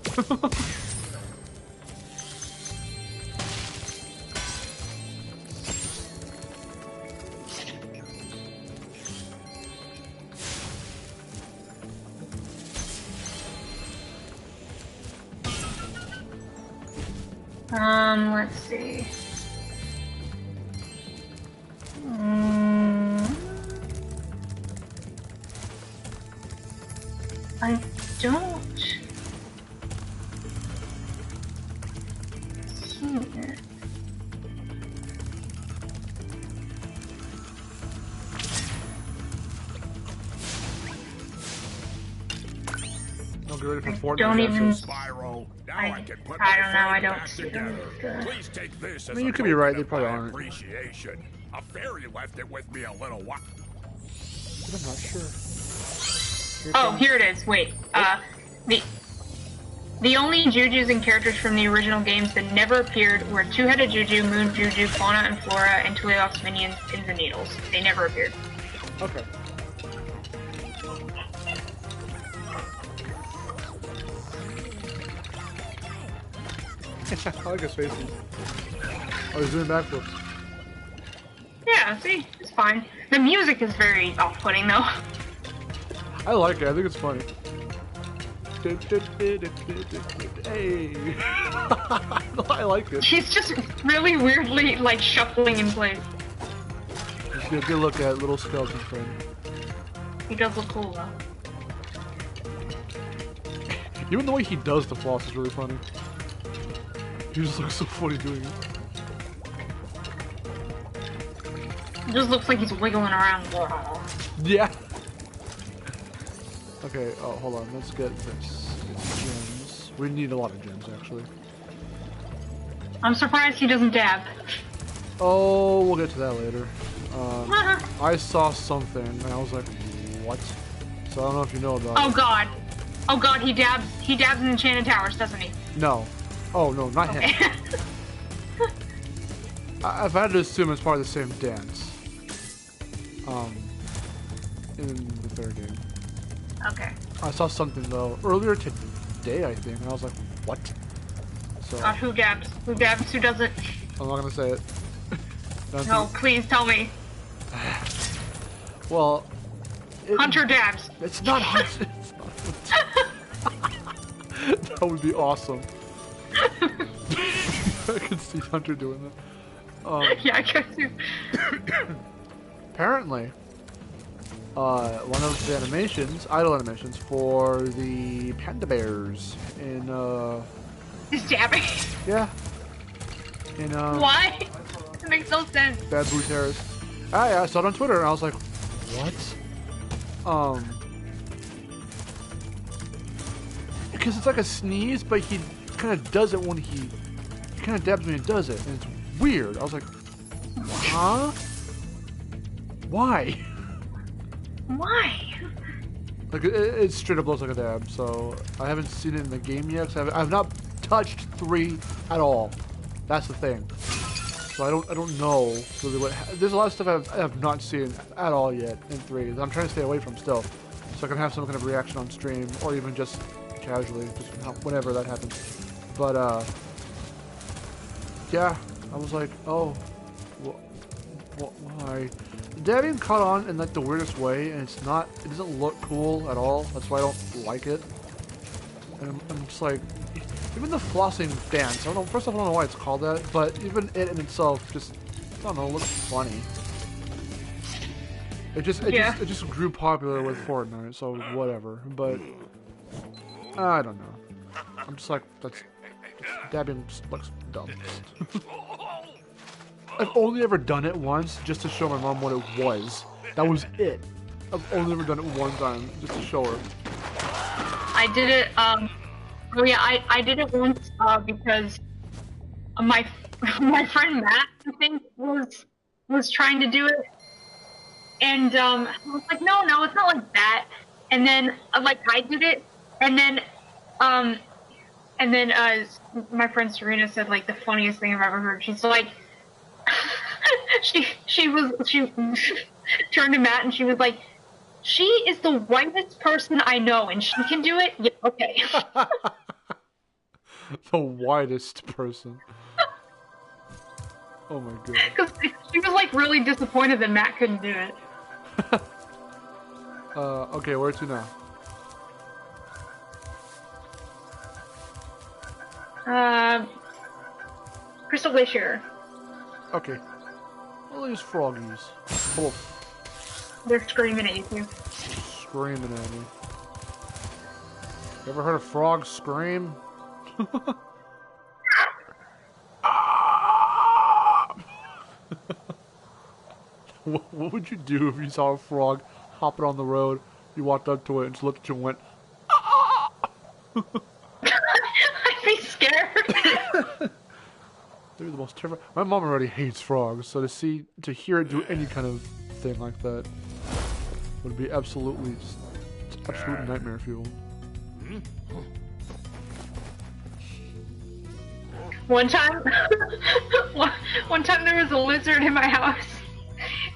Speaker 2: Let's see. I don't see it.
Speaker 1: Don't get ready for Fortnite.
Speaker 2: Don't even.
Speaker 9: Spyro, now I can put
Speaker 2: I don't know. I
Speaker 9: my
Speaker 2: don't
Speaker 9: back
Speaker 2: see
Speaker 9: together.
Speaker 2: them.
Speaker 9: Please take this as
Speaker 1: I mean, you
Speaker 9: a
Speaker 1: could be right, they
Speaker 9: token of
Speaker 1: probably
Speaker 9: my
Speaker 1: aren't.
Speaker 9: appreciation. A fairy left it with me a little while.
Speaker 1: I'm not sure.
Speaker 2: Oh, here it is. Wait. The only Jujus and characters from the original games that never appeared were Two-Headed Juju, Moon Juju, Fauna and Flora, and Tuleox's minions, Pins and Needles. They never appeared.
Speaker 1: Okay. I like his face. Oh, he's doing backflips.
Speaker 2: Yeah, see? It's fine. The music is very off-putting, though.
Speaker 1: I like it. I think it's funny. Hey. I like it.
Speaker 2: He's just really weirdly, like, shuffling in place.
Speaker 1: Just get a good look at little skeleton friend.
Speaker 2: He does look cool, though.
Speaker 1: Even the way he does the floss is really funny. He just looks so funny doing it.
Speaker 2: It just looks like he's wiggling around.
Speaker 1: Yeah. Okay, oh, hold on. Let's get this. Gems. We need a lot of gems, actually.
Speaker 2: I'm surprised he doesn't dab.
Speaker 1: Oh, we'll get to that later. I saw something, and I was like, what? So I don't know if you know about it.
Speaker 2: Oh god. Oh god, he dabs in Enchanted Towers, doesn't he?
Speaker 1: No. Oh, no, not him. I've had to assume it's part of the same dance. In the third game.
Speaker 2: Okay.
Speaker 1: I saw something, though, earlier today, I think, and I was like, what? So,
Speaker 2: God, who dabs? Who dabs? Who doesn't?
Speaker 1: I'm not gonna say it.
Speaker 2: No, please tell me.
Speaker 1: Well...
Speaker 2: Hunter dabs.
Speaker 1: It's not Hunter. It's not Hunter. That would be awesome. I could see Hunter doing that.
Speaker 2: Yeah, I could too.
Speaker 1: Apparently, one of the animations, idle animations, for the panda bears in,
Speaker 2: He's dabbing.
Speaker 1: yeah. In,
Speaker 2: Why? It makes no sense.
Speaker 1: Bad Blue Terrace. I saw it on Twitter and I was like, what? Because it's like a sneeze, but he kind of does it when he kind of dabs when he does it, and it's weird. I was like, huh? Why?
Speaker 2: Why?
Speaker 1: Like, it straight up looks like a dab, so I haven't seen it in the game yet, because I've not touched 3 at all. That's the thing. So I don't know really what... There's a lot of stuff I have not seen at all yet in 3 that I'm trying to stay away from still. So I can have some kind of reaction on stream, or even just casually, just whenever that happens. But, yeah, I was like, oh, why? Dabbing caught on in like the weirdest way, and it doesn't look cool at all. That's why I don't like it. And I'm just like, even the flossing dance. I don't know. First off, I don't know why it's called that, but even it in itself just, I don't know, looks funny. It just grew popular with Fortnite, so whatever. But I don't know. I'm just like, dabbing just looks dumb. I've only ever done it once just to show my mom what it was. That was it. I've only ever done it one time just to show her.
Speaker 2: I did it, oh yeah, I did it once, because my friend Matt, I think, was trying to do it. And, I was like, no, it's not like that. And then, like, I did it, and then, my friend Serena said, like, the funniest thing I've ever heard. She's like, she turned to Matt and she was like, she is the whitest person I know, and she can do it? Yeah, okay.
Speaker 1: The whitest person. Oh my god.
Speaker 2: Because she was, like, really disappointed that Matt couldn't do it.
Speaker 1: Okay, where to now?
Speaker 2: Crystal Glacier.
Speaker 1: Okay. All these froggies. Both.
Speaker 2: They're screaming at you too.
Speaker 1: Screaming at me. You ever heard a frog scream? What would you do if you saw a frog hopping on the road, you walked up to it and just looked at you and went,
Speaker 2: I'd be scared.
Speaker 1: They're the most terrifying. My mom already hates frogs, so to hear it do any kind of thing like that would be absolute nightmare fuel.
Speaker 2: One time there was a lizard in my house,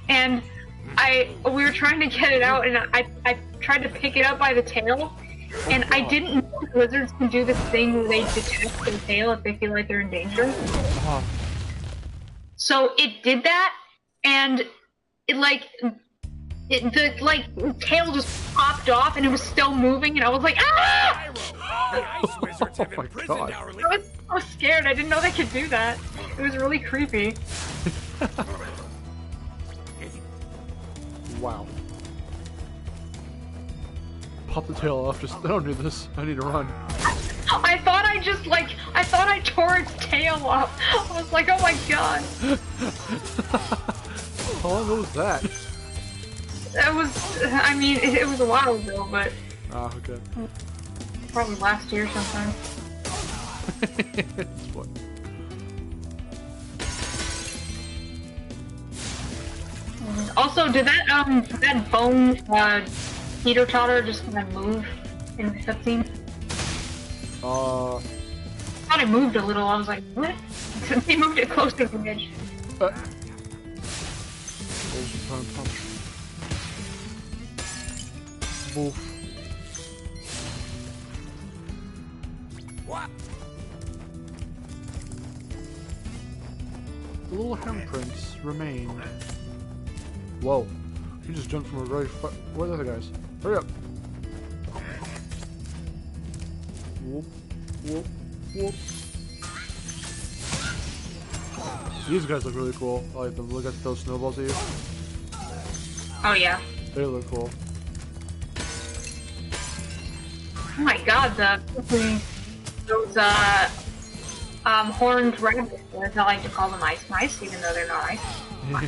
Speaker 2: and we were trying to get it out, and I tried to pick it up by the tail, and I didn't know lizards can do this thing where they detach their tail if they feel like they're in danger. So it did that, and the tail just popped off, and it was still moving, and I was like, ah!
Speaker 9: Ice wizards have imprisoned our
Speaker 2: I was so scared. I didn't know they could do that. It was really creepy.
Speaker 1: Wow. Pop the tail off. Just, I don't do this. I need to run.
Speaker 2: I thought I tore its tail off. I was like, oh my god.
Speaker 1: How long ago was that?
Speaker 2: It was a while ago, but...
Speaker 1: Ah, okay.
Speaker 2: Probably last year sometime.
Speaker 1: It's fun.
Speaker 2: Also, did that bone teeter-totter just kind of move in the cutscene? I thought it moved a little. I was like, what? He moved it close to the edge.
Speaker 1: Wolf.
Speaker 9: What?
Speaker 1: The little handprints remained. Whoa. You just jumped from a very far... Where are the other guys? Hurry up. Whoop. Whoop. Whoop. These guys look really cool. I like them. Look at those snowballs at you.
Speaker 2: Oh yeah.
Speaker 1: They look cool.
Speaker 2: Oh my god, those horned rabbits. I like to call them ice mice, even though they're not ice.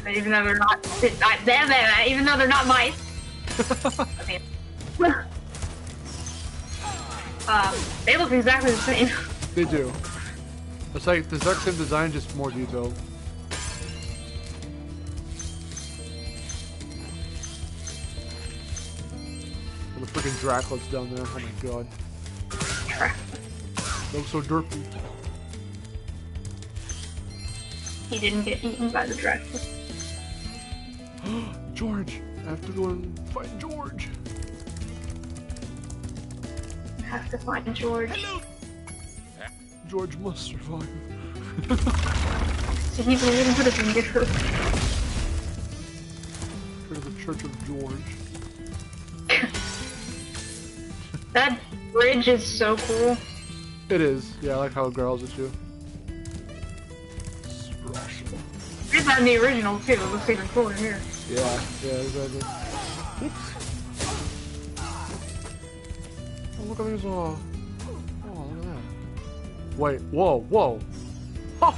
Speaker 2: Even though they're not, even though they're not mice. They look exactly the same.
Speaker 1: They do. It's like the exact same design, just more detailed. The freaking Dracula's down there. Oh my god. Looks so derpy.
Speaker 2: He didn't get eaten by the Dracula.
Speaker 1: George! I have to go and find George!
Speaker 2: I have to find George.
Speaker 9: Hello.
Speaker 1: George must survive.
Speaker 2: So he's a little bit of a giver.
Speaker 1: Here's the Church of George.
Speaker 2: That bridge is so cool.
Speaker 1: It is. Yeah, I like how it growls at you.
Speaker 2: It's on the original too. It looks even cooler here.
Speaker 1: Yeah, exactly. Oops. Oh, look at these, oh, look at that. Wait, whoa. Huh.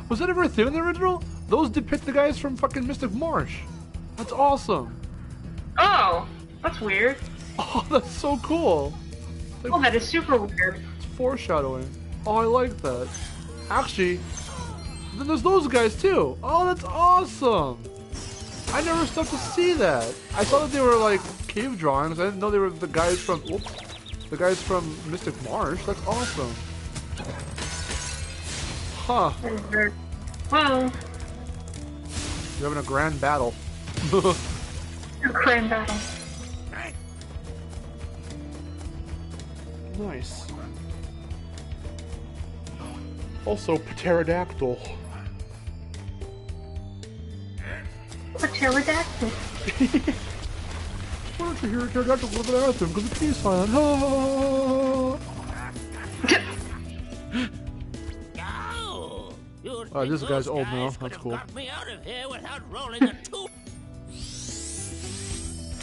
Speaker 1: Was that ever a thing in the original? Those depict the guys from fucking Mystic Marsh. That's awesome.
Speaker 2: Oh, that's weird.
Speaker 1: Oh, that's so cool. Like,
Speaker 2: Oh, that is super weird.
Speaker 1: it's foreshadowing. Oh, I like that. Actually, then there's those guys too. Oh, that's awesome. I never stopped to see that. I thought that they were like cave drawings. I didn't know they were the guys from Mystic Marsh. That's awesome. Huh.
Speaker 2: That is very... Well,
Speaker 1: You're having a grand battle.
Speaker 2: a grand battle.
Speaker 1: Nice. Also, pterodactyl.
Speaker 2: A pterodactyl.
Speaker 1: Why don't you hear a pterodactyl go to the bathroom? Because the key's silent. Oh, this guy's old now. That's cool.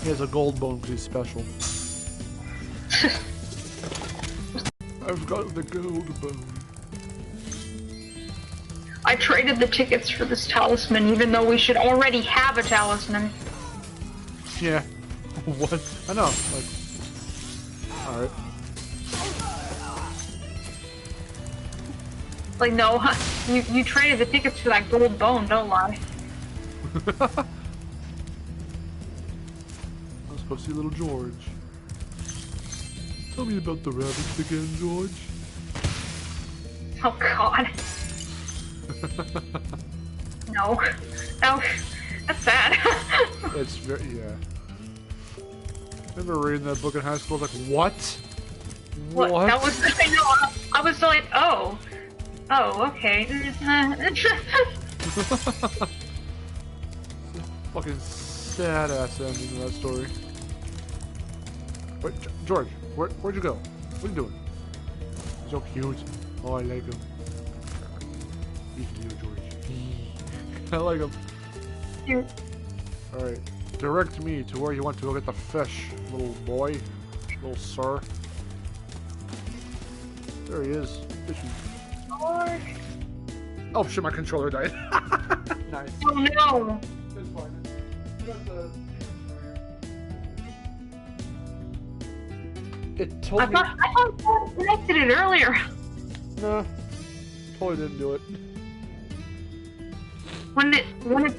Speaker 1: He has a gold bone because he's special. I've got the gold bone.
Speaker 2: I traded the tickets for this talisman, even though we should already have a talisman.
Speaker 1: Yeah. What? I know. Like. Alright.
Speaker 2: Like, no, you traded the tickets for that gold bone, don't lie.
Speaker 1: Let's go see little George. Tell me about the rabbits again, George.
Speaker 2: Oh god. No. No. That's sad.
Speaker 1: It's very, yeah. Remember reading that book in high school? I was like, what?
Speaker 2: What? That was, I know, I was like, oh. Oh, okay.
Speaker 1: Fucking sad ass ending to that story. Wait, George, where'd you go? What are you doing? He's so cute. Oh, I like him. He's cute, George. I like him.
Speaker 2: Cute.
Speaker 1: Alright, direct me to where you want to go get the fish, little boy. Little sir. There he is. Fishing. Oh shit, my controller died. Nice.
Speaker 2: Oh no!
Speaker 1: It's fine. It told
Speaker 2: I
Speaker 1: me.
Speaker 2: thought I connected it earlier.
Speaker 1: Nah, totally didn't do it.
Speaker 2: When it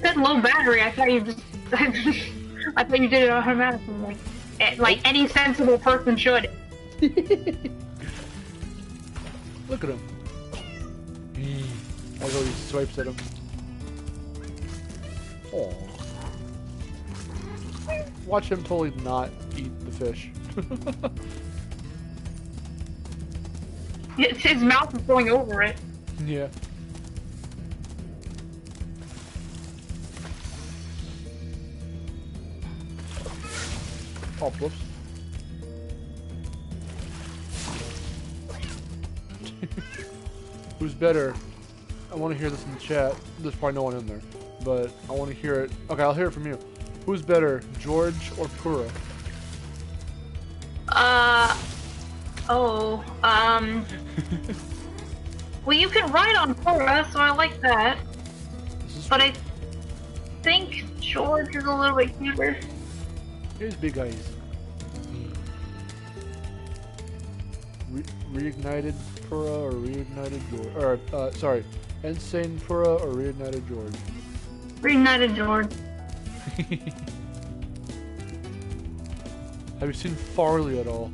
Speaker 2: said low battery, I thought you just I thought you did it automatically, like any sensible person should.
Speaker 1: Look at him. I go, he swipes at him. Aww. Watch him totally not eat the fish.
Speaker 2: His mouth is going over it.
Speaker 1: Yeah. Oh, whoops. Who's better? I want to hear this in the chat. There's probably no one in there, but I want to hear it. Okay, I'll hear it from you. Who's better, George or Pura?
Speaker 2: Well, you can ride on Cora, so I like that. But I think George is a little bit cuter.
Speaker 1: Here's big eyes. Reignited Pura or Reignited George? Or, sorry, Insane Pura or Reignited George?
Speaker 2: Reignited George.
Speaker 1: Have you seen Farley at all?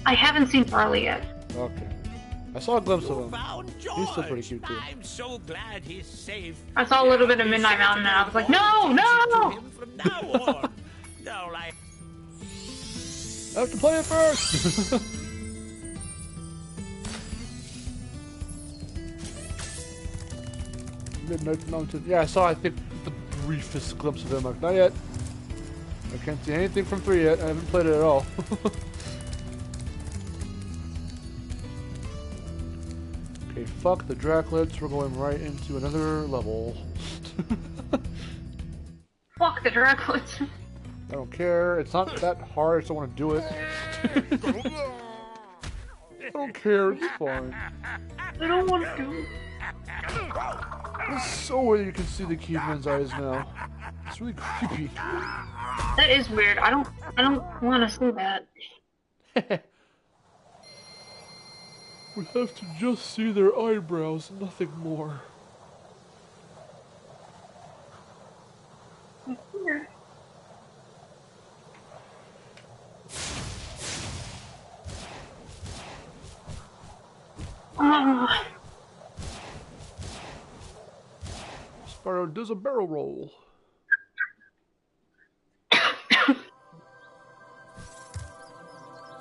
Speaker 2: I haven't seen Farley yet.
Speaker 1: Okay. I saw a glimpse of him. He's still pretty cute too.
Speaker 9: I'm so glad he's safe.
Speaker 2: I saw a little bit of Midnight Mountain and I was like, no, no!
Speaker 9: From now on. No, like.
Speaker 1: I have to play it first! Midnight Mountain. Yeah, I saw, I think, the briefest glimpse of it. I'm like, not yet. I can't see anything from 3 yet. I haven't played it at all. Okay, fuck the Draklets. We're going right into another level.
Speaker 2: Fuck the Draklets.
Speaker 1: I don't care. It's not that hard. I just don't want to do it. I don't care. It's fine.
Speaker 2: I don't want to do it.
Speaker 1: It's so weird you can see the caveman's eyes now. It's really creepy.
Speaker 2: That is weird. I don't want to see that.
Speaker 1: We have to just see their eyebrows, nothing more. Spyro does a barrel roll.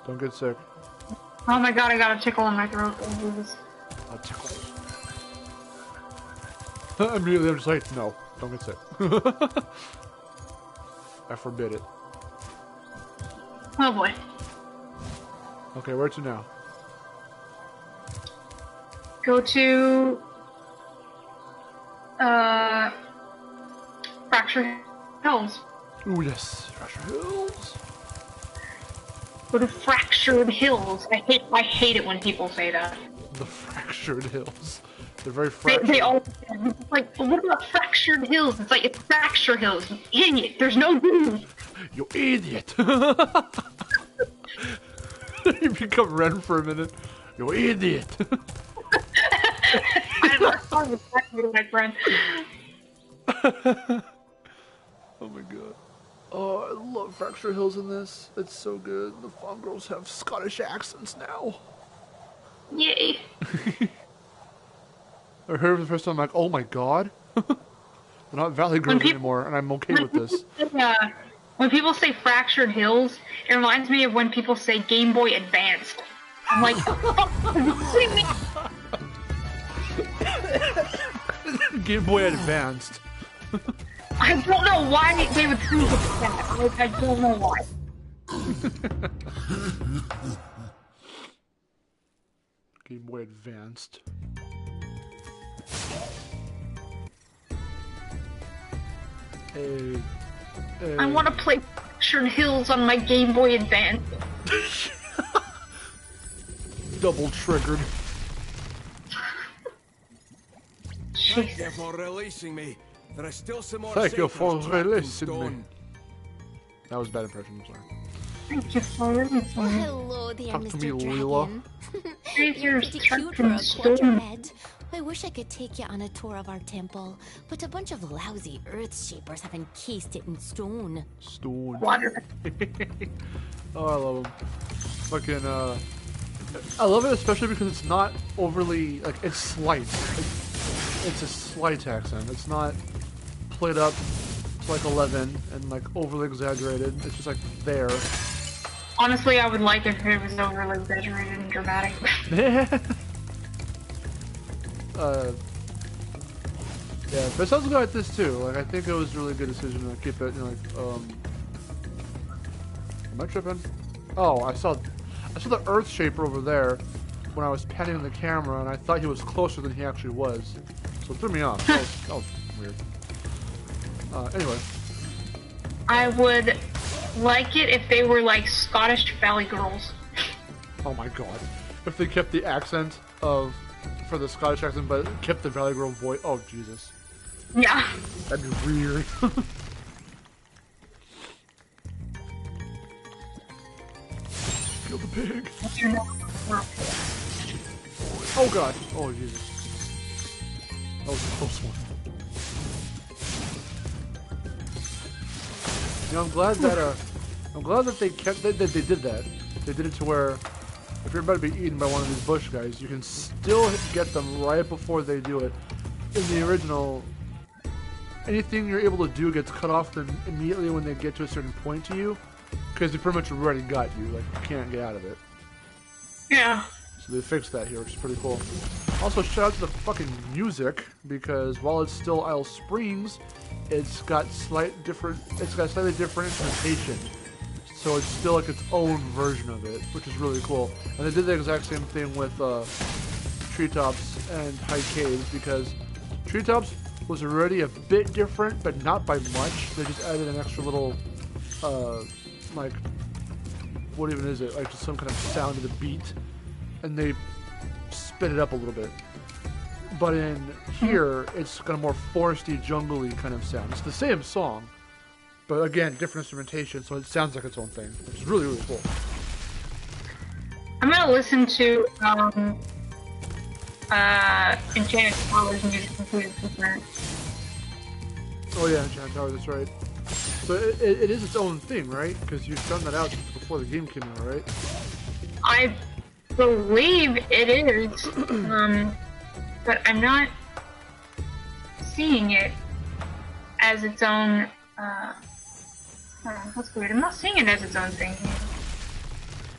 Speaker 1: Don't get sick.
Speaker 2: Oh my god, I got a tickle in my throat.
Speaker 1: A tickle. Immediately I'm just like, no, don't get sick. I forbid it.
Speaker 2: Oh boy.
Speaker 1: Okay, where to now?
Speaker 2: Go to Fractured Hills.
Speaker 1: Ooh, yes, Fractured Hills.
Speaker 2: Go to Fractured Hills. I hate it when people say that.
Speaker 1: The Fractured Hills. They're very fractured.
Speaker 2: They all like, well, what about Fractured Hills? It's like, it's Fracture Hills. You idiot. There's no D.
Speaker 1: You idiot. You become Ren for a minute. You idiot.
Speaker 2: I'm not talking to my friend.
Speaker 1: Oh my god. Oh, I love Fracture Hills in this. It's so good. The Fawn Girls have Scottish accents now.
Speaker 2: Yay.
Speaker 1: I heard it for the first time, I'm like, oh my god. They're not Valley Girls anymore, and I'm okay with this.
Speaker 2: When people say Fractured Hills, it reminds me of when people say Game Boy Advanced. I'm like,
Speaker 1: Game Boy Advanced.
Speaker 2: I don't know why they would think it's that. Like, I don't know why.
Speaker 1: Game Boy Advanced. Hey.
Speaker 2: I want to play Fractured Hills on my Game Boy Advance.
Speaker 1: Double triggered.
Speaker 5: Thank you for releasing me. There is still some more.
Speaker 1: Thank you for
Speaker 5: safers trapped in
Speaker 1: releasing me.
Speaker 5: stone.
Speaker 1: That was a bad impression, I'm sorry.
Speaker 2: Thank you for releasing me.
Speaker 4: Hello there,
Speaker 1: Talk to
Speaker 4: Mr.
Speaker 1: me, Leela.
Speaker 4: Dragon. You're pretty cute for a quadruped. I wish I could take you on a tour of our temple, but a bunch of lousy earth shapers have encased it in stone.
Speaker 1: Stone.
Speaker 2: Water.
Speaker 1: Oh, I love them. Fucking, I love it especially because it's not overly, like, it's slight. It's a slight accent. It's not played up to like 11 and like overly exaggerated. It's just like there.
Speaker 2: Honestly, I would like if it was overly exaggerated and dramatic.
Speaker 1: Yeah, but it sounds good like this too. Like, I think it was a really good decision to keep it, you know, like, am I tripping? Oh, I saw the Earth Shaper over there when I was panning the camera, and I thought he was closer than he actually was. So it threw me off. That was weird. Anyway.
Speaker 2: I would like it if they were like Scottish Valley Girls.
Speaker 1: Oh my god. If they kept the accent for the Scottish accent, but kept the Valley Girl voice. Oh, Jesus.
Speaker 2: Yeah.
Speaker 1: That'd be weird. Kill the pig. Oh god. Oh, Jesus. That was a close one. You know, I'm glad that they kept they did that. They did it to where if you're about to be eaten by one of these bush guys, you can still get them right before they do it. In the original, anything you're able to do gets cut off them immediately when they get to a certain point to you, because they pretty much already got you. Like, you can't get out of it.
Speaker 2: Yeah.
Speaker 1: So they fixed that here, which is pretty cool. Also, shout out to the fucking music, because while it's still Isle Springs, it's got slightly different instrumentation. So it's still like its own version of it, which is really cool. And they did the exact same thing with Treetops and High Caves, because Treetops was already a bit different, but not by much. They just added an extra little, like, what even is it? Like just some kind of sound to the beat, and they sped it up a little bit. But in here, it's got a more foresty, jungly kind of sound. It's the same song, but again, different instrumentation, so it sounds like its own thing, which is really, really cool.
Speaker 2: I'm gonna listen to Enchanted Towers music included different.
Speaker 1: Oh yeah, Enchanted Tower, that's right. So it is its own thing, right? Because you've done that out before the game came out, right?
Speaker 2: I believe it is, but I'm not seeing it as its own. That's weird. I'm not seeing it as its own thing.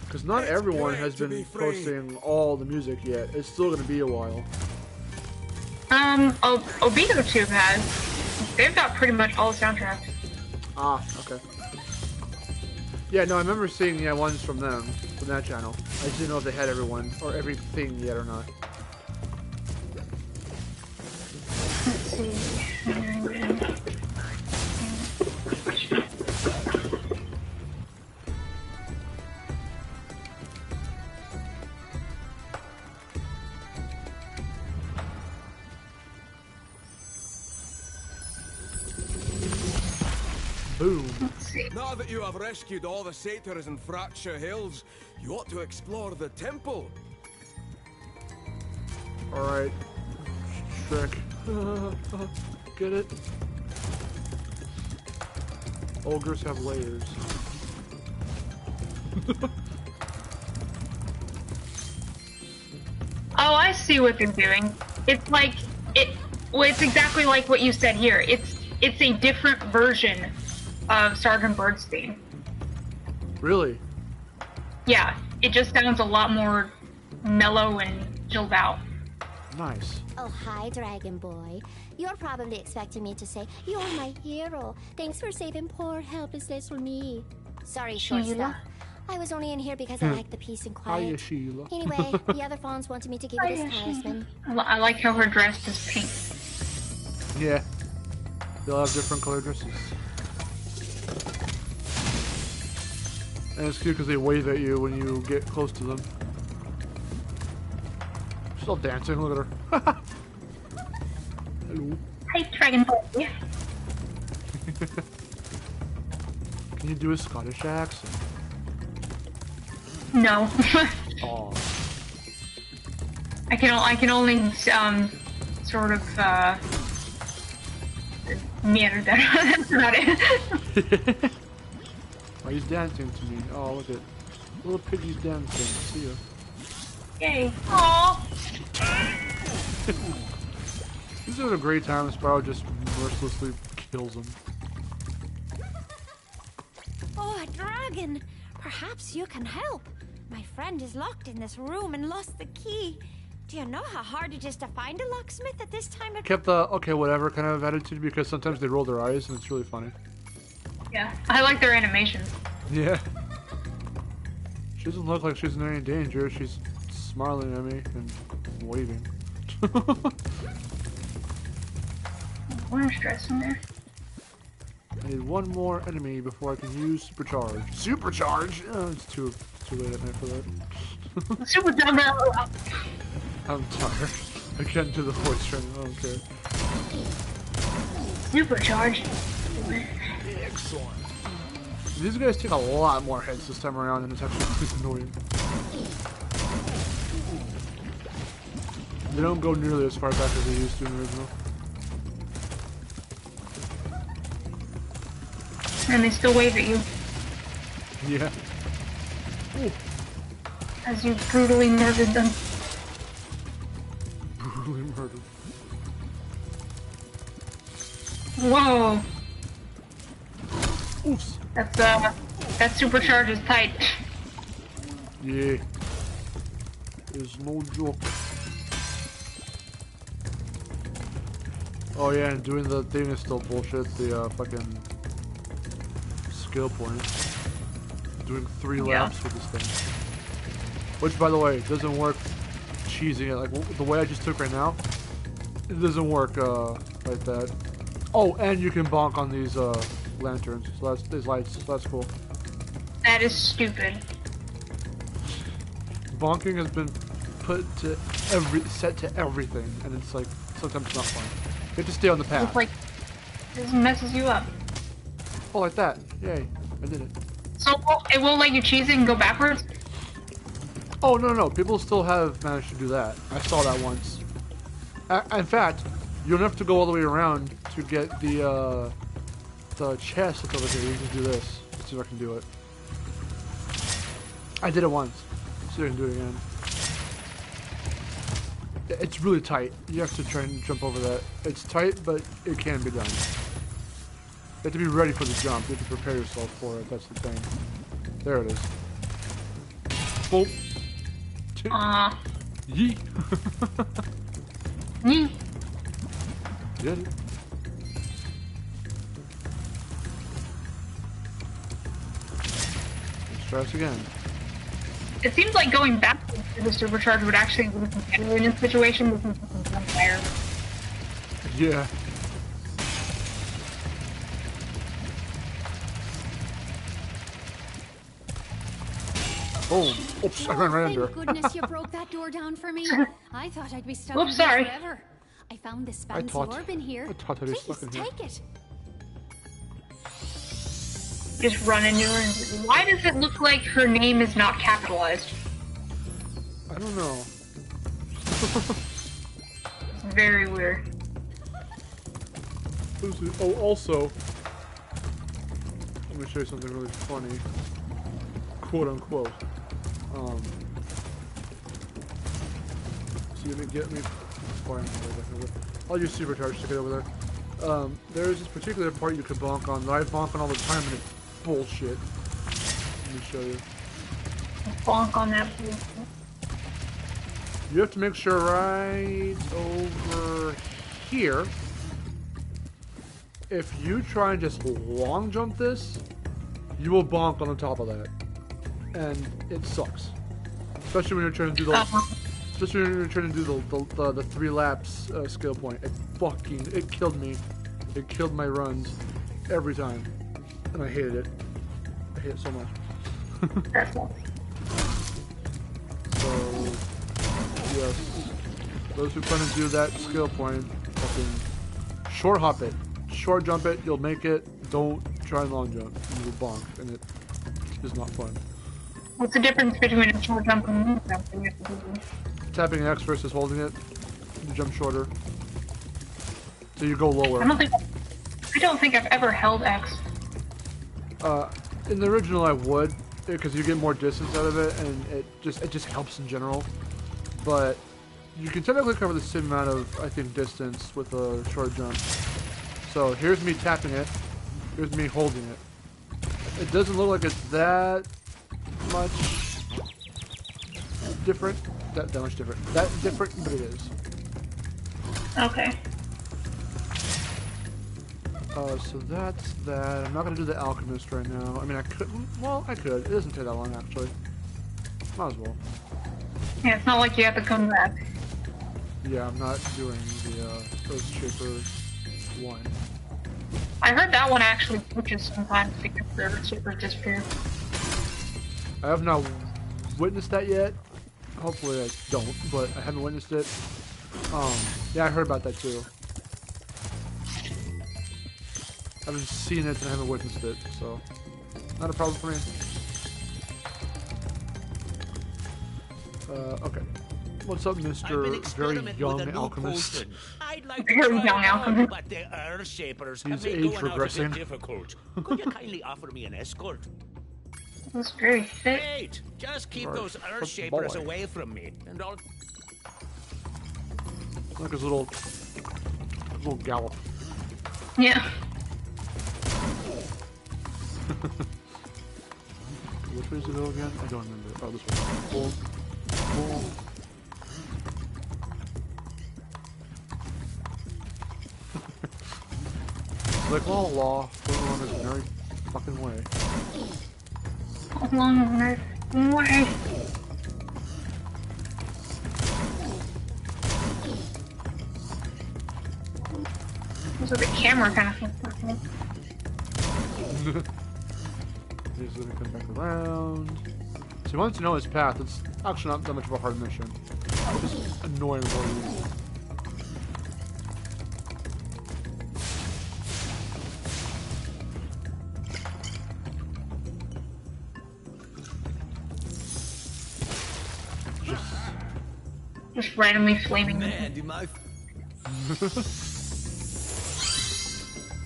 Speaker 1: Because not everyone has been posting all the music yet. It's still going to be a while.
Speaker 2: ObitoTube has. They've got pretty much all the soundtracks.
Speaker 1: Ah, okay. Yeah, no, I remember seeing ones from them, from that channel. I just didn't know if they had everyone or everything yet or not.
Speaker 2: Let's see.
Speaker 1: Boom.
Speaker 5: Now that you have rescued all the satyrs in Fracture Hills, you ought to explore the temple.
Speaker 1: Alright. Shrek. Get it? Ogres have layers.
Speaker 2: Oh, I see what they're doing. It's like well, it's exactly like what you said here. It's a different version of Sergeant Bird's theme.
Speaker 1: Really?
Speaker 2: Yeah, it just sounds a lot more mellow and chilled out.
Speaker 1: Nice.
Speaker 4: Oh, hi, Dragon Boy. You're probably expecting me to say, "You're my hero. Thanks for saving poor, helpless little me." Sorry, short stuff. I was only in here because I like the peace and quiet.
Speaker 1: Hiya, Sheila.
Speaker 4: Anyway, the other fawns wanted me to give you this talisman.
Speaker 2: I like how her dress is pink.
Speaker 1: Yeah. They'll have different color dresses. And it's cute because they wave at you when you get close to them. She's all dancing, look at her. Hello.
Speaker 2: Hi, Dragon Boy.
Speaker 1: Can you do a Scottish accent?
Speaker 2: No.
Speaker 1: Aw.
Speaker 2: I can only sort of meander that. That's about it.
Speaker 1: Oh, he's dancing to me. Oh, look at little piggy's dancing. See ya.
Speaker 2: Yay. Aww.
Speaker 1: He's having a great time. Spyro just mercilessly kills him.
Speaker 10: Oh, a dragon! Perhaps you can help. My friend is locked in this room and lost the key. Do you know how hard it is to find a locksmith at this time of...
Speaker 1: Kept the okay, whatever kind of attitude because sometimes they roll their eyes and it's really funny.
Speaker 2: Yeah, I like their animations.
Speaker 1: Yeah. She doesn't look like she's in any danger. She's smiling at me and waving.
Speaker 2: Orange dress in there.
Speaker 1: I need one more enemy before I can use Supercharge. Supercharge? Oh, it's too late at night for that.
Speaker 2: Supercharge!
Speaker 1: I'm tired. I can't do the voice training. I don't care.
Speaker 2: Supercharge.
Speaker 1: Excellent. These guys take a lot more hits this time around, and it's actually annoying. They don't go nearly as far back as they used to in the original.
Speaker 2: And they still wave at you.
Speaker 1: Yeah. Ooh.
Speaker 2: As you brutally murdered them.
Speaker 1: Brutally murdered.
Speaker 2: Whoa.
Speaker 1: Oops.
Speaker 2: That supercharge is tight.
Speaker 1: Yeah. is no joke. Oh yeah, and doing the thing is still bullshit. The fucking skill point. Doing 3 laps with this thing. Which, by the way, doesn't work cheesing it. Like, the way I just took right now, it doesn't work like that. Oh, and you can bonk on these lanterns. So that's these lights. So that's cool.
Speaker 2: That is stupid.
Speaker 1: Bonking has been put to set to everything, and it's like sometimes it's not fun. You have to stay on the path.
Speaker 2: It's like this messes you up.
Speaker 1: Oh, like that. Yay. I did it.
Speaker 2: So it won't let you cheese it and go backwards?
Speaker 1: Oh, no. People still have managed to do that. I saw that once. In fact, you don't have to go all the way around to get the chest that's over here. You can do this. Let's see if I can do it. I did it once. Let's see if I can do it again. It's really tight. You have to try and jump over that. It's tight, but it can be done. You have to be ready for the jump. You have to prepare yourself for it. That's the thing. There it is. Boom. Yee.
Speaker 2: Yee.
Speaker 1: Get it. Let's try this again.
Speaker 2: It seems like going back to the supercharge would actually be better in this situation with some fire.
Speaker 1: Yeah. Oh, oops, I ran right under.
Speaker 11: Thank goodness you broke that door down for me. I thought I'd be stuck
Speaker 2: Oops,
Speaker 11: in
Speaker 2: sorry.
Speaker 11: here forever. I found this fancy orb in here.
Speaker 1: I thought I'd be
Speaker 11: Please,
Speaker 1: stuck in here.
Speaker 11: take it.
Speaker 2: Just run into her. Why does it look like her name is not capitalized?
Speaker 1: I don't know.
Speaker 2: Very weird.
Speaker 1: Oh, also, let me show you something really funny. Quote unquote. See if it get me. I'll use supercharge to get over there. There's this particular part you can bonk on that I bonk on all the time, and it's bullshit. Let me show you.
Speaker 2: Bonk on that.
Speaker 1: You have to make sure right over here. If you try and just long jump this, you will bonk on the top of that, and it sucks. Especially when you're trying to do the 3 laps skill point. It killed me. It killed my runs every time, and I hated it. I hate it so much. So yes, those who plan to do that skill point, fucking short hop it, short jump it. You'll make it. Don't try and long jump. You will bonk, and it is not fun.
Speaker 2: What's the difference between a short jump and a long jump?
Speaker 1: Tapping X versus holding it, you jump shorter. So you go lower.
Speaker 2: I don't think I've ever held X.
Speaker 1: In the original I would, because you get more distance out of it, and it just helps in general. But you can technically cover the same amount of, I think, distance with a short jump. So here's me tapping it. Here's me holding it. It doesn't look like it's that much different. That much different. That different, but it is.
Speaker 2: Okay.
Speaker 1: So that's that. I'm not gonna do the alchemist right now. I mean, I could. Well, I could. It doesn't take that long, actually. Might as well.
Speaker 2: Yeah, it's not like you have to come back.
Speaker 1: Yeah, I'm not doing the Earth Shaper one.
Speaker 2: I heard that one actually glitches sometimes because the Earth Shapers disappear.
Speaker 1: I have not witnessed that yet. Hopefully I don't, but I haven't witnessed it. Yeah, I heard about that too. I haven't seen it and I haven't witnessed it, so not a problem for me. Okay. What's up, Mr. Very Young Alchemist?
Speaker 9: I'd like to
Speaker 2: Very
Speaker 9: try
Speaker 2: young
Speaker 9: it out,
Speaker 2: alchemist.
Speaker 9: but the Earth Shapers
Speaker 1: He's
Speaker 9: have made
Speaker 1: age
Speaker 9: going out a
Speaker 1: regressing.
Speaker 9: bit difficult. Could you kindly offer me an escort?
Speaker 2: That's very thick.
Speaker 9: Wait, just keep
Speaker 1: Right.
Speaker 9: those Earth
Speaker 1: Good
Speaker 9: Shapers
Speaker 1: boy.
Speaker 9: away from me, and I'll...
Speaker 1: Like his little gallop.
Speaker 2: Yeah.
Speaker 1: Which way does it go again? I don't remember. Oh, this one. Boom. Boom. like, la la, along this merry fucking way.
Speaker 2: Along the merry way. So the camera kind of fucked me.
Speaker 1: He's gonna come back around. So once you know his path, it's actually not that much of a hard mission. It's just annoying for you.
Speaker 2: Just randomly flaming.
Speaker 5: Man, do my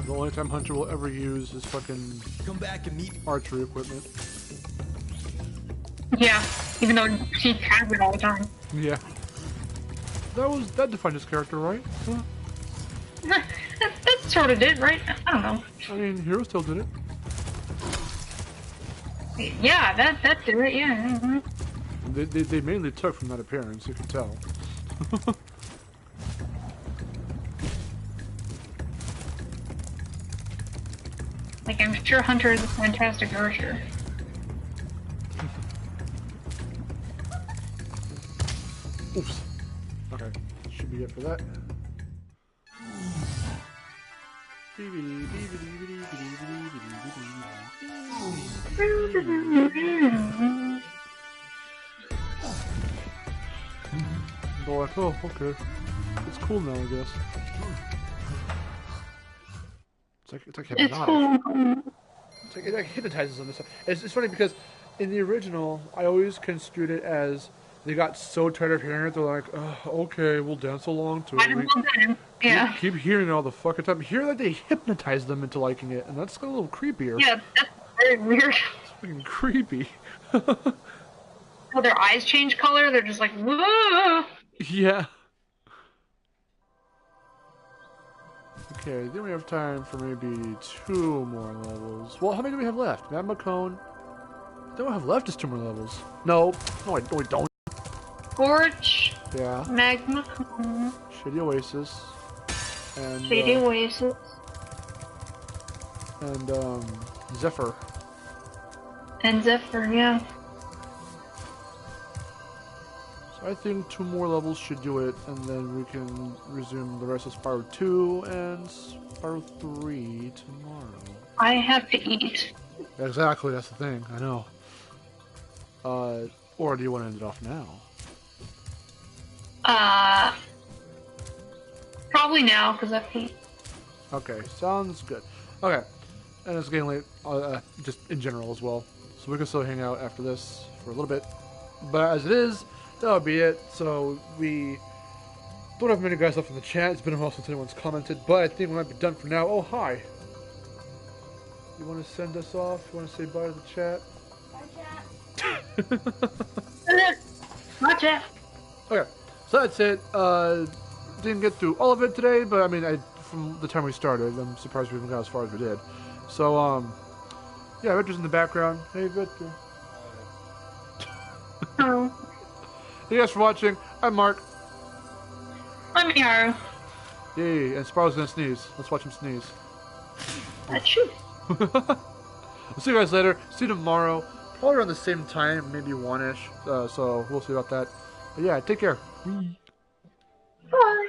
Speaker 1: The only time Hunter will ever use his fucking
Speaker 5: come back and meet
Speaker 1: archery equipment.
Speaker 2: Yeah, even though he has it all the time.
Speaker 1: Yeah. That defined his character, right? Huh?
Speaker 2: that sort of did, right? I don't know.
Speaker 1: I mean, Hero still did it.
Speaker 2: Yeah, that did it, yeah. Mm-hmm.
Speaker 1: They mainly took from that appearance, you can tell.
Speaker 2: Like, I'm sure Hunter is a fantastic archer.
Speaker 1: Oops. Okay, should be it for that. They're like, oh, okay. It's cool now, I guess. It's like hypnotic. It's like, it hypnotizes them. It's funny because in the original, I always construed it as they got so tired of hearing it, they're like, oh, okay, we'll dance along to it.
Speaker 2: Yeah.
Speaker 1: Keep hearing it all the fucking time. Here, like, they hypnotize them into liking it, and that's a little creepier.
Speaker 2: Yeah, that's very weird.
Speaker 1: It's fucking creepy.
Speaker 2: Oh, their eyes change color, they're just like, whoa!
Speaker 1: Yeah. Okay, then we have time for maybe 2 more levels. Well, how many do we have left? Magma Cone. Then we have left is 2 more levels. No, we don't.
Speaker 2: Scorch.
Speaker 1: Yeah.
Speaker 2: Magma Cone.
Speaker 1: Shady Oasis. And
Speaker 2: Shady Oasis.
Speaker 1: And Zephyr.
Speaker 2: And Zephyr, yeah.
Speaker 1: So I think 2 more levels should do it, and then we can resume the rest of Spyro 2 and Spyro 3 tomorrow.
Speaker 2: I have to eat.
Speaker 1: Exactly, that's the thing, I know. Or do you want to end it off now?
Speaker 2: Probably now, because I have to eat.
Speaker 1: Okay, sounds good. Okay, and it's getting late, just in general as well. So we can still hang out after this for a little bit. But as it is, that'll be it. So we don't have many guys left in the chat. It's been a while since anyone's commented, but I think we might be done for now. Oh, hi. You want to send us off? You want to say bye to the chat?
Speaker 2: Bye, chat.
Speaker 1: Okay, so that's it. Didn't get through all of it today, but I mean, from the time we started, I'm surprised we even got as far as we did. So, yeah, Victor's in the background. Hey, Victor.
Speaker 2: Hello.
Speaker 1: Thank you guys for watching. I'm Mark.
Speaker 2: I'm Miharu.
Speaker 1: Yay, and Spyro's gonna sneeze. Let's watch him sneeze.
Speaker 2: That's true.
Speaker 1: We'll see you guys later. See you tomorrow. Probably around the same time, maybe 1-ish. So we'll see about that. But yeah, take care.
Speaker 2: Bye.